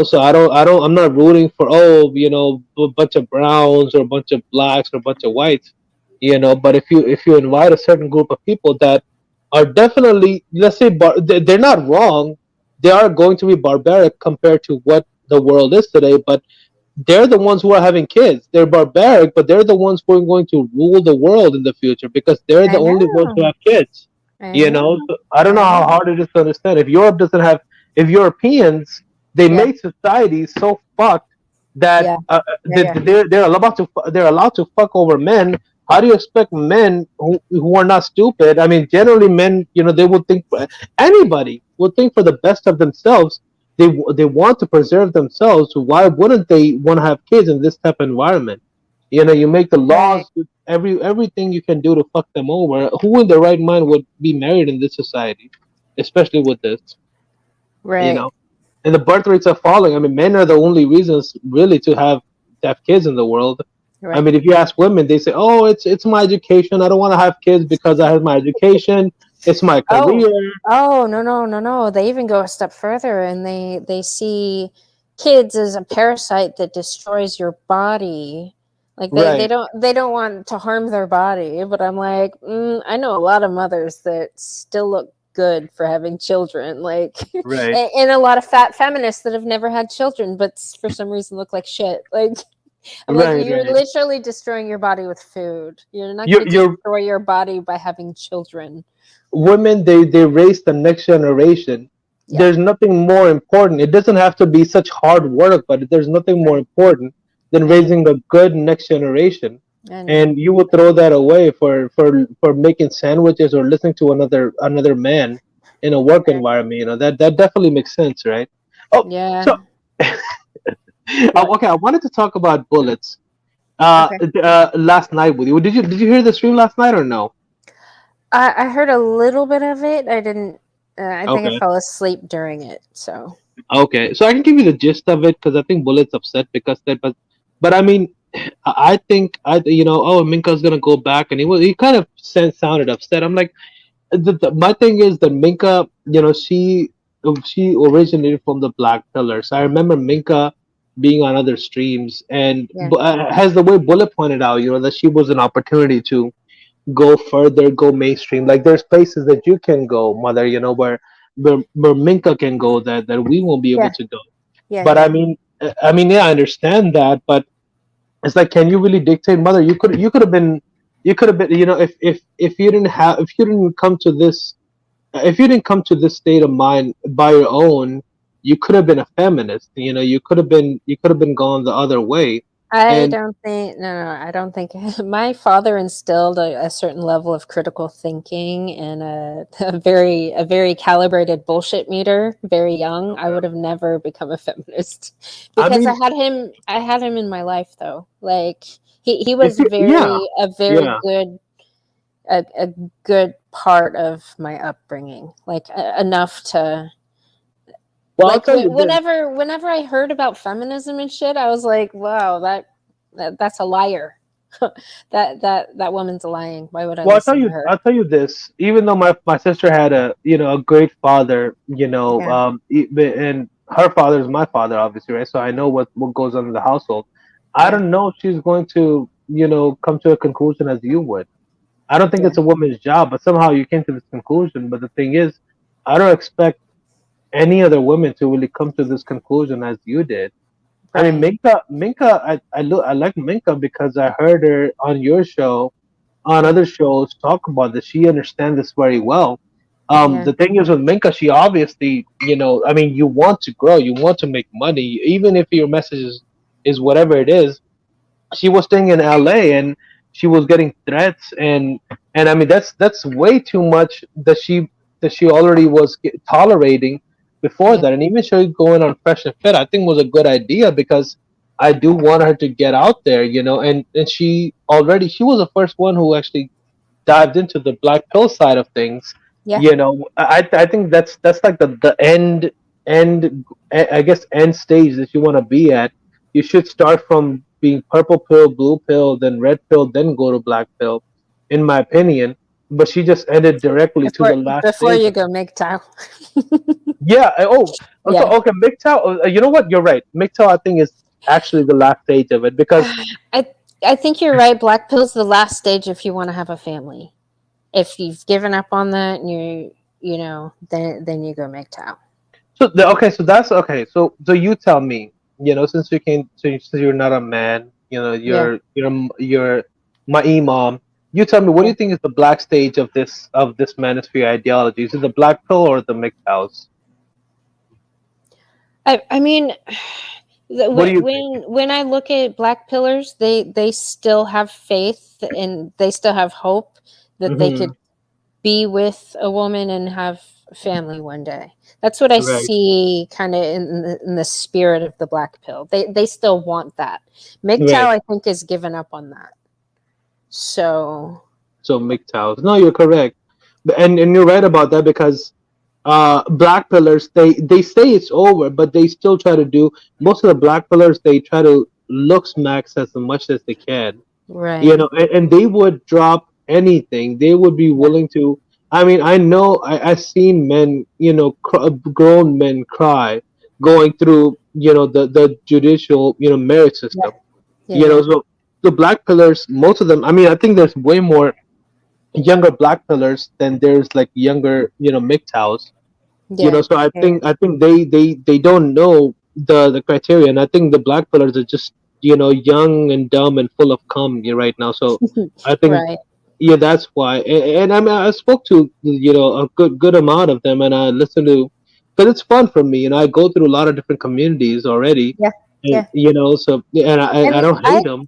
So I'm not rooting for, a bunch of browns or a bunch of blacks or a bunch of whites. But if you invite a certain group of people that are definitely, let's say, they're not wrong. They are going to be barbaric compared to what the world is today, but they're the ones who are having kids. They're barbaric, but they're the ones who are going to rule the world in the future because they're I the only ones who know. have kids. I know. So I don't know I how know. hard it is to understand. If Europeans, they Yeah. made society so fucked that Yeah. Yeah. they, Yeah. they're allowed to fuck over men. How do you expect men who are not stupid? I mean, generally men, they would think, anybody would think for the best of themselves. They want to preserve themselves. So why wouldn't they want to have kids in this type of environment? You make the Right. laws, everything you can do to fuck them over. Who in their right mind would be married in this society, especially with this? You Right. know, and the birth rates are falling. I mean, men are the only reasons really to have kids in the world. I Right. mean, if you ask women, they say, "Oh, it's my education. I don't want to have kids because I have my education. It's my Oh, career." oh, no, no, no, no. They even go a step further and they see kids as a parasite that destroys your body. Like Right, they don't want to harm their body, but I'm like, I know a lot of mothers that still look good for having children, like, right, and a lot of fat feminists that have never had children, but for some reason look like shit. Like, I'm like, right, you're right. literally destroying your body with food. You're not You going to you're destroy your body by having children. Women, they raise the next generation. Yeah. There's nothing more important. It doesn't have to be such hard work, but there's nothing more Right. important than I know. raising a good next generation. I know. And you would throw that away for making sandwiches or listening to another man in a work Yeah. environment. That definitely makes sense, right? Oh, so Yeah. What? okay, I wanted to talk about bullets. Okay. Last night with you. Did you hear the stream last night or no? I heard a little bit of it. I didn't. I think I Okay. fell asleep during it. So. Okay, so I can give you the gist of it because I think Bullet's upset because that, but I mean, I think oh, Minka's gonna go back, and he kind of sounded upset. I'm like, my thing is that Minka, she originated from the Black Pillars. I remember Minka being on other streams, and Yeah. has the way Bullet pointed out, that she was an opportunity to go further, go mainstream. Like there's places that you can go, mother, where Minka can go that we won't be able Yeah. to go. Yeah. But Yeah. yeah, I understand that, but it's like, can you really dictate, mother? You could have been, if you didn't come to this, if you didn't come to this state of mind by your own, you could have been a feminist. You could have been gone the other way. I And don't think. No, no. I don't think. My father instilled a certain level of critical thinking and a very calibrated bullshit meter. Very young. I would have never become a feminist I because mean, I had him in my life though. Like he if was you, yeah, a very yeah. good a good part of my upbringing, like enough to Well, I'll like tell you this. whenever I heard about feminism and shit, I was like, wow, that's a liar. That woman's lying. Why would I Well, listen to her? I'll tell you this. Even though my sister had a a great father, Yeah, and her father is my father, obviously, right? So I know what goes on in the household. I yeah, don't know if she's going to come to a conclusion as you would. I don't think yeah. it's a woman's job, but somehow you came to this conclusion. But the thing is, I don't expect any other women to really come to this conclusion as you did. I mean, Right. Minka, I like Minka because I heard her on your show, on Yeah, other shows, talk about this. She understands this very well. yeah, The thing is with Minka, she obviously, I mean, you want to grow, you want to make money, even if your message is whatever it is. She was staying in LA and she was getting threats, and I mean that's way too much that she already was tolerating before yeah, that. And even she going on Fresh and Fit, I think was a good idea because I do want her to get out there, and she was the first one who actually dived into the black pill side of things. yeah. I think that's like the end I guess end stage that you want to be at. You should start from being purple pill, blue pill, then red pill, then go to black pill, in my opinion. But she just ended directly to Before the last before stage you of go it. make tile. Yeah. So Yeah. okay, MGTOW. You know what? You're right. MGTOW, I think, is actually the last stage of it because I I think you're right. Black pill's the last stage if you want to have a family. If you've given up on that and then you go make tile. so that's okay. So you tell me, since you're not a man, Yeah, you're my imam. You tell me, what do yeah. you think is the black stage of this manosphere ideology? Is it the black pill or the mixed house? I mean, What do you think? when I look at black pillars, they still have faith and they still have hope that they Hmm. could be with a woman and have a family one day. That's what I Right, see kind of in the spirit of the black pill. They still want that. MGTOW, right. I think, is given up on that. So So mixed house. No, you're correct, and you're right about that because black pillars they say it's over, but they still try to do most of the black pillars. They try to looks max as much as they can, right, and they would drop anything. They would be yeah, willing to. I mean, I know I've seen men, grown men cry going through, the judicial, merit yeah, system. yeah, yeah, So the black pillars, most of them. I mean, I think there's way more younger black pillars than there's like younger, MGTOWs. yeah, So I yeah. think I think they don't know the criteria, and I think the black pillars are just young and dumb and full of cum right now. So I think, Right. yeah, that's why. And I mean, I spoke to a good amount of them, and I listened to because it's fun for me. I go through a lot of different communities already, Yeah, and yeah. so and I And don't I hate them.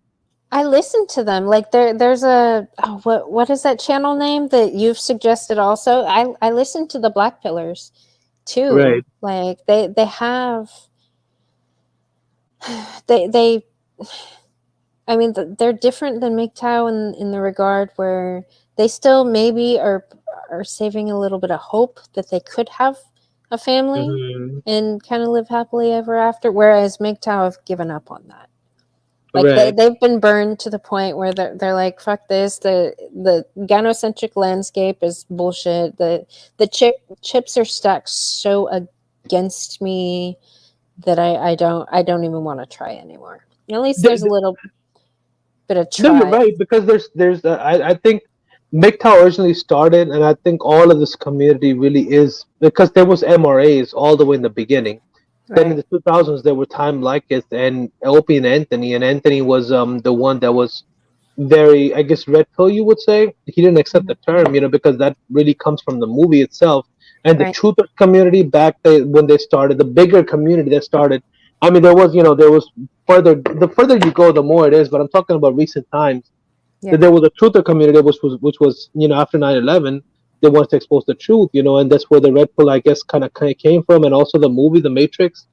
I listen to them. Like there's a what is that channel name that you've suggested also? I listen to the Black Pillars too. Right. Like they have they I mean they're different than MGTOW in the regard where they still maybe are saving a little bit of hope that they could have a family Hmm. and kind of live happily ever after. Whereas MGTOW have given up on that. Like Right. they've been burned to the point where they're like, fuck this. The gynocentric landscape is bullshit. The chips are stacked so against me that I don't even want to try anymore. At least there's a little bit of No, you're try. right because I think MGTOW originally started, and I think all of this community really is because there was MRAs all the way in the beginning. Then in Right. the 2000s there were Time Like It and Opie and Anthony was the one that was very, I guess, red pill, you would say. He didn't accept Mhm. the term, because that really comes from the movie itself. And the Right. truther community back when they started, the bigger community that started. I mean, there was the further you go, the more it is. But I'm talking about recent times that Yeah. there was a truther community which was after 9/11 they wanted to expose the truth, and that's where the red pill, I guess, kind of came from, and also the movie The Matrix.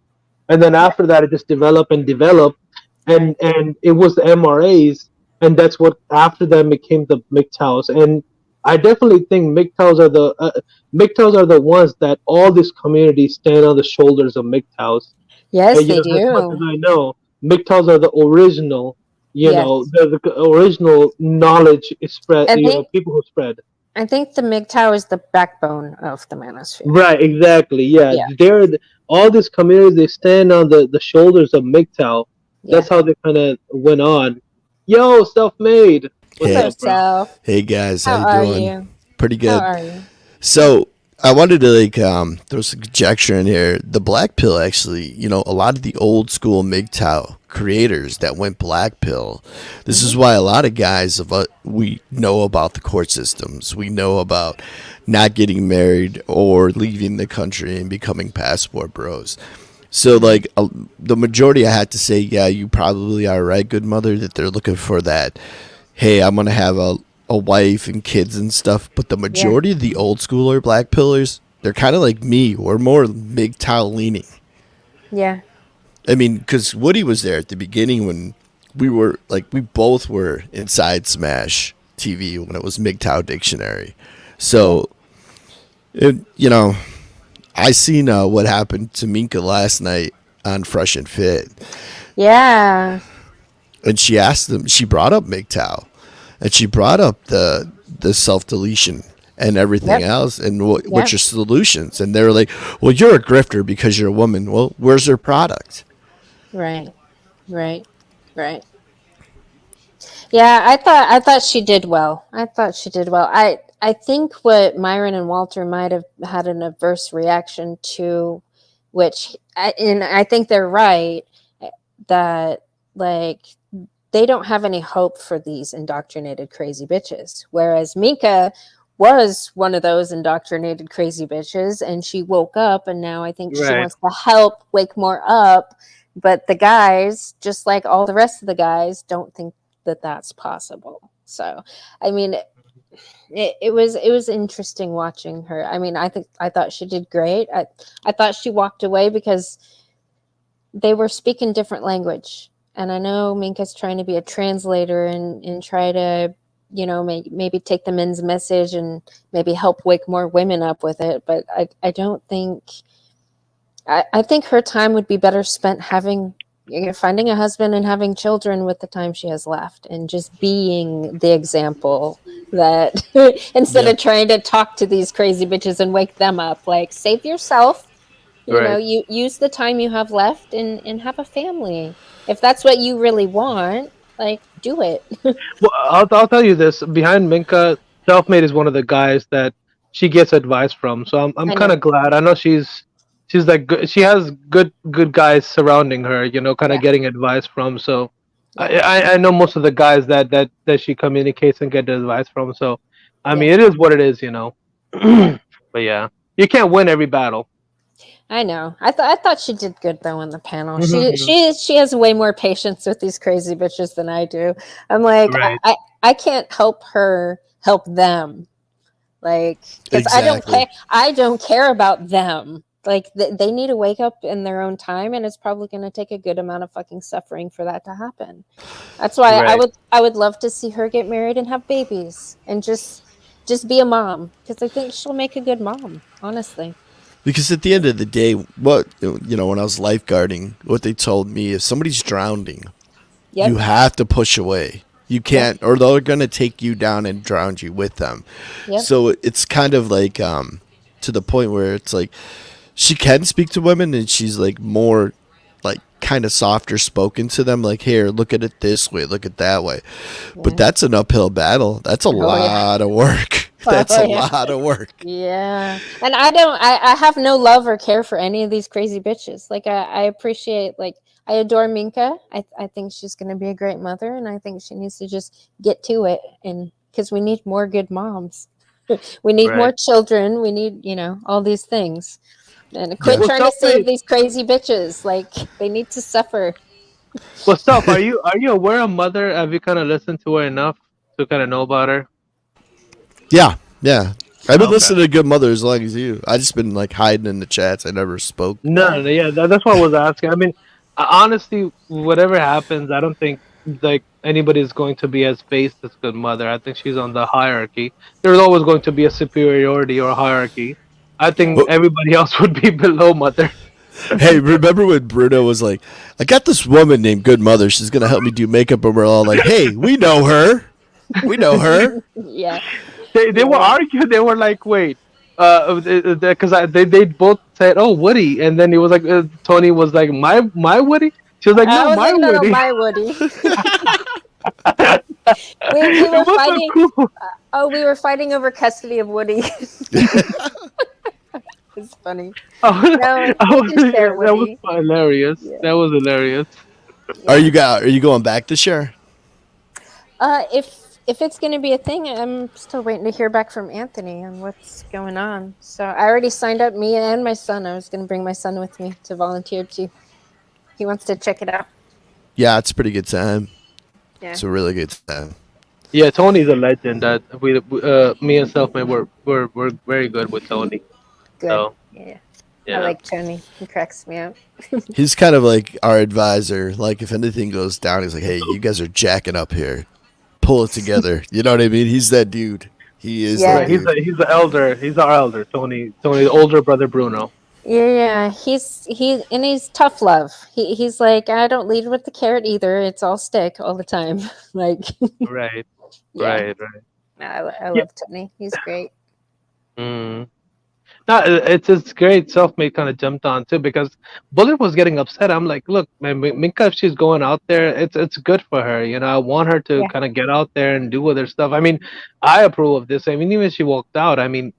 And then Yeah. after that it just developed and developed, Right. and it was the MRAs, and that's what after them became the MGTOWs. And I definitely think MGTOWs are the ones that all these communities stand on the shoulders of MGTOWs. Yes, And they as much as do. I know, MGTOWs are the original. Yes. the original knowledge is spread. I think People who spread. I think the MGTOW is the backbone of the manosphere. Right, exactly. Yeah, Yeah. all these communities, they stand on the shoulders of MGTOW. Yeah. That's how they kind of went on. Yo, self-made. What's Hey, So up, bro? self, hey guys, how how you are doing? you? Pretty How good. are you? So I wanted to throw some conjecture in here. The black pill actually, a lot of the old school MGTOW creators that went black pill. This Hmm. is why a lot of guys we know about the court systems. We know about not getting married or leaving the country and becoming passport bros. So Hmm. the majority, I had to say, yeah, you probably are right, good mother, that they're looking for that. Hey, I'm gonna have a wife and kids and stuff. But the Yeah. majority of the old schooler black pillars, they're kind of like me. We're more MGTOW leaning. Yeah. I mean, because Woody was there at the beginning when we both were inside Smash TV when it was MGTOW Dictionary. Yeah. So, I seen what happened to Minka last night on Fresh and Fit, Yeah. and she brought up MGTOW, and she brought up the self deletion and everything Yep. else, and what's Yep. your solutions? And they were like, "Well, you're a grifter because you're a woman." Well, where's their product? Right. Right. Right. Yeah, I thought she did well. I thought she did well. I think what Myron and Walter might have had an adverse reaction to, and I think they're right, that like they don't have any hope for these indoctrinated crazy bitches. Whereas Mika was one of those indoctrinated crazy bitches, and she woke up, and now I think she Right, wants to help wake more up. But the guys, just like all the rest of the guys, don't think that that's possible. So, I mean, it was interesting watching her. I mean, I thought she did great. I thought she walked away because they were speaking different language. And I know Minka's trying to be a translator and try to, maybe take the men's message and maybe help wake more women up with it. But I don't think, I think her time would be better spent finding a husband and having children with the time she has left and just being the example that instead Yeah, of trying to talk to these crazy bitches and wake them up, like save yourself, right. you use the time you have left and have a family. If that's what you really want, like do it. Well, I'll tell you this. Behind Minka, Selfmade is one of the guys that she gets advice from. So I'm I kind know. of glad. I know she's like good. She has good guys surrounding her. Kind of Yeah. getting advice from. So Yeah. I know most of the guys that she communicates and get the advice from. So I mean, Yeah. it is what it is. Yeah. But yeah, you can't win every battle. I know. I thought she did good though in the panel. She Hmm. she she has way more patience with these crazy bitches than I do. I'm like Right. I can't help her help them. Like cuz exactly. I don't care about them. Like they need to wake up in their own time, and it's probably going to take a good amount of fucking suffering for that to happen. That's why Right. I would love to see her get married and have babies and just be a mom cuz I think she'll make a good mom, honestly. Because at the end of the day, when I was lifeguarding, what they told me is somebody's drowning, you Yep. have to push away. You Yep. can't, or they're gonna take you down and drown you with them. Yep. So it's kind of like to the point where it's like she can speak to women and she's like more like kind of softer spoken to them, like, here, look at it this way, look at that way. But Yeah. that's an uphill battle. That's a Oh yeah. lot of work. That's Oh a yeah. lot of work. Yeah. And I have no love or care for any of these crazy bitches. Like I appreciate, like I adore Minka. I think she's gonna be a great mother, and I think she needs to just get to it, and because we need more good moms. We need more Right. children. We need, all these things. And quit Yeah. Well, trying to save self-made. these crazy bitches. Like they need to suffer. Well, self. Are you aware of Mother? Have you kind of listened to her enough to kind of know about her? Yeah, yeah. I've been Okay. listening to Good Mother as long as you. I just been like hiding in the chats. I never spoke. No, Yeah. no, no, yeah, that's what I was asking. I mean, honestly, whatever happens, I don't think like anybody's going to be as based as Good Mother. I think she's on the hierarchy. There's always going to be a superiority or a hierarchy. I Yeah. think everybody else would be below Mother. Hey, remember when Bruno was like, I got this woman named Good Mother. She's going to help me do makeup. And we're all like, hey, we know her. We know her. Yeah, They yeah, were yeah. arguing. They were like, wait, because they both said, oh, Woody, and then he was like, Tony was like, my Woody. She was like, I no, was my like, no, no, Woody. my Woody. We It were was so fighting. cool. Oh, we were fighting over custody of Woody. It's funny. No, we can share Yeah, that was Woody. hilarious. Yeah, That was hilarious. yeah. Are you going back this year? If it's going to be a thing, I'm still waiting to hear back from Anthony on what's going on. So I already signed up me and my son. I was going to bring my son with me to volunteer too. He wants to check it out. Yeah, it's a pretty good time. Yeah, It's a really good time. Yeah, Tony's a legend. That me and Selfmade were very good with Tony. good. So Yeah, I yeah. like Tony. He cracks me up. He's kind of like our advisor. Like if anything goes down, he's like, "Hey, you guys are jacking up here. Pull it together." You know what I mean? He's that dude. He is that Right, Yeah, dude. he's the elder. He's our elder. Tony's older brother Bruno. yeah. He's tough love. He's like, I don't lead with the carrot either. It's all stick all the time. Like, Right, yeah. right. I Yeah. love Tony. He's great. Mm. No, it's great. Self-made kind of jumped on too because Bullet was getting upset. I'm like, look, man, Minka, if she's going out there, it's good for her. You know, I want her to Yeah, kind of get out there and do other stuff. I mean, I approve of this. I mean, even if she walked out, I mean,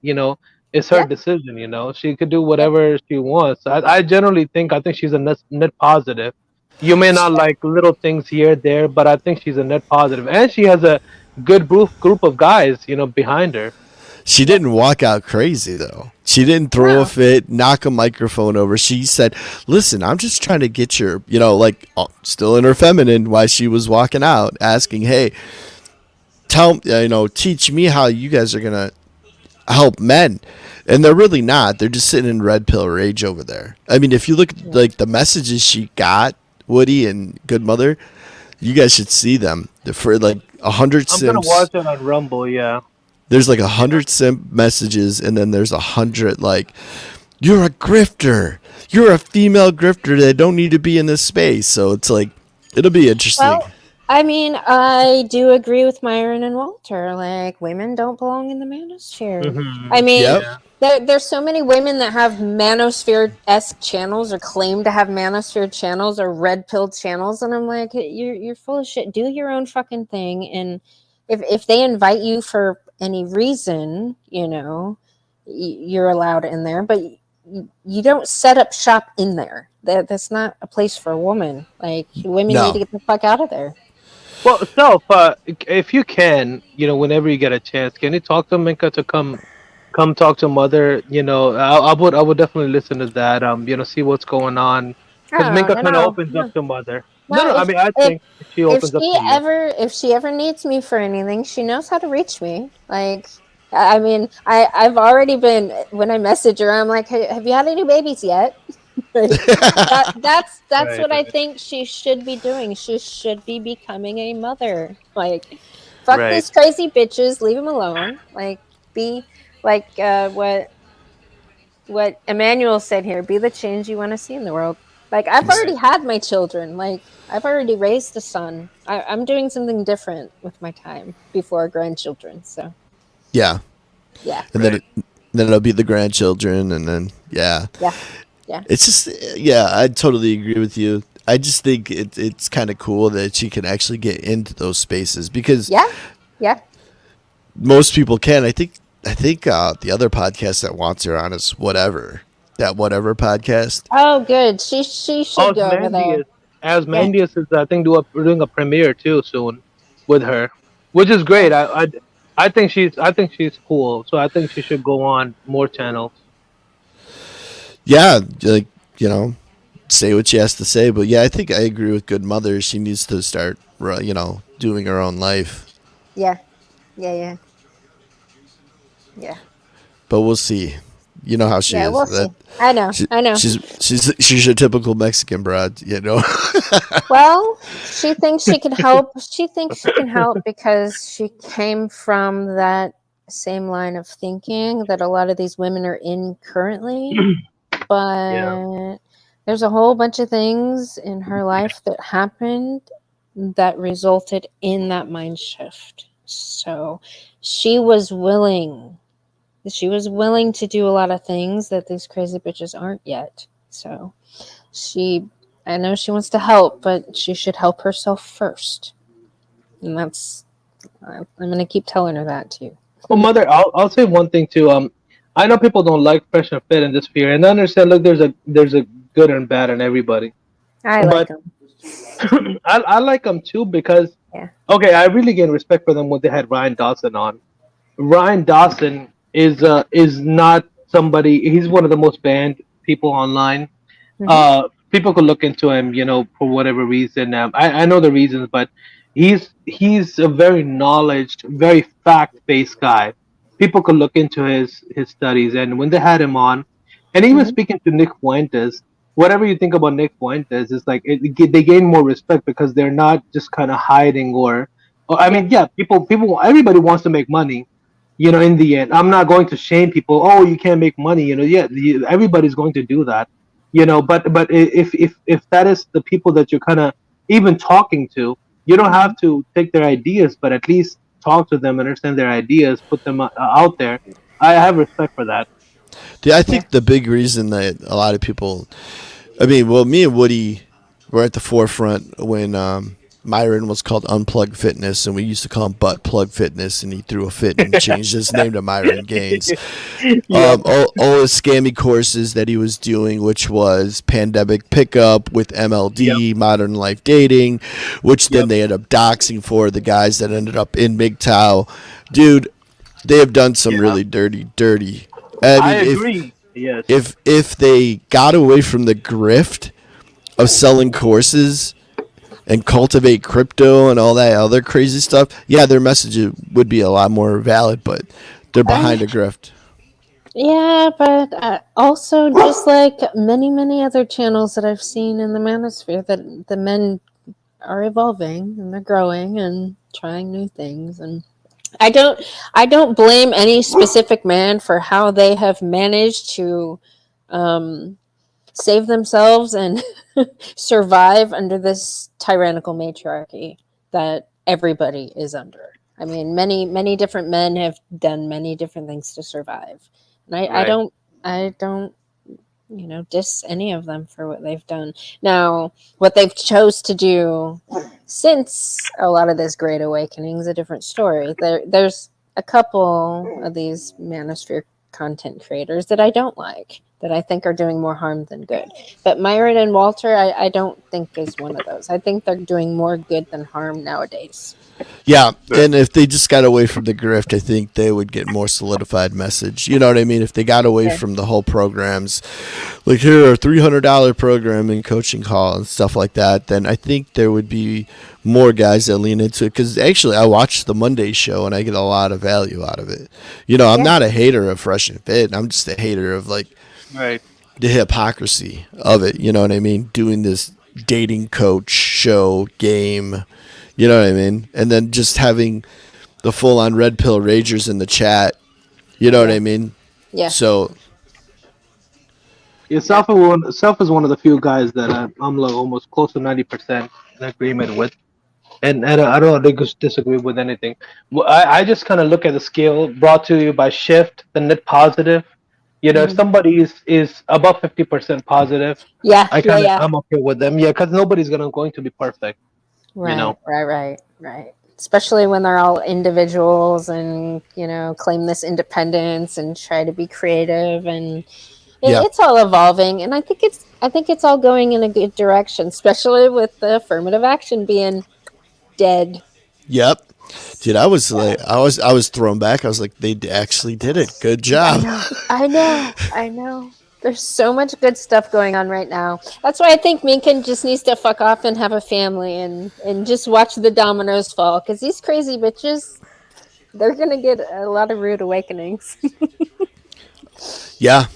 it's her yeah, decision. She could do yeah. whatever she wants. I generally think I think she's a net positive. You may not like little things here there, but I think she's a net positive, and she has a good group of guys, behind her. She Yeah. didn't walk out crazy though. She didn't throw a No. fit, knock a microphone over. She said, "Listen, I'm just trying to get your, like still in her feminine while she was walking out, asking, hey, teach me how you guys are gonna help men." And they're really not. They're just sitting in red pill rage over there. I mean, if you look at Yeah. like the messages she got, Woody and Good Mother, you guys should see them. For like 100 I'm gonna simps, watch it on Rumble. Yeah. there's like Yeah. 100 simp messages, and then there's 100 like, you're a grifter. You're a female grifter that don't need to be in this space. So it's like, it'll be interesting. Well, I mean, I do agree with Myron and Walter. Like, women don't belong in the manosphere. I mean, Yep. Yeah. there's so many women that have manosphere-esque channels or claim to have manosphere channels or red pilled channels, and I'm like, you're full of shit. Do your own fucking thing, and if they invite you for any reason, you're allowed in there, but you don't set up shop in there. That's not a place for a woman. Like, women need to No. get the fuck out of there. Well, if you can, whenever you get a chance, can you talk to Minka to come talk to Mother? I would definitely listen to that. See what's going on, because Oh, Minka no, kind of no, opens up no, to Mother. No, no. no. I If mean, I if think she if opens up she to you. ever if she ever needs me for anything, she knows how to reach me. Like, I mean, I've already been, when I message her, I'm like, hey, have you had any babies yet? Like, that's Right, what I right, think she should be doing. She should be becoming a mother. Like, fuck right, these crazy bitches, leave them alone. Like, be like what Emmanuel said here, be the change you want to see in the world. Like, I've right. already had my children. Like, I've already raised a son. I'm doing something different with my time before grandchildren. So Yeah. yeah, And Right. then it'll be the grandchildren, and then yeah, yeah, yeah, it's just yeah. I totally agree with you. I just think it's kind of cool that she can actually get into those spaces because yeah, yeah. most people can. I think the other podcast that wants her on is whatever podcast. Oh, good. She should go over there. Osmandius, Yeah, Osmandius is I think doing a premiere too soon with her, which is yeah, great. I think she's cool, so I think she should go on more channels. Yeah, like say what she has to say. But yeah, I think I agree with Good Mother. She needs to start, doing her own life. yeah, yeah, yeah, yeah. But we'll see. You know how she Yeah, is. we'll That see. I know. she, I know. she's a typical Mexican broad. You know. Well, she thinks she can help. She thinks she can help because she came from that same line of thinking that a lot of these women are in currently. Yeah. But There's a whole bunch of things in her life that happened that resulted in that mind shift. So she was willing. She was willing to do a lot of things that these crazy bitches aren't yet. So she, I know she wants to help, but she should help herself first. And I'm going to keep telling her that too. Well, mother, I'll say one thing too. I know people don't like Fresh and Fit and this fear, and I understand. Look, there's a good and bad in everybody, I like but them. I like them too because Yeah. okay, I really gain respect for them when they had Ryan Dawson on. Ryan Dawson is not somebody. He's one of the most banned people online. Hmm. People could look into him, for whatever reason. I know the reasons, but he's a very knowledge, very fact based guy. People could look into his studies, and when they had him on, and even Hmm. speaking to Nick Fuentes, whatever you think about Nick Fuentes, is like they gain more respect because they're not just kind of hiding or I Yeah. mean, yeah, people, everybody wants to make money. In the end, I'm not going to shame people. Oh, you can't make money. Yeah, everybody's going to do that. But if that is the people that you're kind of even talking to, you don't Hmm. have to take their ideas, but at least talk to them, understand their ideas, put them out there. I have respect for that. Yeah, I Yeah. think the big reason that a lot of people, I mean, well, me and Woody were at the forefront when Myron was called Unplugged Fitness, and we used to call him Butt Plug Fitness, and he threw a fit and changed his name to Myron Gaines. Yep. All his scammy courses that he was doing, which was pandemic pickup with Yep. MLD, modern life dating, which then Yep. they ended up doxing for the guys that ended up in MGTOW. Dude, they have done some Yeah. really dirty. I I mean, agree. Yes. if they got away from the grift of selling courses and cultivate crypto and all that other crazy stuff, yeah, their message would be a lot more valid. But they're behind I, a grift. yeah, but also just like many other channels that I've seen in the manosphere, that the men are evolving and they're growing and trying new things. And I don't I don't blame any specific man for how they have managed to um, save themselves and survive under this tyrannical matriarchy that everybody is under. I mean, many different men have done many different things to survive, and Right. I don't diss any of them for what they've done. Now, what they've chose to do since a lot of this great awakening is a different story. There's a couple of these manosphere content creators that I don't like, that I think are doing more harm than good. But Myron and Walter, I don't think is one of those. I think they're doing more good than harm nowadays. Yeah, Sure. and if they just got away from the grift, I think they would get more solidified message. You know what I mean? If they got away Yeah. from the whole programs, like here a $300 program and coaching call and stuff like that, then I think there would be more guys that lean into it. Because actually, I watch the Monday show and I get a lot of value out of it. I'm Yeah. not a hater of Fresh and Fit. I'm just a hater of like Right. the hypocrisy of it. You know what I mean? Doing this dating coach show game. You know what I mean? And then just having the full on red pill ragers in the chat. You know what Yeah. I mean? Yeah. So Yeah, Yeah. Self is one of the few guys that I'm like almost close to 90% in agreement with. And I don't disagree with anything. Well, I just kind of look at the scale brought to you by Shift, the net positive. If Hmm. somebody is above 50% positive, Yeah. I Yeah. kind of Yeah. I'm okay with them. Yeah, because nobody's going to be perfect. You Right, know. right. Especially when they're all individuals and, claim this independence and try to be creative, and yeah, it's all evolving, and I think it's all going in a good direction, especially with the affirmative action being dead. yep, dude. I was like, Yeah. I was thrown back. I was like, they actually did it. Good I job. know. I know. I know. There's so much good stuff going on right now. That's why I think Minkin just needs to fuck off and have a family and just watch the dominoes fall, because these crazy bitches, they're gonna get a lot of rude awakenings. Yeah,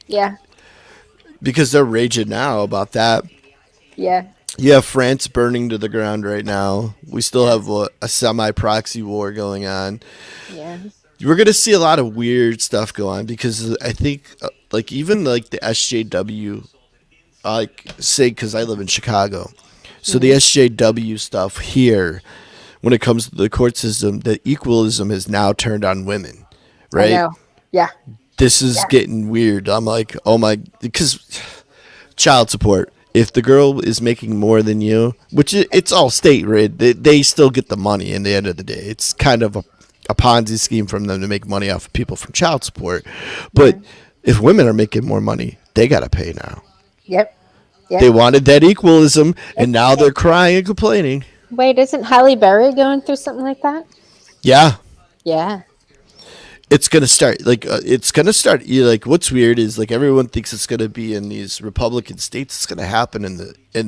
Yeah, because they're raging now about that. yeah, You have France burning to the ground right now. We still yeah, have a semi proxy war going on. yeah. We're gonna see a lot of weird stuff go on because I think like even like the SJW like say because I live in Chicago, so the Mhm. SJW stuff here, when it comes to the court system, the equalism has now turned on women, I right? know. Yeah. This is Yeah. getting weird. I'm like, oh my, because child support. If the girl is making more than you, which it's all state, right? They still get the money in the end of the day. It's kind of a Ponzi scheme from them to make money off of people from child support. But Right. if women are making more money, they got to pay now. Yep. They Yep. wanted that equalism, and It's, now they're crying and complaining. wait, isn't Halle Berry going through something like that? Yeah, Yeah. it's gonna start. Like it's gonna start. Like what's weird is like everyone thinks it's gonna be in these Republican states. It's gonna happen in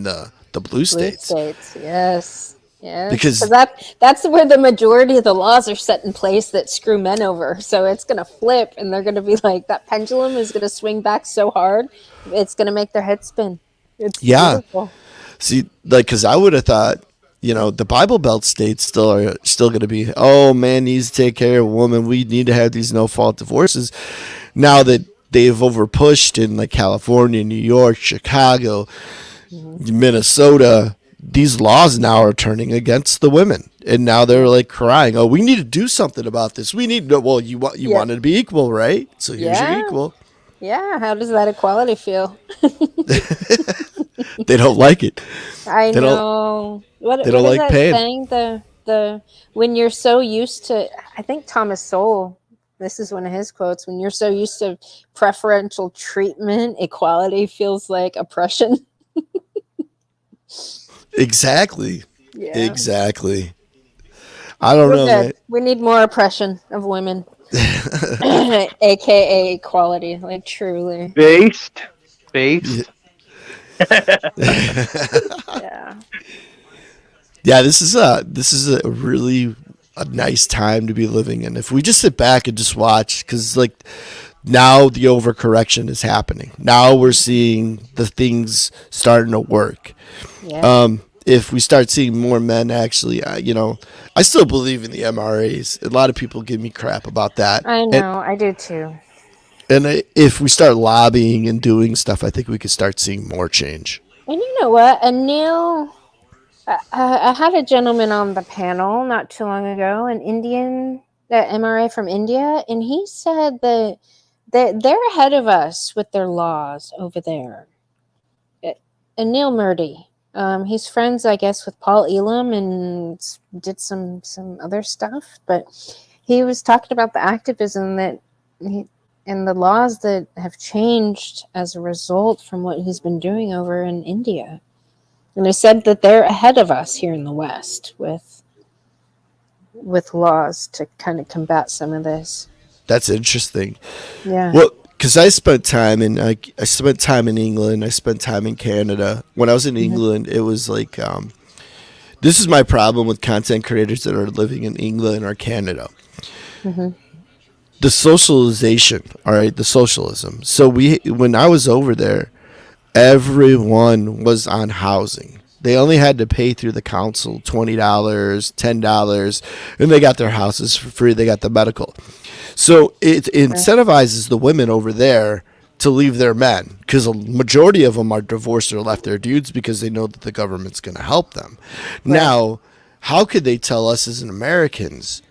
the blue Blue states states. Yes. Yes. Because because that's where the majority of the laws are set in place that screw men over. So it's going to flip and they're going to be like, that pendulum is going to swing back so hard, it's going to make their head spin. It's yeah. beautiful. See, like because I would have thought. The Bible Belt states still going to be. Oh, man needs to take care of a woman. We need to have these no fault divorces. Now that they've overpushed in like California, New York, Chicago, Hmm. Minnesota, these laws now are turning against the women, and now they're Yeah. like crying, "Oh, we need to do something about this. We need to." Well, you Yeah. wanted to be equal, right? So here's your Yeah. equal. Yeah. How does that equality feel? They don't like it. I They don't. know. They What don't is like that pain. saying? The when you're so used to, I think Thomas Sowell, this is one of his quotes, when you're so used to preferential treatment, equality feels like oppression. Exactly. Yeah. Exactly. I don't We're know, good. man. We need more oppression of women. AKA equality, like truly. Based, Yeah, based. Yeah. yeah, this is a really a nice time to be living in. If we just sit back and just watch, because like now the overcorrection is happening. Now we're seeing the things starting to work. Yeah. If we start seeing more men actually, I still believe in the MRAs. A lot of people give me crap about that, I and know, I do too. if we start lobbying and doing stuff, I think we could start seeing more change. And you know what? I had a gentleman on the panel not too long ago, an Indian, that MRA from India, and he said that they're ahead of us with their laws over there. Uh, Anil Murthy, he's friends, I guess, with Paul Elam and did some other stuff, but he was talking about the activism that he, and the laws that have changed as a result from what he's been doing over in India. And they said that they're ahead of us here in the West with laws to kind of combat some of this. That's interesting. Yeah. Well, because I spent time in England, I spent time in Canada. When I was in Hmm. England, it was like this is my problem with content creators that are living in England or Canada. Hmm. The socialization, all right, the socialism. So when I was over there, everyone was on housing. They only had to pay through the council $20, $10, and they got their houses for free. They got the medical. So it incentivizes the women over there to leave their men because a majority of them are divorced or left their dudes because they know that the government's going to help them. Right. Now, how could they tell us as an Americans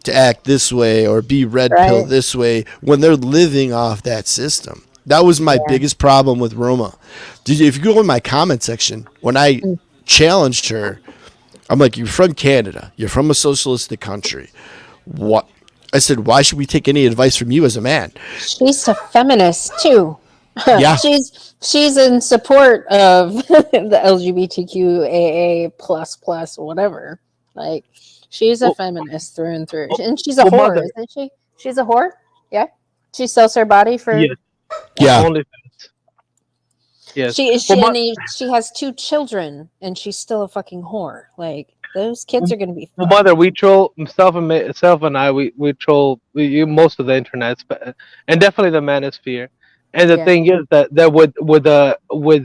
to act this way or be red pill Right. this way when they're living off that system? That was my Yeah. biggest problem with Roma. If you go in my comment section, when I Mm. challenged her, I'm like, "You're from Canada. You're from a socialistic country. What?" I said, "Why should we take any advice from you as a man?" She's a feminist too. Yeah, she's in support of the LGBTQAA plus whatever. Like she's a Well, feminist through and through, well, and she's a well, whore, mother. isn't she? She's a whore. Yeah, she sells her body for. Yes, on yeah. OnlyFans. Yes. She is Well, she has two children, and she's still a fucking whore. Like those kids are gonna be well, fucked. mother, we troll self and I. We troll most of the internet, and definitely the manosphere. And the Yeah. thing is that with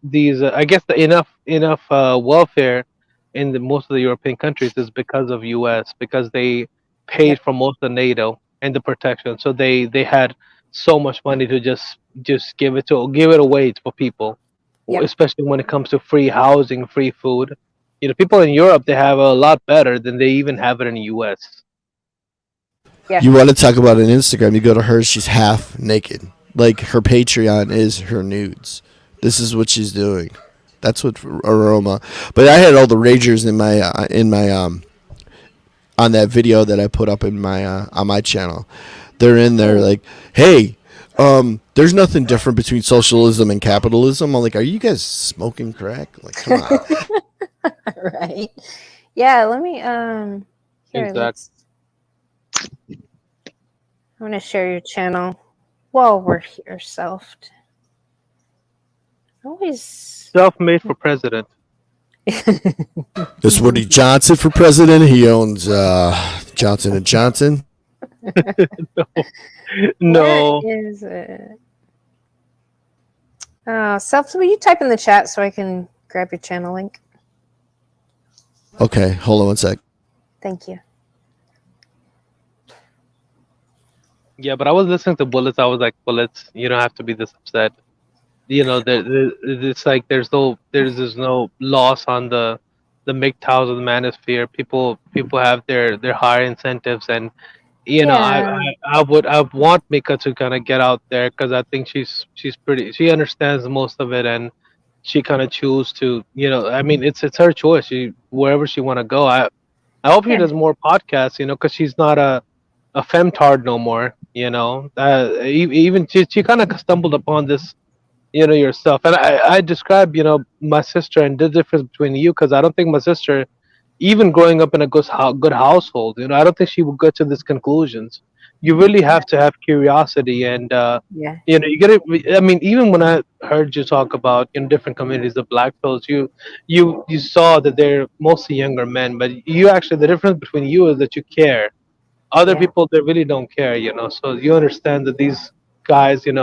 these I guess the enough welfare in most of the European countries is because of U.S. because they paid Yep. for most of NATO and the protection, so they had so much money to just just give it away for people, Yep. especially when it comes to free housing, free food. People in Europe, they have a lot better than they even have it in the U.S. Yeah. You want to talk about an Instagram? You go to her; she's half naked. Like her Patreon is her nudes. This is what she's doing. That's what aroma. But I had all the ragers in my on that video that I put up in my on my channel. They're in there like, hey, there's nothing different between socialism and capitalism. I'm like, are you guys smoking crack? Like, come on. Right. Yeah. Let me. Here. Exactly. Let's. I'm gonna share your channel while we're here. Always. Self-made for president. It's Woody Johnson for president. He owns Johnson and Johnson. No. Where is it? Self, will you type in the chat so I can grab your channel link? Okay, hold on one sec. Thank you. Yeah, but I was listening to Bullets. I was like, Bullets, you don't have to be this upset. It's like there's no loss on the MGTOWs of the manosphere. People have their higher incentives, and Yeah. I want Mika to kind of get out there because I think she understands most of it, and she kind of choose to, I mean, it's her choice. She wherever she want to go. I hope she Yeah. does more podcasts, because she's not a femtard no more. Even she kind of stumbled upon this, yourself. And I describe, my sister and the difference between you, because I don't think my sister, even growing up in a good household, I don't think she would get to these conclusions. You really have to have curiosity, and Yeah. you get it. I mean, even when I heard you talk about different communities of black folks, you saw that they're mostly younger men, but you actually, the difference between you is that you care. Other Yeah. people, they really don't care, so you understand that these guys, and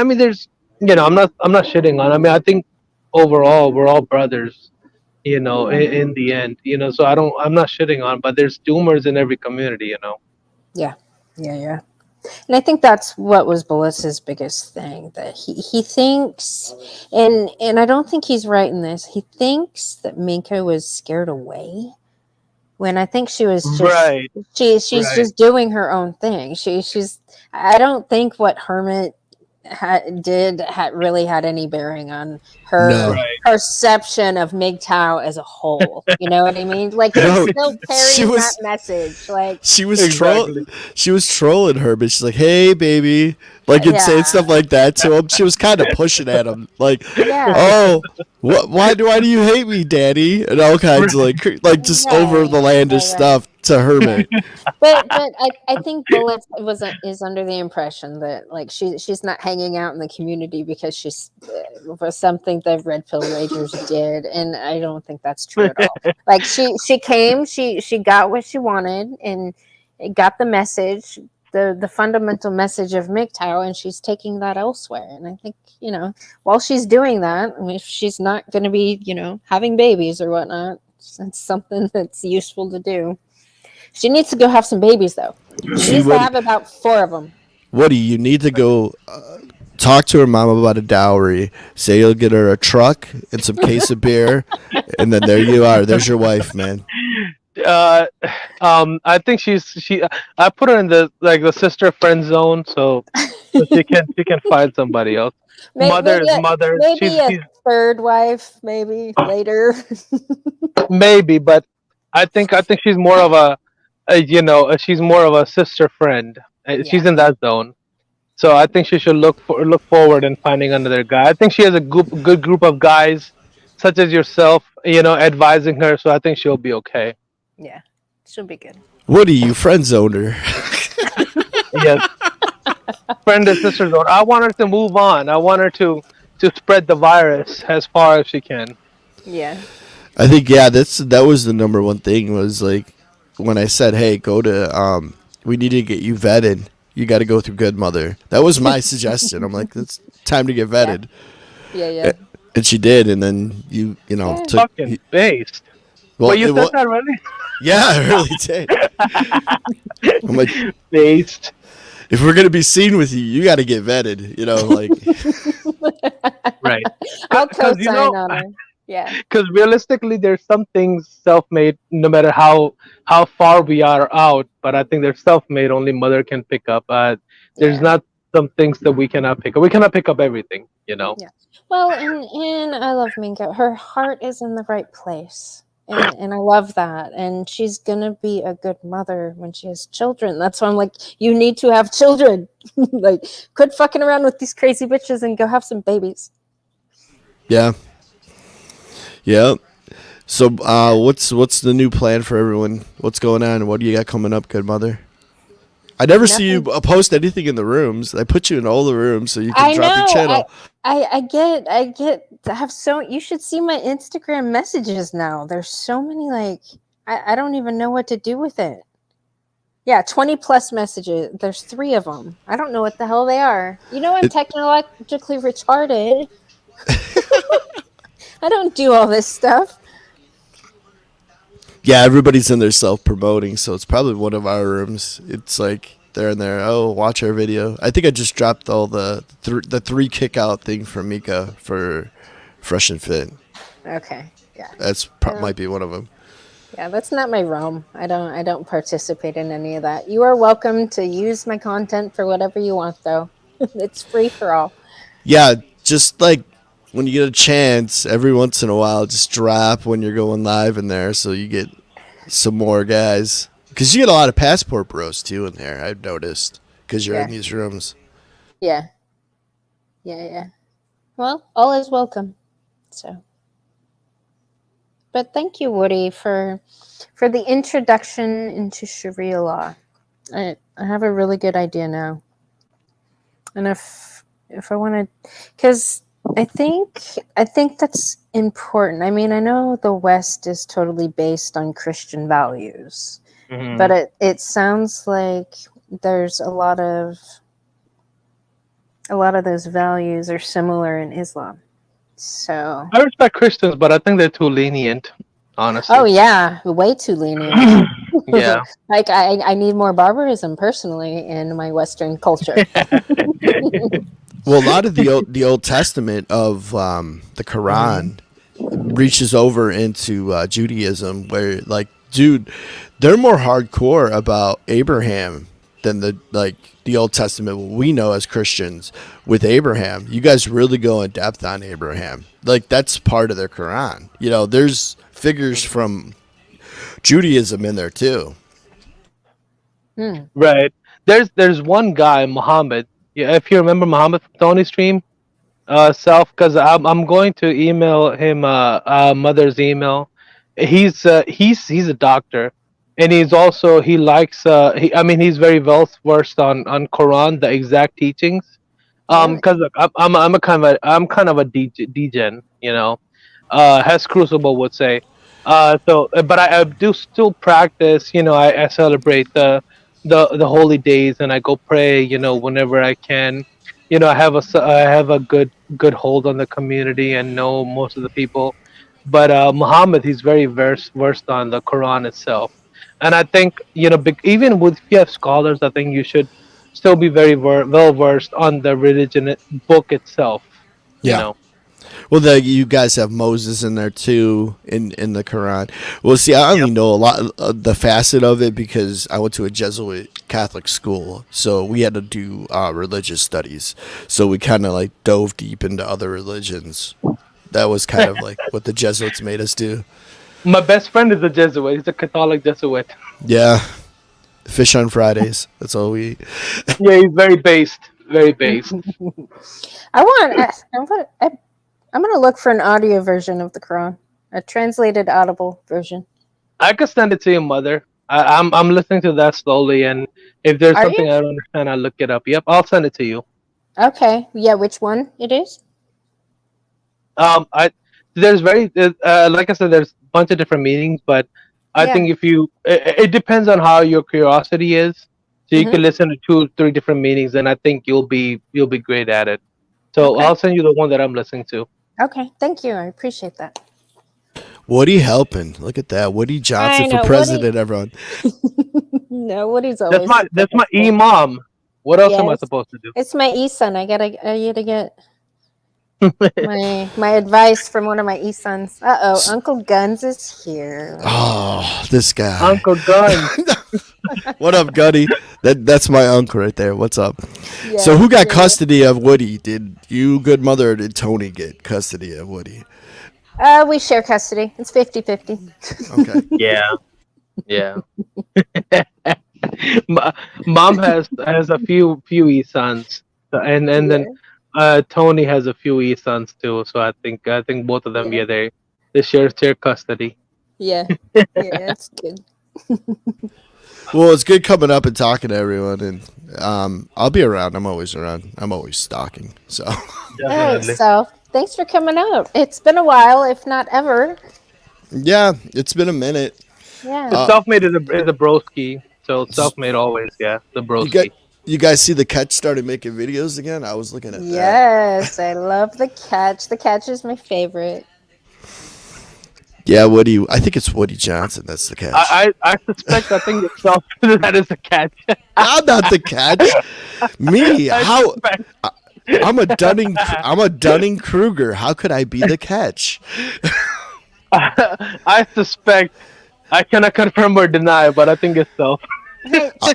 I mean, there's, I'm not shitting on, I mean, I think overall we're all brothers, in the end, so I'm not shitting on, but there's doomers in every community. Yeah. Yeah. Yeah. And I think that's what was Melissa's biggest thing, that he thinks, and I don't think he's right in this. He thinks that Minka was scared away, when I think she was just Right, she's right. just doing her own thing. She's I don't think what Hermit really had any bearing on her No. Right. perception of MGTOW as a whole. You know what I mean? Like he's No, still she carrying that was message. Like she was Exactly. trolling her, but she's like, "Hey, baby," like and saying yeah, stuff like that to him. She was kind of pushing at him, like, yeah, "Oh, what? Why do you hate me, Daddy?" And all kinds of like just over right, the landish right. stuff to Hermit. But I think Bullet is under the impression that like she's not hanging out in the community because she's was something the Red Pill Ragers did, and I don't think that's true at all. Like she came, she got what she wanted, and it got the message, the fundamental message of MGTOW, and she's taking that elsewhere. And I think while she's doing that, I mean, if she's not going to be having babies or whatnot, it's something that's useful to do. She needs to go have some babies, though. She See needs to what? have about 4 of them. What do you need to go talk to her mom about a dowry? Say you'll get her a truck and some case of beer, and then there you are. There's your wife, man. uh I think I put her in the sister friend zone, so she can find somebody else. Mother is mother. Maybe a third wife, maybe later. Maybe, but I think she's more of she's more of a sister friend. She's Yeah, in that zone. So I think she should look forward and finding another guy. I think she has a good group of guys, such as yourself, advising her. So I think she'll be okay. yeah, she'll be good. What are you, friend zoner? Yes, friend and sister zone. I want her to move on. I want her to spread the virus as far as she can. Yeah, I think that was the number one thing was like when I said, "Hey, go to we need to get you vetted. You got to go through Good Mother." That was my suggestion. I'm like, it's time to get vetted, yeah. and she did. And then you Yeah. took Fucking based. well, Wait, you said that already? yeah, I really did. I'm like, Based. if we're gonna be seen with you, you got to get vetted. You know, like Right. I'll Because co-sign on her. Yeah. because realistically, there's some things self-made, no matter how far we are out. But I think they're self-made. Only mother can pick up. There's Yeah. not some things that we cannot pick up. We cannot pick up everything. Yeah. Well, and I love Minka. Her heart is in the right place. And I love that. And she's gonna be a good mother when she has children. That's why I'm like, you need to have children. Like, quit fucking around with these crazy bitches and go have some babies. yeah, yeah. So, Yeah. what's the new plan for everyone? What's going on? What do you got coming up, good mother? I never see you Nothing. post anything in the rooms. I put you in all the rooms so you can I drop your know. channel. I get to have so you should see my Instagram messages now. There's so many like I don't even know what to do with it. Yeah, 20 plus messages. There's 3 of them. I don't know what the hell they are. You know, I'm It, technologically retarded. I don't do all this stuff. yeah, everybody's in there self promoting, so it's probably one of our rooms. It's like they're in there. Oh, watch our video. I think I just dropped all the 3 kick out thing from Mika for Fresh and Fit. Okay. Yeah. That's Um, might be one of them. yeah, that's not my realm. I don't participate in any of that. You are welcome to use my content for whatever you want though. It's free for all. Yeah, just like when you get a chance, every once in a while, just drop when you're going live in there, so you get some more guys. Because you get a lot of passport bros too in there. I've noticed because you're in Yeah. these rooms. Yeah. Yeah. Well, all is welcome. So, but thank you, Woody, for the introduction into Sharia law. I have a really good idea now, and if I want to, because I think that's important. I mean, I know the West is totally based on Christian values, but hmm it sounds like there's a lot of those values are similar in Islam. So, I respect Christians, but I think they're too lenient. oh Honestly. yeah, way too lenient. Yeah. Like I need more barbarism personally in my Western culture. Well, a lot of the Old Testament of the hmm Quran reaches over into Judaism, where like, dude, they're more hardcore about Abraham than the Old Testament what we know as Christians with Abraham. You guys really go in depth on Abraham. Like that's part of their Quran. You know, there's figures from Judaism in there too. Hmm. Right. There's one guy, Muhammad. Yeah, if you remember Muhammad from Tony's stream, self, because I'm going to email him mother's email. He's a doctor, and he's also he likes I mean he's very well versed on Quran, the exact teachings. Really? Because look, I'm kind of a degen, as Crucible would say. But I do still practice. I celebrate the holy days, and I go pray. Whenever I can. I have a good hold on the community and know most of the people. But Muhammad, he's very versed on the Quran itself, and I think even with if you have scholars, I think you should still be very well versed on the religion book itself. You Yeah. know. Well, you guys have Moses in there too in the Quran. Well, see, I only Yep. know a lot of the facet of it because I went to a Jesuit Catholic school, so we had to do religious studies. So we kind of like dove deep into other religions. That was kind of like what the Jesuits made us do. My best friend is a Jesuit. He's a Catholic Jesuit. Yeah, fish on Fridays. That's all we eat. Yeah, he's very based. Very based. I'm gonna look for an audio version of the Quran, a translated audible version. I could send it to your mother. I'm listening to that slowly, and if there's Are you? something I don't understand, I'll look it up. Yep, I'll send it to you. Okay. Yeah, which one it is? I there's very like I said, there's a bunch of different meanings, but I Yeah. think if it depends on how your curiosity is. So you Mm-hmm. can listen to 2, 3 different meanings, and I think you'll be great at it. So Okay. I'll send you the one that I'm listening to. Okay. Thank you. I appreciate that. Woody helping. Look at that. Woody Johnson I for know. Woody. president, everyone. No, Woody's That's always my super that's my helpful. imam. What else am I Yes, supposed to do? it's my e-son. I gotta get my advice from one of my e-sons. Uh-oh, Uncle Guns is here. Oh, this guy. Uncle Gun. What up, Gunny? That's my uncle right there. What's up? So Yes, who got yeah. custody of Woody? Did you, good mother, or did Tony get custody of Woody? We share custody. It's 50-50. Okay. Yeah, yeah. Ma- Mom has a few e-sons, and then Yeah, Tony has a few e-sons too. So I think both of them, yeah, yeah, they share custody. yeah, yeah. It's good. Well, it's good coming up and talking to everyone, and I'll be around. I'm always around. I'm always stalking. So, All right, Definitely. so thanks for coming out. It's been a while, if not ever. yeah, it's been a minute. The Yeah. Uh, self-made is a broski. So self-made always, yeah, the you got broski. you guys see the catch started making videos again? I was looking at that. Yes, I love the catch. The catch is my favorite. Yeah, Woody. I think it's Woody Johnson. That's the catch. I suspect I think it's self that is a catch. I'm not the catch. Me? I How? suspect. I'm a Dunning. I'm a Dunning Kruger. How could I be the catch? I suspect. I cannot confirm or deny, but I think it's self. Hey, I,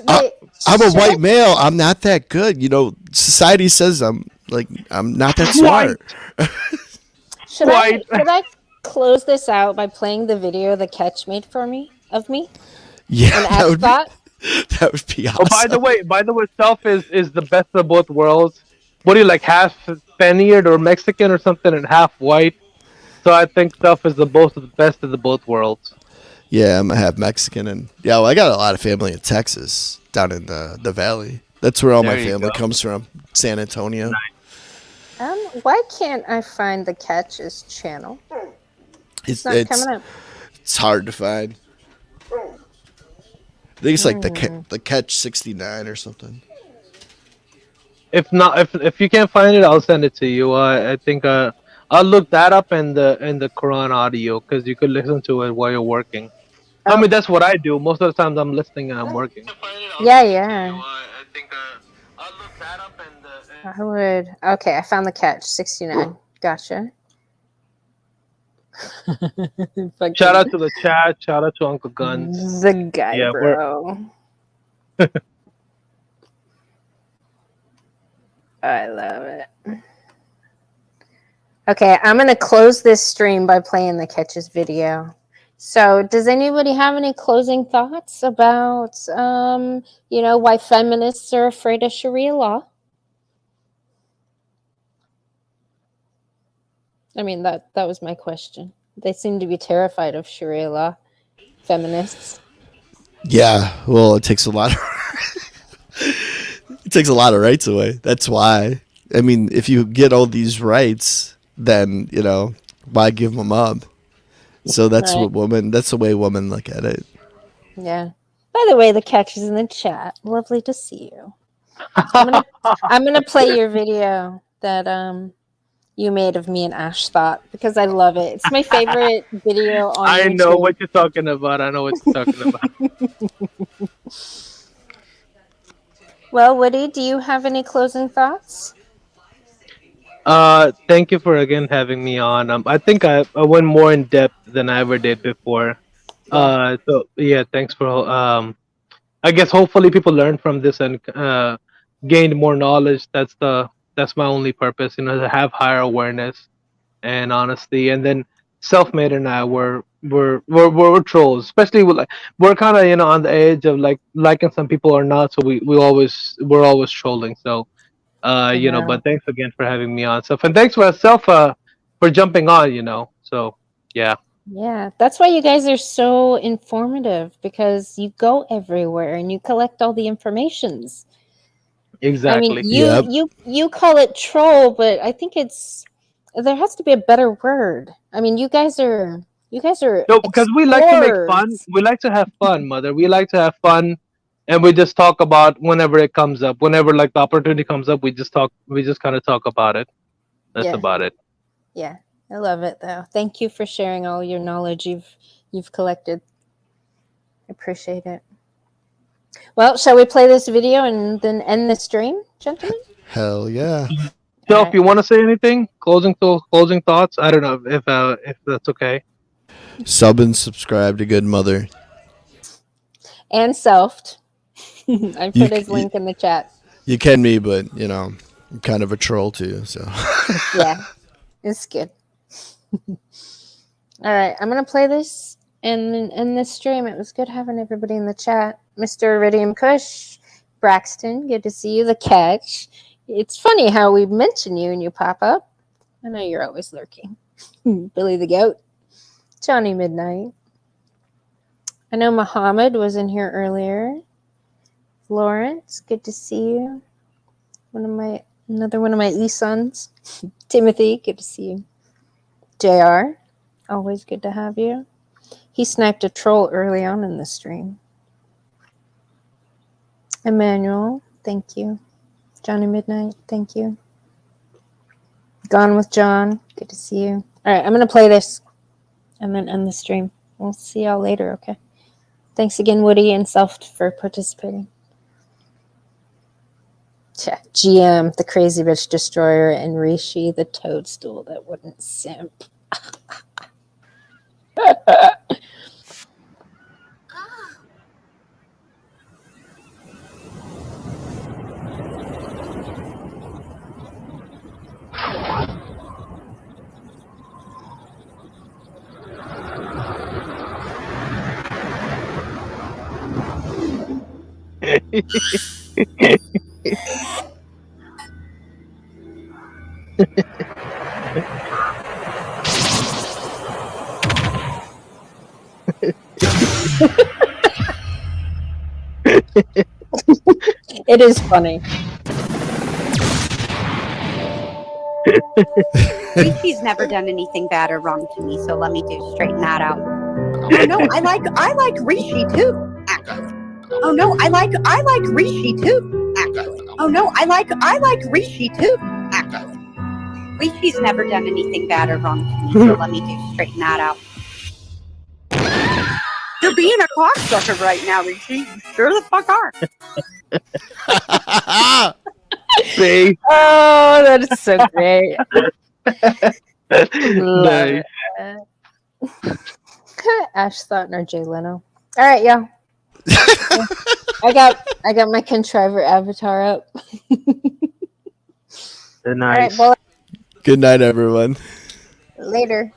wait, I'm a should I white male. I'm not that good. You know, society says I'm not that White, smart. white. should I close this out by playing the video the catch made for me of me Yeah, and add thought? that would be Oh, by the awesome. way, self is the best of both worlds. What do you like, half Spaniard or Mexican or something, and half white? So I think self is the both of the best of the both worlds. Yeah, I'm half Mexican, and yeah, well, I got a lot of family in Texas, down in the valley. That's where all my There you go. family comes from, San Antonio. Why can't I find the catch's channel? It's It's not it's coming up. it's hard to find. I think it's like Hmm. the catch 69 or something. If not, if you can't find it, I'll send it to you. I think I'll look that up in the Quran audio because you could listen to it while you're working. I Oh, mean, that's what I do. Most of the times I'm listening and I'm working. yeah, yeah. I think I'll look that up I would. Okay, I found the catch. 69. Gotcha. Shout Fucking out to the chat. Shout out to Uncle Guns. the guy, Yeah, we're bro. I love it. Okay, I'm gonna close this stream by playing the catches video. So, does anybody have any closing thoughts about, why feminists are afraid of Sharia law? I mean, that was my question. They seem to be terrified of Sharia law, feminists. Yeah, well, it takes a lot. It takes a lot of rights away. That's why. I mean, if you get all these rights, then why give them up? So that's Right. what women. That's the way women look at it. Yeah. By the way, the catch is in the chat. Lovely to see you. I'm gonna play your video that you made of me and Ash thought because I love it. It's my favorite video on I know YouTube. what you're talking about. I know what you're talking about. Well, Woody, do you have any closing thoughts? Thank you for again having me on. I think I went more in depth than I ever did before. Yeah. So yeah, thanks for I guess hopefully people learn from this and gained more knowledge. That's my only purpose, to have higher awareness and honesty. And then self-made and I were trolls, especially with like we're kind of on the edge of like liking some people or not. So we're always trolling. So I know. but thanks again for having me on, self, and thanks for self for jumping on. So yeah, Yeah, that's why you guys are so informative because you go everywhere and you collect all the informations. I mean, exactly. Yep. you call it troll, but I think there has to be a better word. I mean, you guys are No, because we like to make fun. explorers. We like to have fun, mother. We like to have fun, and we just talk about whenever it comes up. Whenever like the opportunity comes up, we just talk. We just kind of talk about it. That's Yeah, about it. yeah. I love it though. Thank you for sharing all your knowledge you've collected. I appreciate it. Well, shall we play this video and then end the stream, gentlemen? Hell yeah. So, All if right. you want to say anything, closing thoughts. I don't know if that's okay. Sub and subscribe to Good Mother. And selfed. I You, put his you, link in the chat. you can me, but I'm kind of a troll too. So Yeah, it's good. All right, I'm gonna play this and then end this stream. It was good having everybody in the chat. Mr. Iridium Kush, Braxton, good to see you. The Catch. It's funny how we mention you and you pop up. I know you're always lurking. Billy the Goat, Johnny Midnight. I know Muhammad was in here earlier. Florence, good to see you. Another one of my e-sons. Timothy, good to see you. JR, always good to have you. He sniped a troll early on in the stream. Emmanuel, thank you. Johnny Midnight, thank you. Gone with John, good to see you. All right, I'm going to play this and then end the stream. We'll see y'all later, okay? Thanks again, Woody and Self, for participating. Yeah, GM, the crazy bitch destroyer, and Rishi, the toadstool that wouldn't simp. It is funny. Richie's never done anything bad or wrong to me, so let me straighten that out. Oh no, I like Rishi too. Actually. Oh no, I like Rishi too. Actually. Oh no, I like Rishi too. Actually. Rishi's never done anything bad or wrong to me, so let me straighten that out. You're being a cocksucker right now, Rishi. You sure the fuck are. See? Oh, that is so great. Love Nice. it. Ash Thoughtner, Jay Leno. All right, y'all. I got my contriver avatar up. Nice. All right, well, good night, everyone. later.